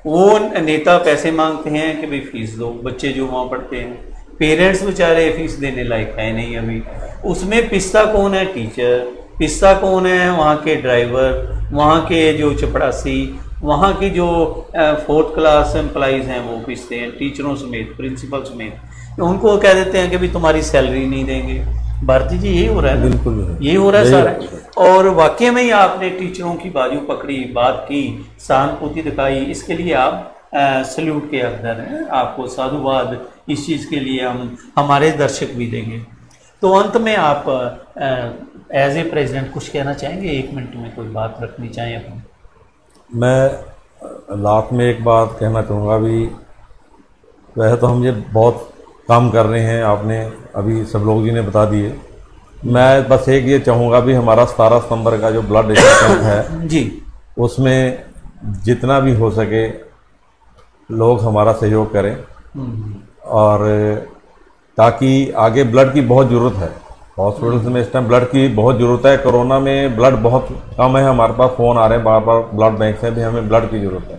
वो नेता पैसे मांगते हैं कि भाई फीस दो, बच्चे जो वहाँ पढ़ते हैं, पेरेंट्स बेचारे फीस देने लायक है नहीं अभी। उसमें पिस्ता कौन है? टीचर। पिस्ता कौन है? वहाँ के ड्राइवर, वहाँ के जो चपड़ासी, वहाँ की जो 4th क्लास एम्प्लॉइज़ हैं वो पिसते हैं, टीचरों समेत, प्रिंसिपल समेत। तो उनको कह देते हैं कि भाई तुम्हारी सैलरी नहीं देंगे। भारती जी, यही हो रहा है, बिल्कुल यही हो रहा है सारा। और वाकई में ही आपने टीचरों की बाजू पकड़ी, बात की, सहानुभूति दिखाई, इसके लिए आप सल्यूट के हकदार हैं। आपको साधुवाद इस चीज़ के लिए हम हमारे दर्शक भी देंगे। तो अंत में आप एज ए प्रेसिडेंट कुछ कहना चाहेंगे? 1 मिनट में कोई बात रखनी चाहें अपनी? मैं लास्ट में एक बात कहना चाहूँगा भी, वैसे तो हम ये बहुत काम कर रहे हैं, आपने अभी सब लोग जी ने बता दिए। मैं बस एक ये चाहूँगा भी, हमारा 17 सितंबर का जो ब्लड कैंप है जी, उसमें जितना भी हो सके लोग हमारा सहयोग करें, और ताकि आगे ब्लड की बहुत ज़रूरत है। हॉस्पिटल्स में इस टाइम ब्लड की बहुत ज़रूरत है। कोरोना में ब्लड बहुत कम है, हमारे पास फ़ोन आ रहे हैं बार बार ब्लड बैंक से भी हमें ब्लड की ज़रूरत है।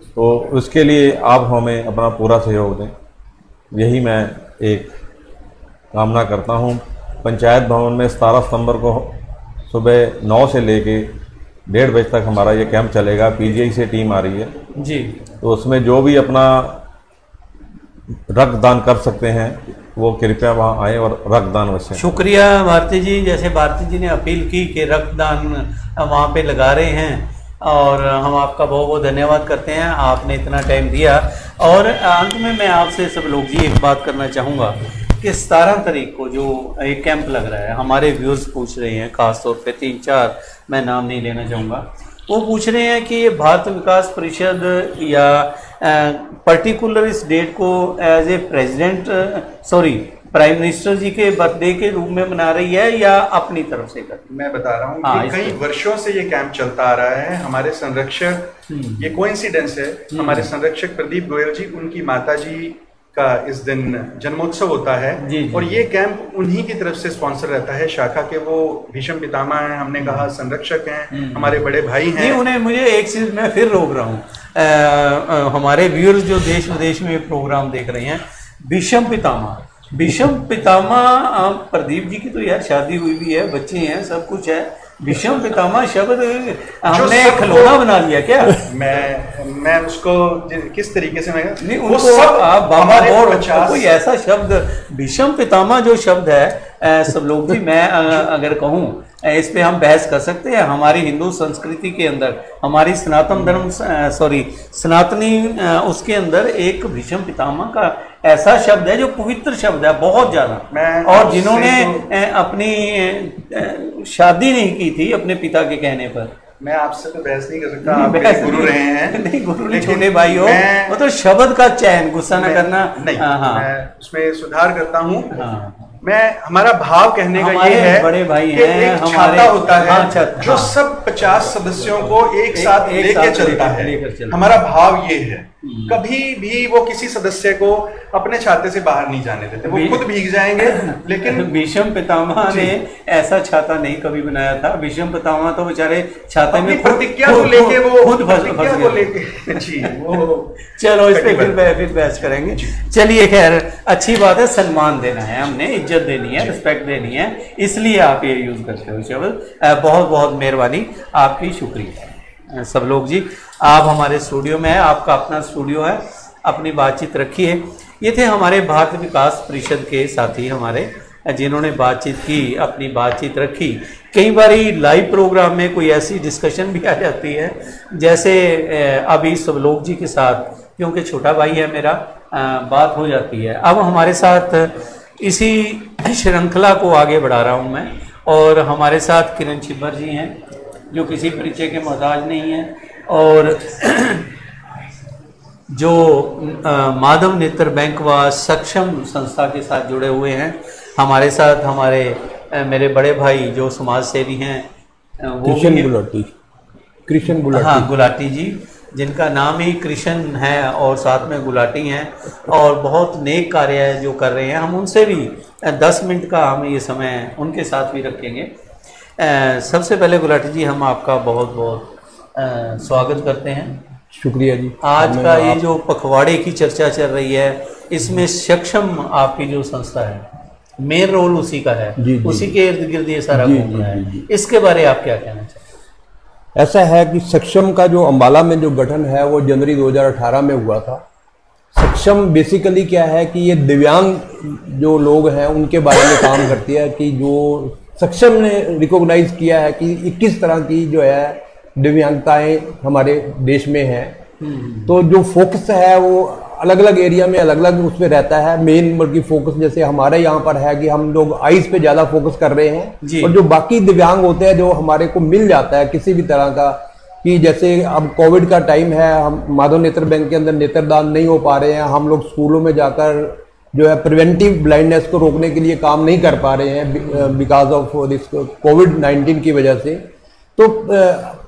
तो उसके लिए आप हमें अपना पूरा सहयोग दें, यही मैं एक कामना करता हूँ। पंचायत भवन में 17 सितंबर को सुबह 9 से लेके 1:30 बजे तक हमारा ये कैंप चलेगा। पीजीआई से टीम आ रही है जी। तो उसमें जो भी अपना रक्तदान कर सकते हैं वो कृपया वहाँ आए और रक्तदान अवश्य। शुक्रिया भारती जी। जैसे भारती जी ने अपील की कि रक्तदान वहाँ पे लगा रहे हैं, और हम आपका बहुत बहुत धन्यवाद करते हैं, आपने इतना टाइम दिया। और अंत में मैं आपसे सब लोग जी एक बात करना चाहूँगा कि 17 तारीख को जो एक कैंप लग रहा है, हमारे व्यूअर्स पूछ रहे हैं, खासतौर पे 3-4 मैं नाम नहीं लेना चाहूँगा, वो पूछ रहे हैं कि ये भारत विकास परिषद या पर्टिकुलर इस डेट को as a president prime minister ji के बर्थडे के रूप में मना रही है या अपनी तरफ से कर? मैं बता रहा हूँ कि कई वर्षों से ये कैंप चलता आ रहा है। हमारे संरक्षक, ये कोइंसिडेंस है, हमारे संरक्षक प्रदीप गोयल जी, उनकी माता जी का इस दिन जन्मोत्सव होता है जी। और ये कैंप उन्हीं की तरफ से स्पॉन्सर रहता है। शाखा के वो भीष्म पितामह हैं, हमने कहा संरक्षक हैं, हमारे बड़े भाई हैं। उन्हें मुझे एक चीज मैं फिर रोक रहा हूँ, हमारे व्यूअर्स जो देश विदेश में प्रोग्राम देख रहे हैं, भीष्म पितामह प्रदीप जी की तो यार शादी हुई भी है, बच्चे हैं, सब कुछ है। भीष्म पितामह शब्द हमने खिलौना बना लिया क्या? मैं उसको किस तरीके से नहीं, उनको सब आप बाबा और कोई ऐसा शब्द भीष्म पितामह जो शब्द है, सब लोग जी, मैं अगर कहूँ इस पे हम बहस कर सकते हैं। हमारी हिंदू संस्कृति के अंदर, हमारी सनातन धर्म सनातनी उसके अंदर एक भीष्म पितामह का ऐसा शब्द है जो पवित्र शब्द है बहुत ज्यादा, और जिन्होंने अपनी शादी नहीं की थी अपने पिता के कहने पर। मैं आपसे तो बहस नहीं कर सकता, आप मेरे गुरु रहे हैं। नहीं, गुरु नहीं, छोटे भाई हो, वो तो शब्द का चयन, गुस्सा न करना। नहीं, मैं उसमें सुधार करता हूँ। हाँ, हमारा भाव कहने का ये है, बड़े भाई हैं, एक छाता होता है जो हाँ, सब 50 सदस्यों को एक साथ लेके चलता है। हमारा भाव ये है, कभी भी वो किसी सदस्य को अपने छाते से बाहर नहीं जाने देते, वो खुद भीग जाएंगे। लेकिन भीष्म पितामह ने ऐसा छाता नहीं कभी बनाया था। भीष्म पितामह तो बेचारे छाते में प्रतिज्ञा को लेके वो खुद प्रतिज्ञा को लेके जी वो चलो इस पे फिर बहस करेंगे। चलिए, खैर अच्छी बात है, सम्मान देना है, हमने इज्जत देनी है, रिस्पेक्ट देनी है, इसलिए आप ये यूज करते हो शब्द। बहुत बहुत मेहरबानी आपकी, शुक्रिया। सब लोग जी, आप हमारे स्टूडियो में हैं, आपका अपना स्टूडियो है, अपनी बातचीत रखी है। ये थे हमारे भारत विकास परिषद के साथी हमारे, जिन्होंने बातचीत की, अपनी बातचीत रखी। कई बार लाइव प्रोग्राम में कोई ऐसी डिस्कशन भी आ जाती है, जैसे अभी सब लोग जी के साथ, क्योंकि छोटा भाई है मेरा, बात हो जाती है। अब हमारे साथ इसी श्रृंखला को आगे बढ़ा रहा हूँ मैं, और हमारे साथ किरण छिब्बर जी हैं जो किसी परिचय के मोहताज नहीं हैं, और जो माधव नेत्र बैंक व सक्षम संस्था के साथ जुड़े हुए हैं। हमारे साथ हमारे मेरे बड़े भाई जो समाज सेवी हैं वो कृष्ण गुलाटी, हाँ गुलाटी जी, जिनका नाम ही कृष्ण है और साथ में गुलाटी हैं और बहुत नेक कार्य है जो कर रहे हैं। हम उनसे भी 10 मिनट का हम ये समय उनके साथ भी रखेंगे। सबसे पहले गुलाटी जी हम आपका बहुत बहुत स्वागत करते हैं। शुक्रिया जी। आज का ये जो पखवाड़े की चर्चा चल रही है इसमें सक्षम आपकी जो संस्था है मेन रोल उसी का है, उसी के इर्द गिर्द ये सारा घूम रहा है। इसके बारे में आप क्या कहना चाहते हैं? ऐसा है कि सक्षम का जो अम्बाला में जो गठन है वो जनवरी 2018 में हुआ था। सक्षम बेसिकली क्या है कि ये दिव्यांग जो लोग हैं उनके बारे में काम करती है कि जो सक्षम ने रिकॉग्नाइज किया है कि 21 तरह की जो है दिव्यांगताएं हमारे देश में हैं। तो जो फोकस है वो अलग अलग एरिया में अलग अलग उसमें रहता है। मेन बल्कि फोकस जैसे हमारे यहाँ पर है कि हम लोग आइज पे ज्यादा फोकस कर रहे हैं और जो बाकी दिव्यांग होते हैं जो हमारे को मिल जाता है किसी भी तरह का, कि जैसे अब कोविड का टाइम है, हम माधव नेत्र बैंक के अंदर नेत्रदान नहीं हो पा रहे हैं, हम लोग स्कूलों में जाकर जो है प्रिवेंटिव ब्लाइंडनेस को रोकने के लिए काम नहीं कर पा रहे हैं बिकॉज ऑफ दिस कोविड-19 की वजह से। तो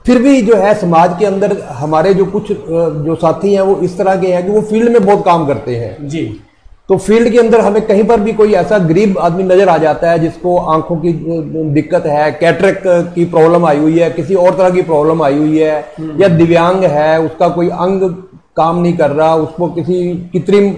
फिर भी जो है समाज के अंदर हमारे जो कुछ जो साथी हैं वो इस तरह के हैं कि वो फील्ड में बहुत काम करते हैं जी। तो फील्ड के अंदर हमें कहीं पर भी कोई ऐसा गरीब आदमी नजर आ जाता है जिसको आंखों की दिक्कत है, कैटरेक्ट की प्रॉब्लम आई हुई है, किसी और तरह की प्रॉब्लम आई हुई है, या दिव्यांग है, उसका कोई अंग काम नहीं कर रहा, उसको किसी कृत्रिम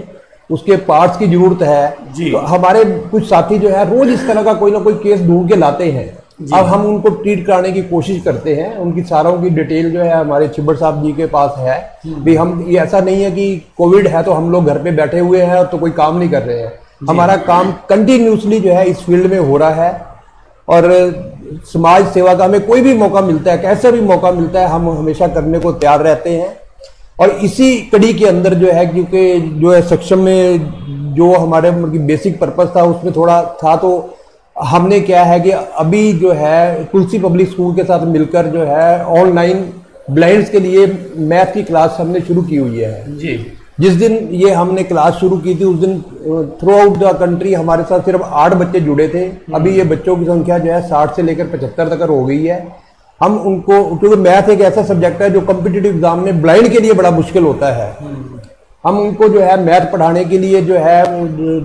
उसके पार्ट्स की जरूरत है, तो हमारे कुछ साथी जो है रोज इस तरह का कोई ना कोई केस ढूंढ के लाते हैं। अब हम उनको ट्रीट कराने की कोशिश करते हैं। उनकी सारों की डिटेल जो है हमारे छिब्बर साहब जी के पास है। भी हम ये ऐसा नहीं है कि कोविड है तो हम लोग घर पे बैठे हुए हैं तो कोई काम नहीं कर रहे हैं। हमारा काम कंटिन्यूसली जो है इस फील्ड में हो रहा है और समाज सेवा का हमें कोई भी मौका मिलता है, कैसा भी मौका मिलता है, हम हमेशा करने को तैयार रहते हैं। और इसी कड़ी के अंदर जो है, क्योंकि जो है सक्षम में जो हमारे बेसिक पर्पस था उसमें थोड़ा था, तो हमने क्या है कि अभी जो है तुलसी पब्लिक स्कूल के साथ मिलकर जो है ऑनलाइन ब्लाइंड्स के लिए मैथ की क्लास हमने शुरू की हुई है जी। जिस दिन ये हमने क्लास शुरू की थी उस दिन थ्रू आउट द कंट्री हमारे साथ सिर्फ 8 बच्चे जुड़े थे। अभी ये बच्चों की संख्या जो है 60 से लेकर 75 तक हो गई है। हम उनको, क्योंकि मैथ एक ऐसा सब्जेक्ट है जो कॉम्पिटिटिव एग्जाम में ब्लाइंड के लिए बड़ा मुश्किल होता है, हम उनको जो है मैथ पढ़ाने के लिए जो है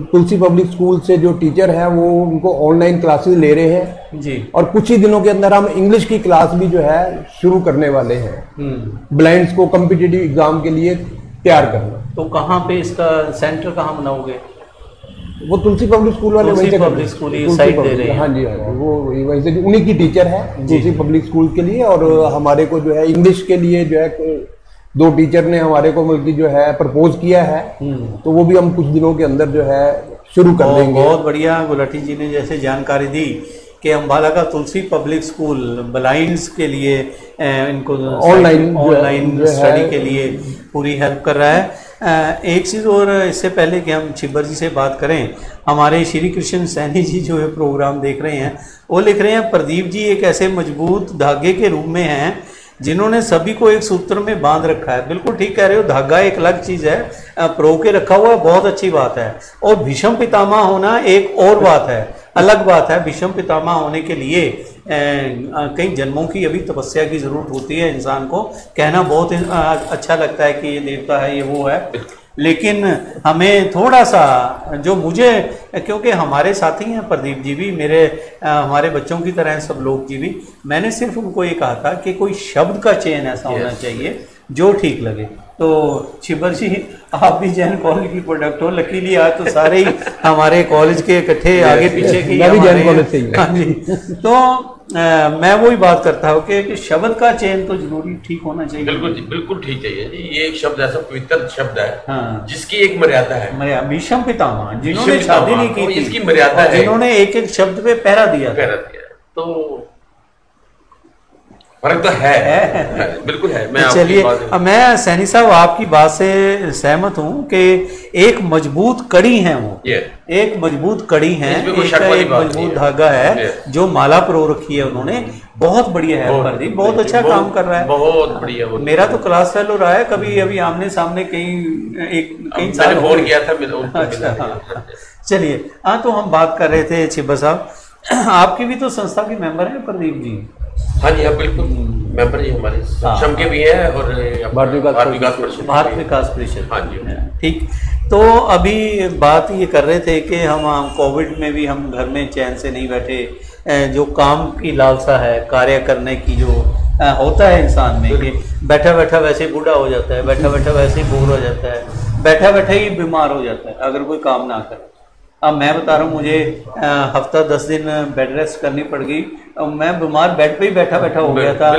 तुलसी पब्लिक स्कूल से जो टीचर हैं वो उनको ऑनलाइन क्लासेस ले रहे हैं जी। और कुछ ही दिनों के अंदर हम इंग्लिश की क्लास भी जो है शुरू करने वाले हैं ब्लाइंड्स को कॉम्पिटिटिव एग्जाम के लिए तैयार करना। तो कहाँ पे इसका सेंटर कहाँ बनाओगे? वो तुलसी पब्लिक स्कूल वाले वहीं से पब्लिक स्कूल साइड दे रहे हैं। हाँ जी, हाँ जी, वो वहीं से उन्हीं की टीचर है तुलसी पब्लिक स्कूल के लिए। और हमारे को जो है इंग्लिश के लिए जो है 2 टीचर ने हमारे को बल्कि जो है प्रपोज किया है, तो वो भी हम कुछ दिनों के अंदर जो है शुरू कर देंगे। बहुत बढ़िया गुलाटी जी ने जैसे जानकारी दी कि अम्बाला का तुलसी पब्लिक स्कूल ब्लाइंड्स के लिए इनको ऑनलाइन स्टडी के लिए पूरी हेल्प कर रहा है। एक चीज़ और, इससे पहले कि हम छिब्बर जी से बात करें, हमारे श्री कृष्ण सैनी जी जो है प्रोग्राम देख रहे हैं वो लिख रहे हैं प्रदीप जी एक ऐसे मजबूत धागे के रूप में हैं जिन्होंने सभी को एक सूत्र में बांध रखा है। बिल्कुल ठीक कह रहे हो, धागा एक अलग चीज है, प्रो के रखा हुआ बहुत अच्छी बात है। और भीष्म पितामह होना एक और बात है, अलग बात है। भीष्म पितामह होने के लिए कई जन्मों की अभी तपस्या की जरूरत होती है। इंसान को कहना बहुत अच्छा लगता है कि ये देवता है, ये वो है, लेकिन हमें थोड़ा सा जो मुझे, क्योंकि हमारे साथी हैं प्रदीप जी भी, मेरे हमारे बच्चों की तरह सब लोग जी भी, मैंने सिर्फ उनको ये कहा था कि कोई शब्द का चयन ऐसा होना चाहिए जो ठीक लगे। तो छिब्बर जी आप भी जैन कॉलेज की प्रोडक्ट हो, लकीली आज तो सारे ही हमारे कॉलेज के इकट्ठे आगे पीछे की जैन कॉलेज से ही। हाँ जी, तो मैं वही बात करता हूँ कि शब्द का चयन तो जरूरी ठीक होना चाहिए। बिल्कुल ठीक चाहिए जी। ये एक शब्द ऐसा पवित्र शब्द है, हाँ, जिसकी एक मर्यादा है। भीष्म पितामह जिन्होंने शादी नहीं की थी, इसकी मर्यादा है, जिन्होंने एक एक शब्द पे पहरा दिया। तो फर्क तो है, बिल्कुल है। मैं चलिए, मैं सैनी साहब आपकी बात से सहमत हूँ कि एक मजबूत कड़ी है वो, एक मजबूत कड़ी है, एक मजबूत धागा है जो माला परो रखी है उन्होंने। बहुत बढ़िया है फर्जी, बहुत अच्छा काम कर रहा है, बहुत बढ़िया। मेरा तो क्लास फेलो रहा है, कभी अभी आमने सामने कई साल फोन किया था। चलिए, हाँ, तो हम बात कर रहे थे छिब्बा साहब, आपकी भी तो संस्था के मेंबर हैं प्रदीप जी। हाँ जी, हाँ बिल्कुल, मेंबर जी हमारे सक्षम के भी हैं और भारत विकास परिषद। हाँ जी, ठीक। तो अभी बात ये कर रहे थे कि हम कोविड में भी हम घर में चैन से नहीं बैठे, जो काम की लालसा है, कार्य करने की जो होता है इंसान में कि बैठा बैठा वैसे बूढ़ा हो जाता है, बैठा बैठा वैसे ही बोर हो जाता है, बैठा बैठा ही बीमार हो जाता है अगर कोई काम ना करे। अब मैं बता रहा हूँ, मुझे हफ्ता 10 दिन बेड रेस्ट करनी पड़ गई। मैं बीमार बेड पे ही बैठा बैठा हो गया था।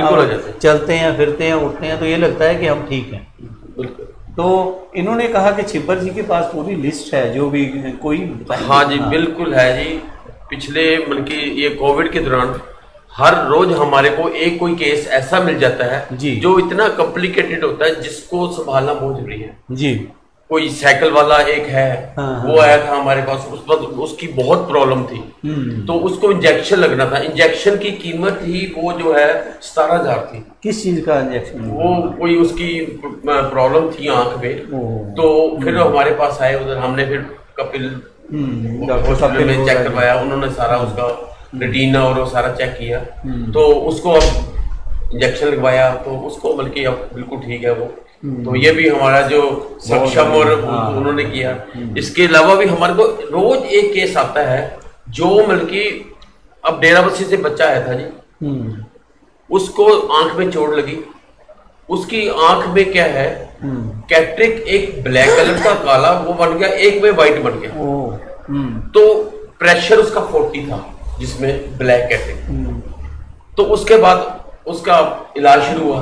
चलते हैं, फिरते हैं, उठते हैं तो ये लगता है कि हम ठीक हैं। तो इन्होंने कहा कि छिब्बर जी के पास पूरी लिस्ट है जो भी कोई। हाँ जी, बिल्कुल है जी। पिछले मतलब कि ये कोविड के दौरान हर रोज हमारे को एक कोई केस ऐसा मिल जाता है जी, जो इतना कॉम्प्लिकेटेड होता है जिसको संभालना बहुत जरूरी है जी। कोई साइकिल वाला एक है, वो आया था हमारे पास, उस वक्त उसकी बहुत प्रॉब्लम थी, तो उसको इंजेक्शन लगना था। इंजेक्शन की कीमत ही वो जो है 17,000 थी। किस चीज का इंजेक्शन? वो कोई उसकी प्रॉब्लम थी आंख में। तो फिर हमारे पास आए उधर, हमने फिर कपिल हॉस्पिटल में चेक करवाया, उन्होंने सारा उसका रेटिना और वो सारा चेक किया, तो उसको अब इंजेक्शन लगवाया, तो उसको बल्कि अब बिल्कुल ठीक है वो। तो ये भी हमारा जो सक्षम और उन्होंने किया। इसके अलावा भी हमारे को रोज एक केस आता है जो मतलब कि अब डेराबस्सी से बच्चा आया था जी, उसको आंख में चोट लगी, उसकी आंख में क्या है कैटरेक्ट, एक ब्लैक कलर का काला वो बन गया, एक में व्हाइट बन गया। तो प्रेशर उसका 40 था जिसमें ब्लैक कैटरेक्ट। तो उसके बाद उसका इलाज शुरू हुआ,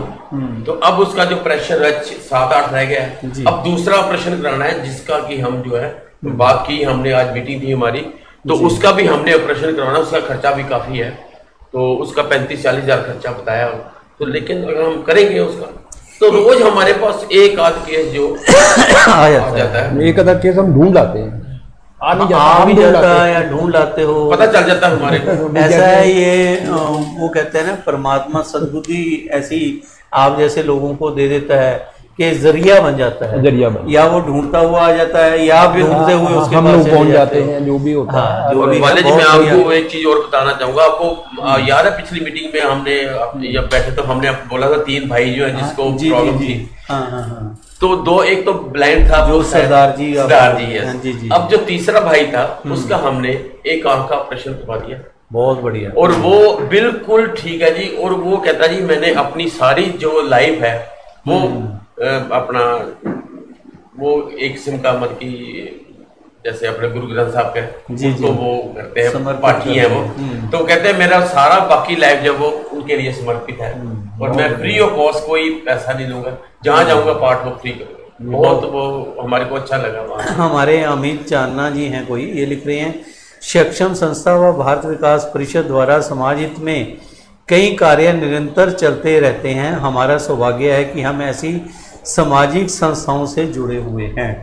तो अब उसका जो प्रेशर है 7-8 रह गया है। अब दूसरा ऑपरेशन कराना है जिसका कि हम जो है बात की, हमने आज मीटिंग थी हमारी, तो उसका भी हमने ऑपरेशन करवाना, उसका खर्चा भी काफी है, तो उसका 35-40 हजार खर्चा बताया। तो लेकिन अगर हम करेंगे उसका, तो रोज हमारे पास एक आध केस जो आ जाता है, एक आध केस हम ढूंढ लाते हैं, आ भी जाता है या ढूंढ लाते हो, पता चल जाता है हमारे को। ऐसा है ये, वो कहते हैं ना, परमात्मा सद्बुद्धि ऐसी आप जैसे लोगों को दे देता है कि जरिया बन जाता है, जरिया बन, या वो ढूंढता हुआ आ जाता है या आप ढूंढते हुए उसके हम लोग पहुंच जाते हैं, जो भी होता है। जो भी वाले जी, मैं आपको एक चीज और बताना चाहूंगा। आपको याद है पिछली मीटिंग में हमने जब बैठे तो हमने बोला था 3 भाई जो है जिसको प्रॉब्लम थी, तो 2, एक तो ब्लाइंड था जो सरदार जी है जी। अब जो तीसरा भाई था उसका हमने एक आंख का ऑपरेशन करवा दिया, बहुत बढ़िया, और वो बिल्कुल ठीक है जी। और वो कहता जी मैंने अपनी सारी जो लाइफ है वो अपना वो एक किस्म का मतलब की जैसे अपने गुरु ग्रंथ साहब के जी, तो वो करते हैं, पाठी है वो, तो कहते हैं मेरा सारा बाकी लाइफ जब वो उनके लिए समर्पित है, और मैं फ्री ऑफ कॉस्ट कोई पैसा नहीं लूंगा, जहाँ जाऊंगा पार्ट वो फ्री करूंगा। बहुत वो हमारे को अच्छा लगा वहाँ। हमारे अमित चांदना जी हैं कोई, ये लिख रहे हैं, सक्षम संस्था व भारत विकास परिषद द्वारा समाज हित में कई कार्य निरंतर चलते रहते हैं। हमारा सौभाग्य है कि हम ऐसी सामाजिक संस्थाओं से जुड़े हुए हैं।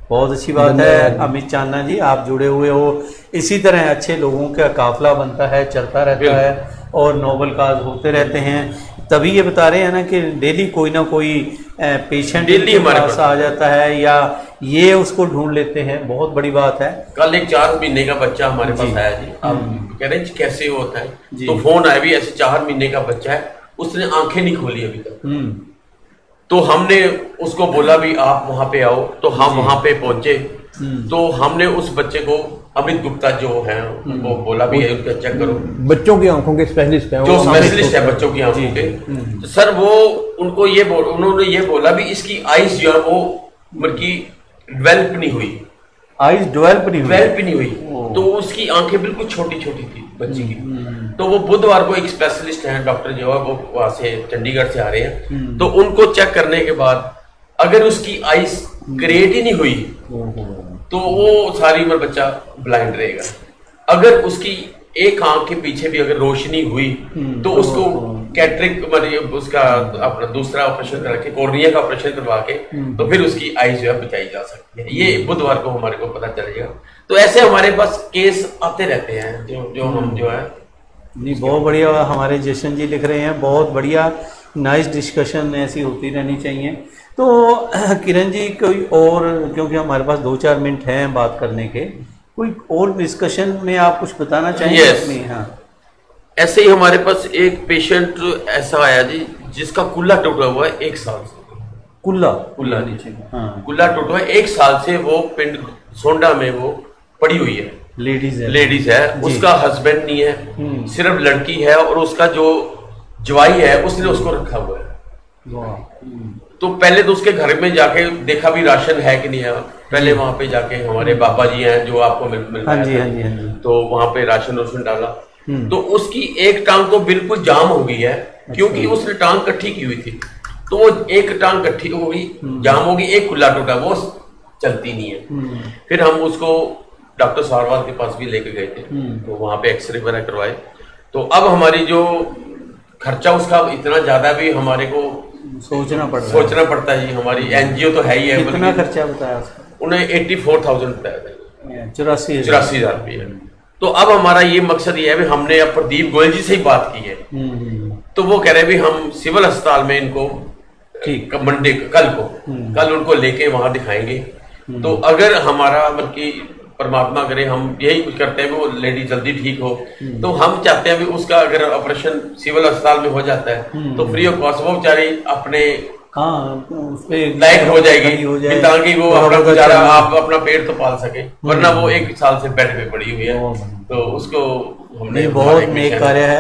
बहुत अच्छी बात है अमित चांदना जी, आप जुड़े हुए हो। इसी तरह अच्छे लोगों का काफिला बनता है, चलता रहता है और नोबल काज होते रहते हैं। तभी ये बता रहे हैं ना कि डेली कोई ना कोई पेशेंट हमारे पास आ जाता है या ये उसको ढूंढ लेते हैं, बहुत बड़ी बात है। कल एक 4 महीने का बच्चा हमारे पास आया जी, अब कह रहे हैं कैसे होता है, तो फोन आया भी ऐसे 4 महीने का बच्चा है, उसने आंखें नहीं खोली अभी तक। तो हमने उसको बोला भी आप वहां पे आओ, तो हम वहां पे पहुंचे, तो हमने उस बच्चे को, अमित गुप्ता जो है उनको बोला भी है उनका चेक करो, बच्चों की आंखों के स्पेशलिस्ट हैं, जो स्पेशलिस्ट है बच्चों की आंखों के, तो सर वो उनको उन्होंने ये बोला भी इसकी आईज जो है वो मतलब की डेवलप नहीं हुई, आईज डेवलप नहीं हुई, तो उसकी आंखें बिल्कुल छोटी छोटी थी बच्ची की। तो वो बुधवार को एक स्पेशलिस्ट हैं डॉक्टर जो है वो वहां से चंडीगढ़ से आ रहे हैं, तो उनको चेक करने के बाद अगर उसकी आईज क्रिएट ही नहीं हुई तो वो सारी उम्र बच्चा ब्लाइंड रहेगा। अगर उसकी एक आंख के पीछे भी अगर रोशनी हुई तो उसको कैटरेक्ट मतलब उसका अपना दूसरा ऑपरेशन करा के कॉर्निया का ऑपरेशन करवा के तो फिर उसकी आई जो है बचाई जा सकती है। ये बुधवार को हमारे को पता चलेगा। तो ऐसे हमारे पास केस आते रहते हैं जो हम जो है जी बहुत बढ़िया। हमारे जशन जी लिख रहे हैं बहुत बढ़िया, नाइस डिस्कशन ऐसी होती रहनी चाहिए। तो किरण जी कोई और, क्योंकि हमारे पास 2-4 मिनट हैं बात करने के, कोई और डिस्कशन में आप कुछ बताना चाहेंगे? Yes. हाँ ऐसे ही हमारे पास एक पेशेंट ऐसा आया जी जिसका कुल्ला टूटा हुआ है 1 साल से। कुल्ला नीचे कुल्ला टूटा हुआ है 1 साल से, वो पिंड सोंडा में वो पड़ी हुई है, लेडीज है, उसका हस्बैंड नहीं है, सिर्फ लड़की है और उसका जो जवाई है उसने उसको रखा हुआ है। तो पहले तो उसके घर में जाके देखा भी राशन है कि नहीं है। पहले वहां पे जाके हमारे बाबा जी हैं जो आपको मिलता है, तो वहां पे राशन डाला तो उसकी एक टांग तो बिल्कुल जाम हो गई है, क्योंकि उसने टांग इकट्ठी की हुई थी। तो वो एक टांग इकट्ठी हो गई, जाम हो गई, एक खुला टूटा, वो चलती नहीं है। फिर हम उसको डॉक्टर सारवाल के पास भी लेके गए थे, तो वहां पे एक्सरे वगैरह करवाए। तो अब हमारी जो खर्चा उसका इतना ज्यादा भी हमारे को सोचना पड़ता है जी। हमारी एनजीओ तो है ही है। कितना खर्चा बताया उसका? उन्हें 84,000 बताया था, 84,000 रुपये। तो अब हमारा ये मकसद ये है भी हमने अब प्रदीप गोयल जी से ही बात की है, तो वो कह रहे भी हम सिविल अस्पताल में इनको मंडे कल उनको लेके वहां दिखाएंगे। तो अगर हमारा बल्कि परमात्मा करे हम यही कुछ करते हैं वो लेडी जल्दी ठीक हो, तो हम चाहते हैं भी उसका अगर ऑपरेशन सिविल अस्पताल में हो जाता है तो फ्री ऑफ कॉस्ट वो बेचारी अपने लायक हो जाएगी ताकि वो अपना गुजारा आप अपना पेट तो पाल सके, वरना वो 1 साल से बेड पे पड़ी हुई है। तो उसको हमने बहुत नेक कार्य है,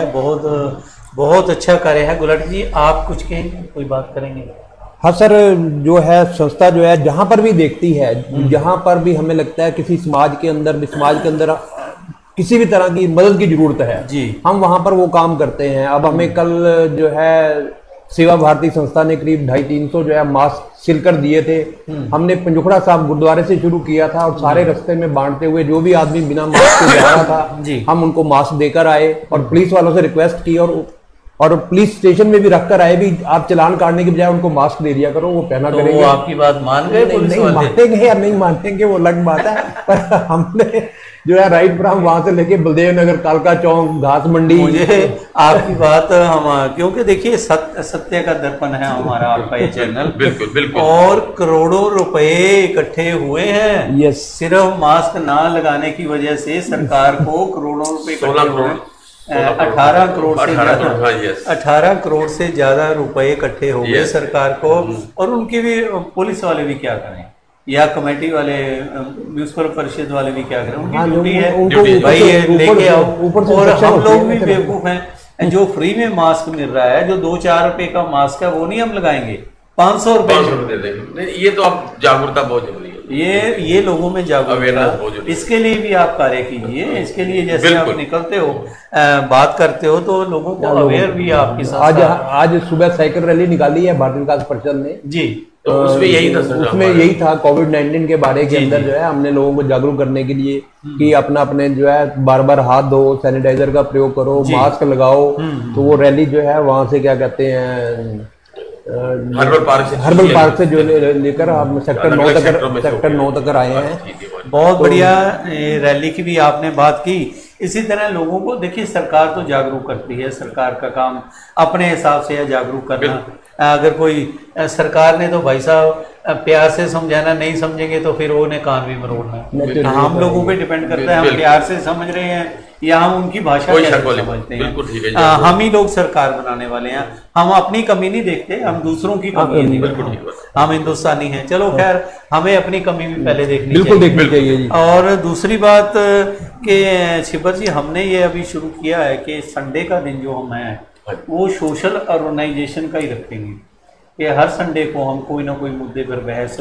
बहुत अच्छा कार्य है। गुलाटी जी आप कुछ कहेंगे, कोई बात करेंगे? हाँ सर, जो है संस्था जो है जहाँ पर भी देखती है, जहाँ पर भी हमें लगता है किसी समाज के अंदर किसी भी तरह की मदद की जरूरत है जी, हम वहाँ पर वो काम करते हैं। अब हमें कल जो है सेवा भारती संस्था ने करीब 250-300 जो है मास्क सिलकर दिए थे। हमने पंजुखड़ा साहब गुरुद्वारे से शुरू किया था और सारे रास्ते में बांटते हुए जो भी आदमी बिना मास्क के जा रहा था हम उनको मास्क देकर आए और पुलिस वालों से रिक्वेस्ट की और पुलिस स्टेशन में भी रखकर आए भी आप चालान काटने के बजाय उनको मास्क दे दिया करो, वो पहना करेंगे। वो आपकी बात मान गए? नहीं मानेंगे या नहीं मानेंगे वो अलग बात है, पर हमने जो है राइट फ्रॉम वहां से लेके बलदेव नगर, कालका चौक, घास मंडी, मुझे आपकी बात हम क्योंकि देखिए सत्य का दर्पण है हमारा आपका ये चैनल। बिल्कुल। और करोड़ों रुपए इकट्ठे हुए हैं। यस। सिर्फ मास्क ना लगाने की वजह से सरकार को करोड़ों रुपए 18 करोड़ से ज्यादा रुपए इकट्ठे हो गए सरकार को। और उनकी भी पुलिस वाले भी क्या करें या कमेटी वाले म्यूनिसिपल परिषद वाले भी क्या करें, उनकी ड्यूटी है भाई ये लेके आओ। और हम लोग भी बेवकूफ हैं, जो फ्री में मास्क मिल रहा है, जो 2-4 रुपए का मास्क है वो नहीं हम लगाएंगे, 500 रुपए दे देंगे। ये तो अब जागरूकता बहुत जरूरी है, ये लोगों में जागरूकता, इसके लिए भी आप कार्य कीजिए। इसके लिए जैसे आप निकलते हो बात करते हो तो लोगों को अवेयर भी आपके साथ। आज सुबह साइकिल रैली निकाली है भारतीय विकास परिषद ने जी, तो उसमें यही था कोविड-19 के बारे के अंदर जो है हमने लोगों को जागरूक करने के लिए कि अपने जो है बार हाथ धो, सैनिटाइजर का प्रयोग करो, मास्क लगाओ। तो वो रैली जो है वहां से क्या कहते हैं हर्बल पार्क से जो लेकर हम सेक्टर 9 तक आए हैं। बहुत बढ़िया रैली की भी आपने बात की। इसी तरह लोगों को देखिए सरकार तो जागरूक करती है, सरकार का काम अपने हिसाब से है जागरूक करना। अगर कोई सरकार ने तो भाई साहब प्यार से समझाना, नहीं समझेंगे तो फिर उन्हें कान भी मरोड़ना। हम लोगों पे डिपेंड करता है, हम प्यार से समझ रहे हैं या हम उनकी भाषा समझते हैं। हम ही लोग सरकार बनाने वाले हैं, हम अपनी कमी नहीं देखते, हम दूसरों की कमी नहीं देखते। हम हिंदुस्तानी हैं। चलो खैर, हमें अपनी कमी भी पहले देखनी चाहिए। और दूसरी बात कि छिपर जी, हमने ये अभी शुरू किया है कि संडे का दिन जो हम हैं वो सोशल ऑर्गेनाइजेशन का ही रखेंगे कि हर संडे को हम कोई ना कोई मुद्दे पर बहस,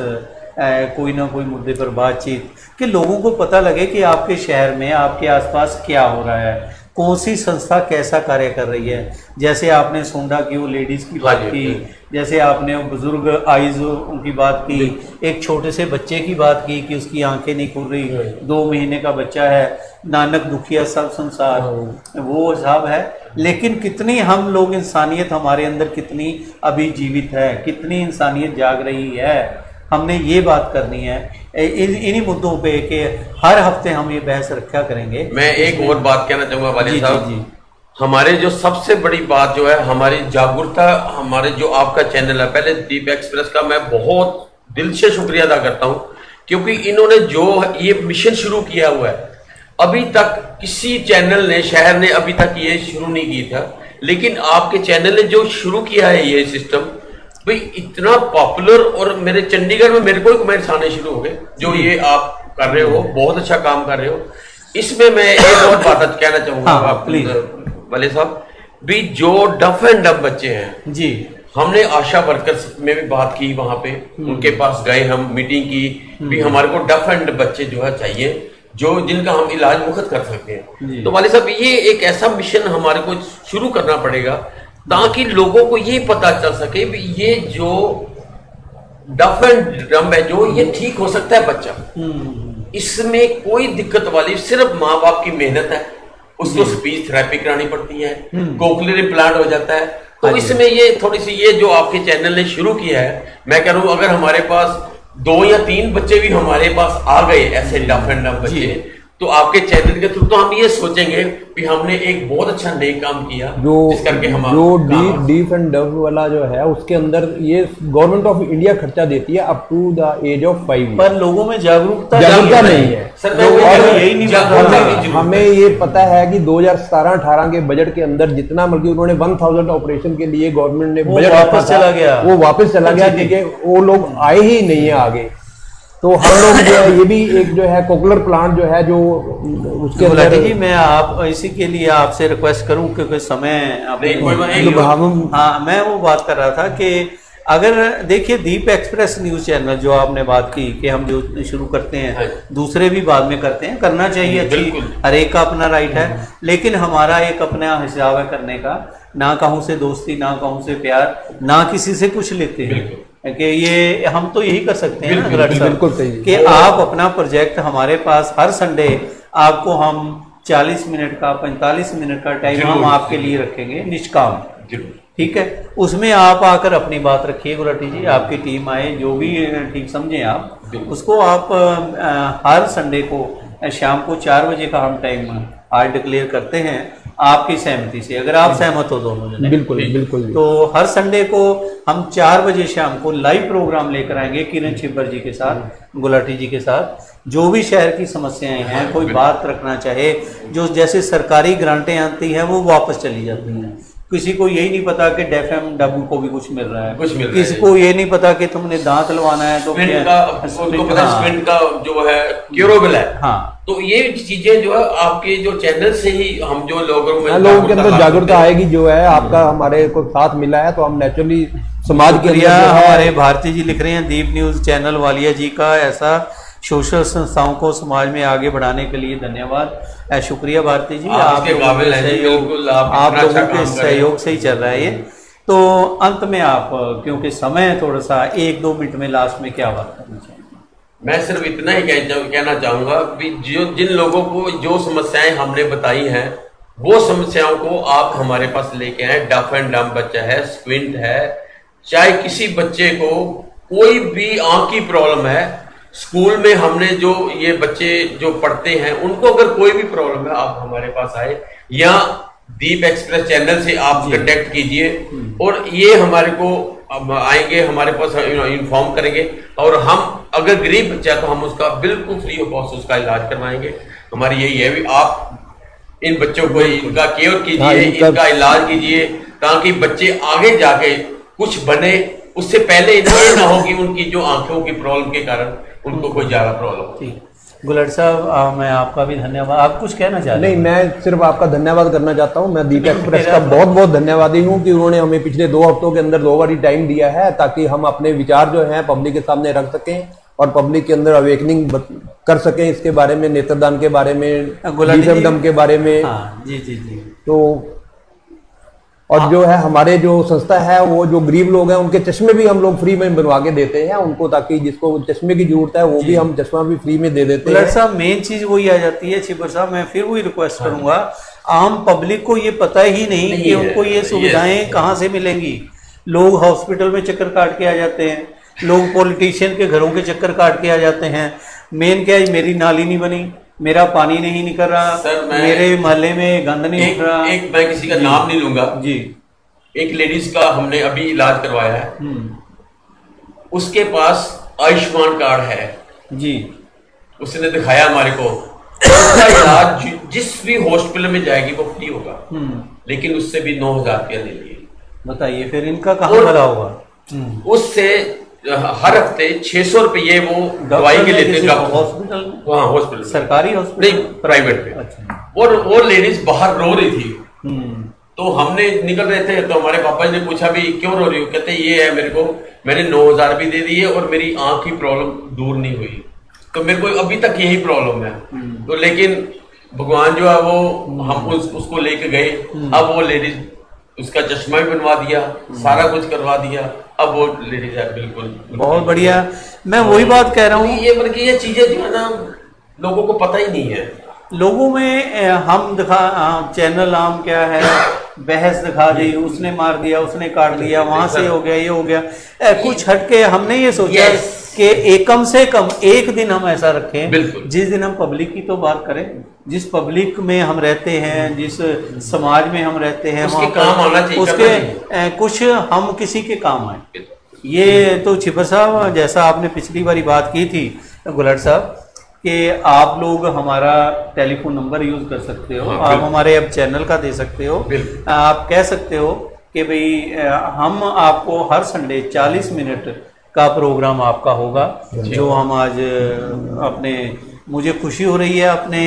कोई ना कोई मुद्दे पर बातचीत, कि लोगों को पता लगे कि आपके शहर में आपके आसपास क्या हो रहा है, कौन सी संस्था कैसा कार्य कर रही है। जैसे आपने सोंडा की वो लेडीज़ की बात की, जैसे आपने वो बुजुर्ग आइज उनकी बात की, एक छोटे से बच्चे की बात की कि उसकी आंखें नहीं खुल रही, 2 महीने का बच्चा है, नानक दुखिया सब संसार, वो हिसाब है। लेकिन कितनी हम लोग इंसानियत हमारे अंदर कितनी अभी जीवित है, कितनी इंसानियत जाग रही है, हमने ये बात करनी है। इन्हीं मुद्दों पे कि हर हफ्ते हम ये बहस रखा करेंगे। मैं एक और बात कहना चाहूंगा वाली साहब, हमारे जो सबसे बड़ी बात जो है हमारी जागरूकता, हमारे जो आपका चैनल है, पहले दीप एक्सप्रेस का मैं बहुत दिल से शुक्रिया अदा करता हूं, क्योंकि इन्होंने जो ये मिशन शुरू किया हुआ है, अभी तक किसी चैनल ने, शहर ने अभी तक ये शुरू नहीं किया था, लेकिन आपके चैनल ने जो शुरू किया है ये सिस्टम, भाई इतना पॉपुलर, और मेरे चंडीगढ़ में मेरे को ही कमेंट्स आने शुरू हो गए जो ये आप कर रहे हो, बहुत अच्छा काम कर रहे हो। इसमें मैं एक और बात कहना चाहूंगा आप प्लीज वाले साहब, भी जो डफ एंड डफ बच्चे हैं जी, हमने आशा वर्कर्स में भी बात की, वहां पे उनके पास गए, हम मीटिंग की, भी हमारे को डफ एंड बच्चे जो है चाहिए, जो जिनका हम इलाज मुफ्त कर सकते हैं। तो वाले साहब ये एक ऐसा मिशन हमारे को शुरू करना पड़ेगा ताकि लोगों को ये पता चल सके भी ये जो डफ एंड डम्ब है जो ये ठीक हो सकता है बच्चा, इसमें कोई दिक्कत वाली सिर्फ माँ बाप की मेहनत है, उसको स्पीच थेरेपी करानी पड़ती है, कोक्लियर इम्प्लांट हो जाता है। तो इसमें ये थोड़ी सी ये जो आपके चैनल ने शुरू किया है, मैं कह रहा हूं अगर हमारे पास 2 या 3 बच्चे भी हमारे पास आ गए ऐसे डफ एंड डम्ब बच्चे, तो आपके चैनल के थ्रू तो हम ये सोचेंगे कि हमने एक बहुत अच्छा नेक काम किया, जिस करके हम जो डीफ एंड डफ वाला जो है उसके अंदर ये गवर्नमेंट ऑफ इंडिया खर्चा देती है up to the age of 5 पर लोगों में जागरूकता नहीं है सर। और हमें ये पता है कि 2017-18 के बजट के अंदर जितना बल्कि उन्होंने 1000 ऑपरेशन के लिए गवर्नमेंट ने बजट वापस चला गया, वो वापस चला गया क्योंकि वो लोग आए ही नहीं है आगे। तो हम लोग जो है ये भी एक जो है कोकलर प्लांट जो है जो उसके अंदर जी, मैं आप इसी के लिए आपसे रिक्वेस्ट करूं क्योंकि समय हाँ, मैं वो बात कर रहा था कि अगर देखिए दीप एक्सप्रेस न्यूज चैनल जो आपने बात की कि हम जो शुरू करते हैं दूसरे भी बाद में करते हैं, करना चाहिए, अच्छी हर एक का अपना राइट है, लेकिन हमारा एक अपना हिसाब है करने का, ना कहूं से दोस्ती, ना कहूं से प्यार, ना किसी से कुछ लेते हैं कि ये हम तो यही कर सकते हैं ना बिल्कुल सही कि आप अपना प्रोजेक्ट हमारे पास हर संडे आपको हम 40 मिनट का 45 मिनट का टाइम हम आपके लिए रखेंगे निष्काम, ठीक है, उसमें आप आकर अपनी बात रखिए गुलाटी जी, आपकी टीम आए, जो भी ठीक समझें आप उसको, आप हर संडे को शाम को 4 बजे का हम टाइम आज डिक्लेयर करते हैं आपकी सहमति से, अगर आप सहमत हो दोनों जने। बिल्कुल। तो हर संडे को हम 4 बजे शाम को लाइव प्रोग्राम लेकर आएंगे किरण छिब्बर जी के साथ, गुलाटी जी के साथ, जो भी शहर की समस्याएं हैं, कोई बात रखना चाहे, जो जैसे सरकारी ग्रांटें आती हैं वो वापस चली जाती हैं, किसी को यही नहीं पता कि डेफ एंड डब्ल्यू को भी कुछ मिल रहा है, किसी को ये नहीं पता कि तुमने दांत लवाना है तो स्पिन का जो है क्यूरेबल है। हाँ, तो ये चीजें जो है आपके जो चैनल से ही हम जो लोगों के अंदर जागरूकता आएगी, जो है आपका हमारे को साथ मिला है, तो हम नेचुरली समाज के लिए हमारे भारती जी लिख रहे हैं दीप न्यूज चैनल वालिया जी का ऐसा सोशल संस्थाओं को समाज में आगे बढ़ाने के लिए धन्यवाद, शुक्रिया भारती जी, आप लोगों के सहयोग से ही चल रहा है ये। तो अंत में आप, क्योंकि समय थोड़ा सा 1-2 मिनट में लास्ट में क्या बात करना चाहिए? मैं सिर्फ इतना ही कहना चाहूंगा कि जिन लोगों को जो समस्याएं हमने बताई हैं वो समस्याओं को आप हमारे पास लेके आए। डफ एंड डम्ब बच्चा है, स्क्विंट है, चाहे किसी बच्चे को कोई भी आंख की प्रॉब्लम है, स्कूल में हमने जो ये बच्चे जो पढ़ते हैं उनको अगर कोई भी प्रॉब्लम है आप हमारे पास आए, या दीप एक्सप्रेस चैनल से आप कांटेक्ट कीजिए, और ये हमारे को आएंगे, हमारे पास इन्फॉर्म करेंगे, और हम अगर गरीब बच्चा है तो हम उसका बिल्कुल फ्री ऑफ कॉस्ट उसका इलाज करवाएंगे। हमारी यही है भी आप इन बच्चों को इनका केयर कीजिए, इनका इलाज कीजिए, ताकि बच्चे आगे जाके कुछ बने, उससे पहले ये ना हो कि उनकी जो आंखों की प्रॉब्लम के कारण उनको कोई ज्यादा प्रॉब्लम हो। गुलट साहब, मैं आपका भी धन्यवाद, आप कुछ कहना चाहते हैं? नहीं, मैं सिर्फ आपका धन्यवाद करना चाहता हूं। मैं दीप एक्सप्रेस का बहुत बहुत धन्यवादी हूं कि उन्होंने हमें पिछले 2 हफ्तों के अंदर 2 बार टाइम दिया है, ताकि हम अपने विचार जो हैं पब्लिक के सामने रख सकें और पब्लिक के अंदर अवेकनिंग कर सकें इसके बारे में, नेत्रदान के बारे में, गुलाटी जी, डीफेमडम के बारे में। हाँ जी जी जी। तो और जो है हमारे जो संस्था है वो जो गरीब लोग हैं उनके चश्मे भी हम लोग फ्री में बनवा के देते हैं उनको, ताकि जिसको चश्मे की जरूरत है वो भी हम चश्मा भी फ्री में दे देते हैं। साहब मेन चीज वही आ जाती है छिबर साहब, मैं फिर वही रिक्वेस्ट करूंगा, आम पब्लिक को ये पता ही नहीं कि उनको ये सुविधाएं कहाँ से मिलेंगी। लोग हॉस्पिटल में चक्कर काट के आ जाते हैं, लोग पॉलिटिशियन के घरों के चक्कर काट के आ जाते हैं। मेन क्या है, मेरी नाली नहीं बनी, मेरा पानी नहीं निकल रहा, मेरे मोहल्ले में गंद नहीं उठ रहा। एक मैं किसी का नाम नहीं लूंगा जी, एक लेडीज का हमने अभी इलाज करवाया है, उसके पास आयुष्मान कार्ड है जी, उसने दिखाया हमारे को, उसका इलाज जिस भी हॉस्पिटल में जाएगी वो फ्री होगा, लेकिन उससे भी 9,000 रुपया ले लिए। बताइए फिर इनका कहाँ भला होगा। उससे हर हफ्ते 600 रुपये वो दवाई के लेते हैं हॉस्पिटल। हाँ हॉस्पिटल, सरकारी हॉस्पिटल नहीं प्राइवेट पे। अच्छा। और वो लेडीज बाहर रो रही थी, तो हमने निकल रहे थे तो हमारे पापा जी ने पूछा भी क्यों रो रही हो, कहते ये है मेरे को, मैंने 9,000 भी दे दिए और मेरी आंख की प्रॉब्लम दूर नहीं हुई, तो मेरे को अभी तक यही प्रॉब्लम है। तो लेकिन भगवान जो है वो हम उसको लेके गए, अब वो लेडीज उसका चश्मा भी बनवा दिया, सारा कुछ करवा दिया, अब वो लेडीज है बिल्कुल बहुत बढ़िया। मैं वही बात कह रहा हूँ, ये बल्कि ये चीजें जो है ना लोगों को पता ही नहीं है। लोगों में हम चैनल नाम क्या है, बहस दिखा दी, उसने मार दिया, उसने काट दिया, वहां से हो गया, ये हो गया, कुछ हटके हमने ये सोचा कि एक कम से कम एक दिन हम ऐसा रखें जिस दिन हम पब्लिक की तो बात करें, जिस पब्लिक में हम रहते हैं, जिस समाज में हम रहते हैं, उसके काम आना चाहिए, उसके कुछ हम किसी के काम आए। ये तो छिपर साहब जैसा आपने पिछली बारी बात की थी गुलाटी साहब कि आप लोग हमारा टेलीफोन नंबर यूज कर सकते हो, आप हमारे अब चैनल का दे सकते हो, आप कह सकते हो कि भाई हम आपको हर संडे 40 मिनट का प्रोग्राम आपका होगा, जो हम आज अपने, मुझे खुशी हो रही है अपने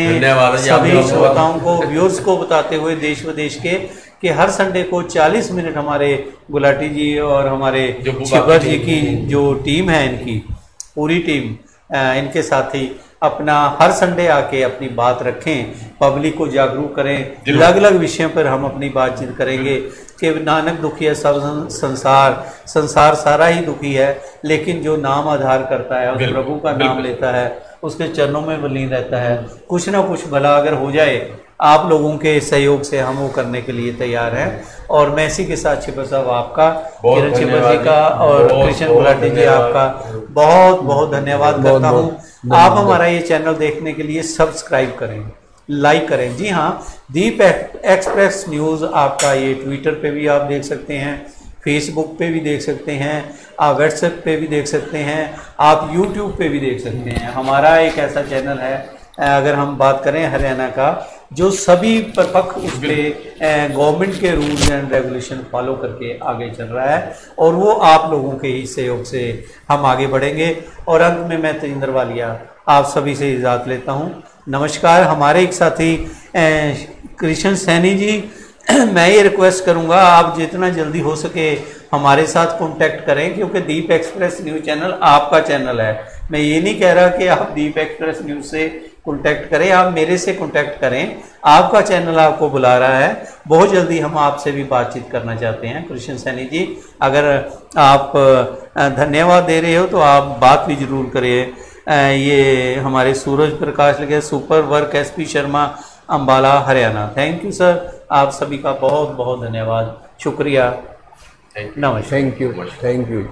सभी श्रोताओं को, व्यूअर्स को बताते हुए देश विदेश के, कि हर संडे को 40 मिनट हमारे गुलाटी जी और हमारे छिबर जी की जो टीम है, इनकी पूरी टीम, इनके साथी अपना हर संडे आके अपनी बात रखें, पब्लिक को जागरूक करें, अलग अलग विषयों पर हम अपनी बातचीत करेंगे कि नानक दुखी है सब संसार सारा ही दुखी है, लेकिन जो नाम आधार करता है, उस प्रभु का नाम लेता है, उसके चरणों में विलीन रहता है, कुछ ना कुछ भला अगर हो जाए, आप लोगों के सहयोग से हम वो करने के लिए तैयार हैं। और मैं इसी के साथ छिपर साहब आपका, किरण छिपर जी का और कृष्ण गुलाटी जी आपका बहुत बहुत धन्यवाद करता हूँ। आप हमारा ये चैनल देखने के लिए सब्सक्राइब करें, लाइक करें। जी हाँ, दीप एक्सप्रेस न्यूज़ आपका ये ट्विटर पे भी आप देख सकते हैं, फेसबुक पे भी देख सकते हैं, आप व्हाट्सएप पे भी देख सकते हैं, आप यूट्यूब पे भी देख सकते हैं। हमारा एक ऐसा चैनल है, अगर हम बात करें हरियाणा का, जो सभी परिपक्व उस पर गवर्नमेंट के रूल्स एंड रेगुलेशन फॉलो करके आगे चल रहा है, और वो आप लोगों के ही सहयोग से हम आगे बढ़ेंगे। और अंत में मैं तेजिंदर वालिया आप सभी से इजाज़त लेता हूँ। नमस्कार। हमारे एक साथी कृष्ण सैनी जी, मैं ये रिक्वेस्ट करूंगा आप जितना जल्दी हो सके हमारे साथ कांटेक्ट करें, क्योंकि दीप एक्सप्रेस न्यूज़ चैनल आपका चैनल है। मैं ये नहीं कह रहा कि आप दीप एक्सप्रेस न्यूज़ से कांटेक्ट करें, आप मेरे से कांटेक्ट करें, आपका चैनल आपको बुला रहा है। बहुत जल्दी हम आपसे भी बातचीत करना चाहते हैं। कृष्ण सैनी जी, अगर आप धन्यवाद दे रहे हो तो आप बात भी जरूर करें। ये हमारे सूरज प्रकाश लगे, super work, SP Sharma, Ambala, Haryana. Thank you sir, आप सभी का बहुत बहुत धन्यवाद, शुक्रिया, नमस्कार। Thank you.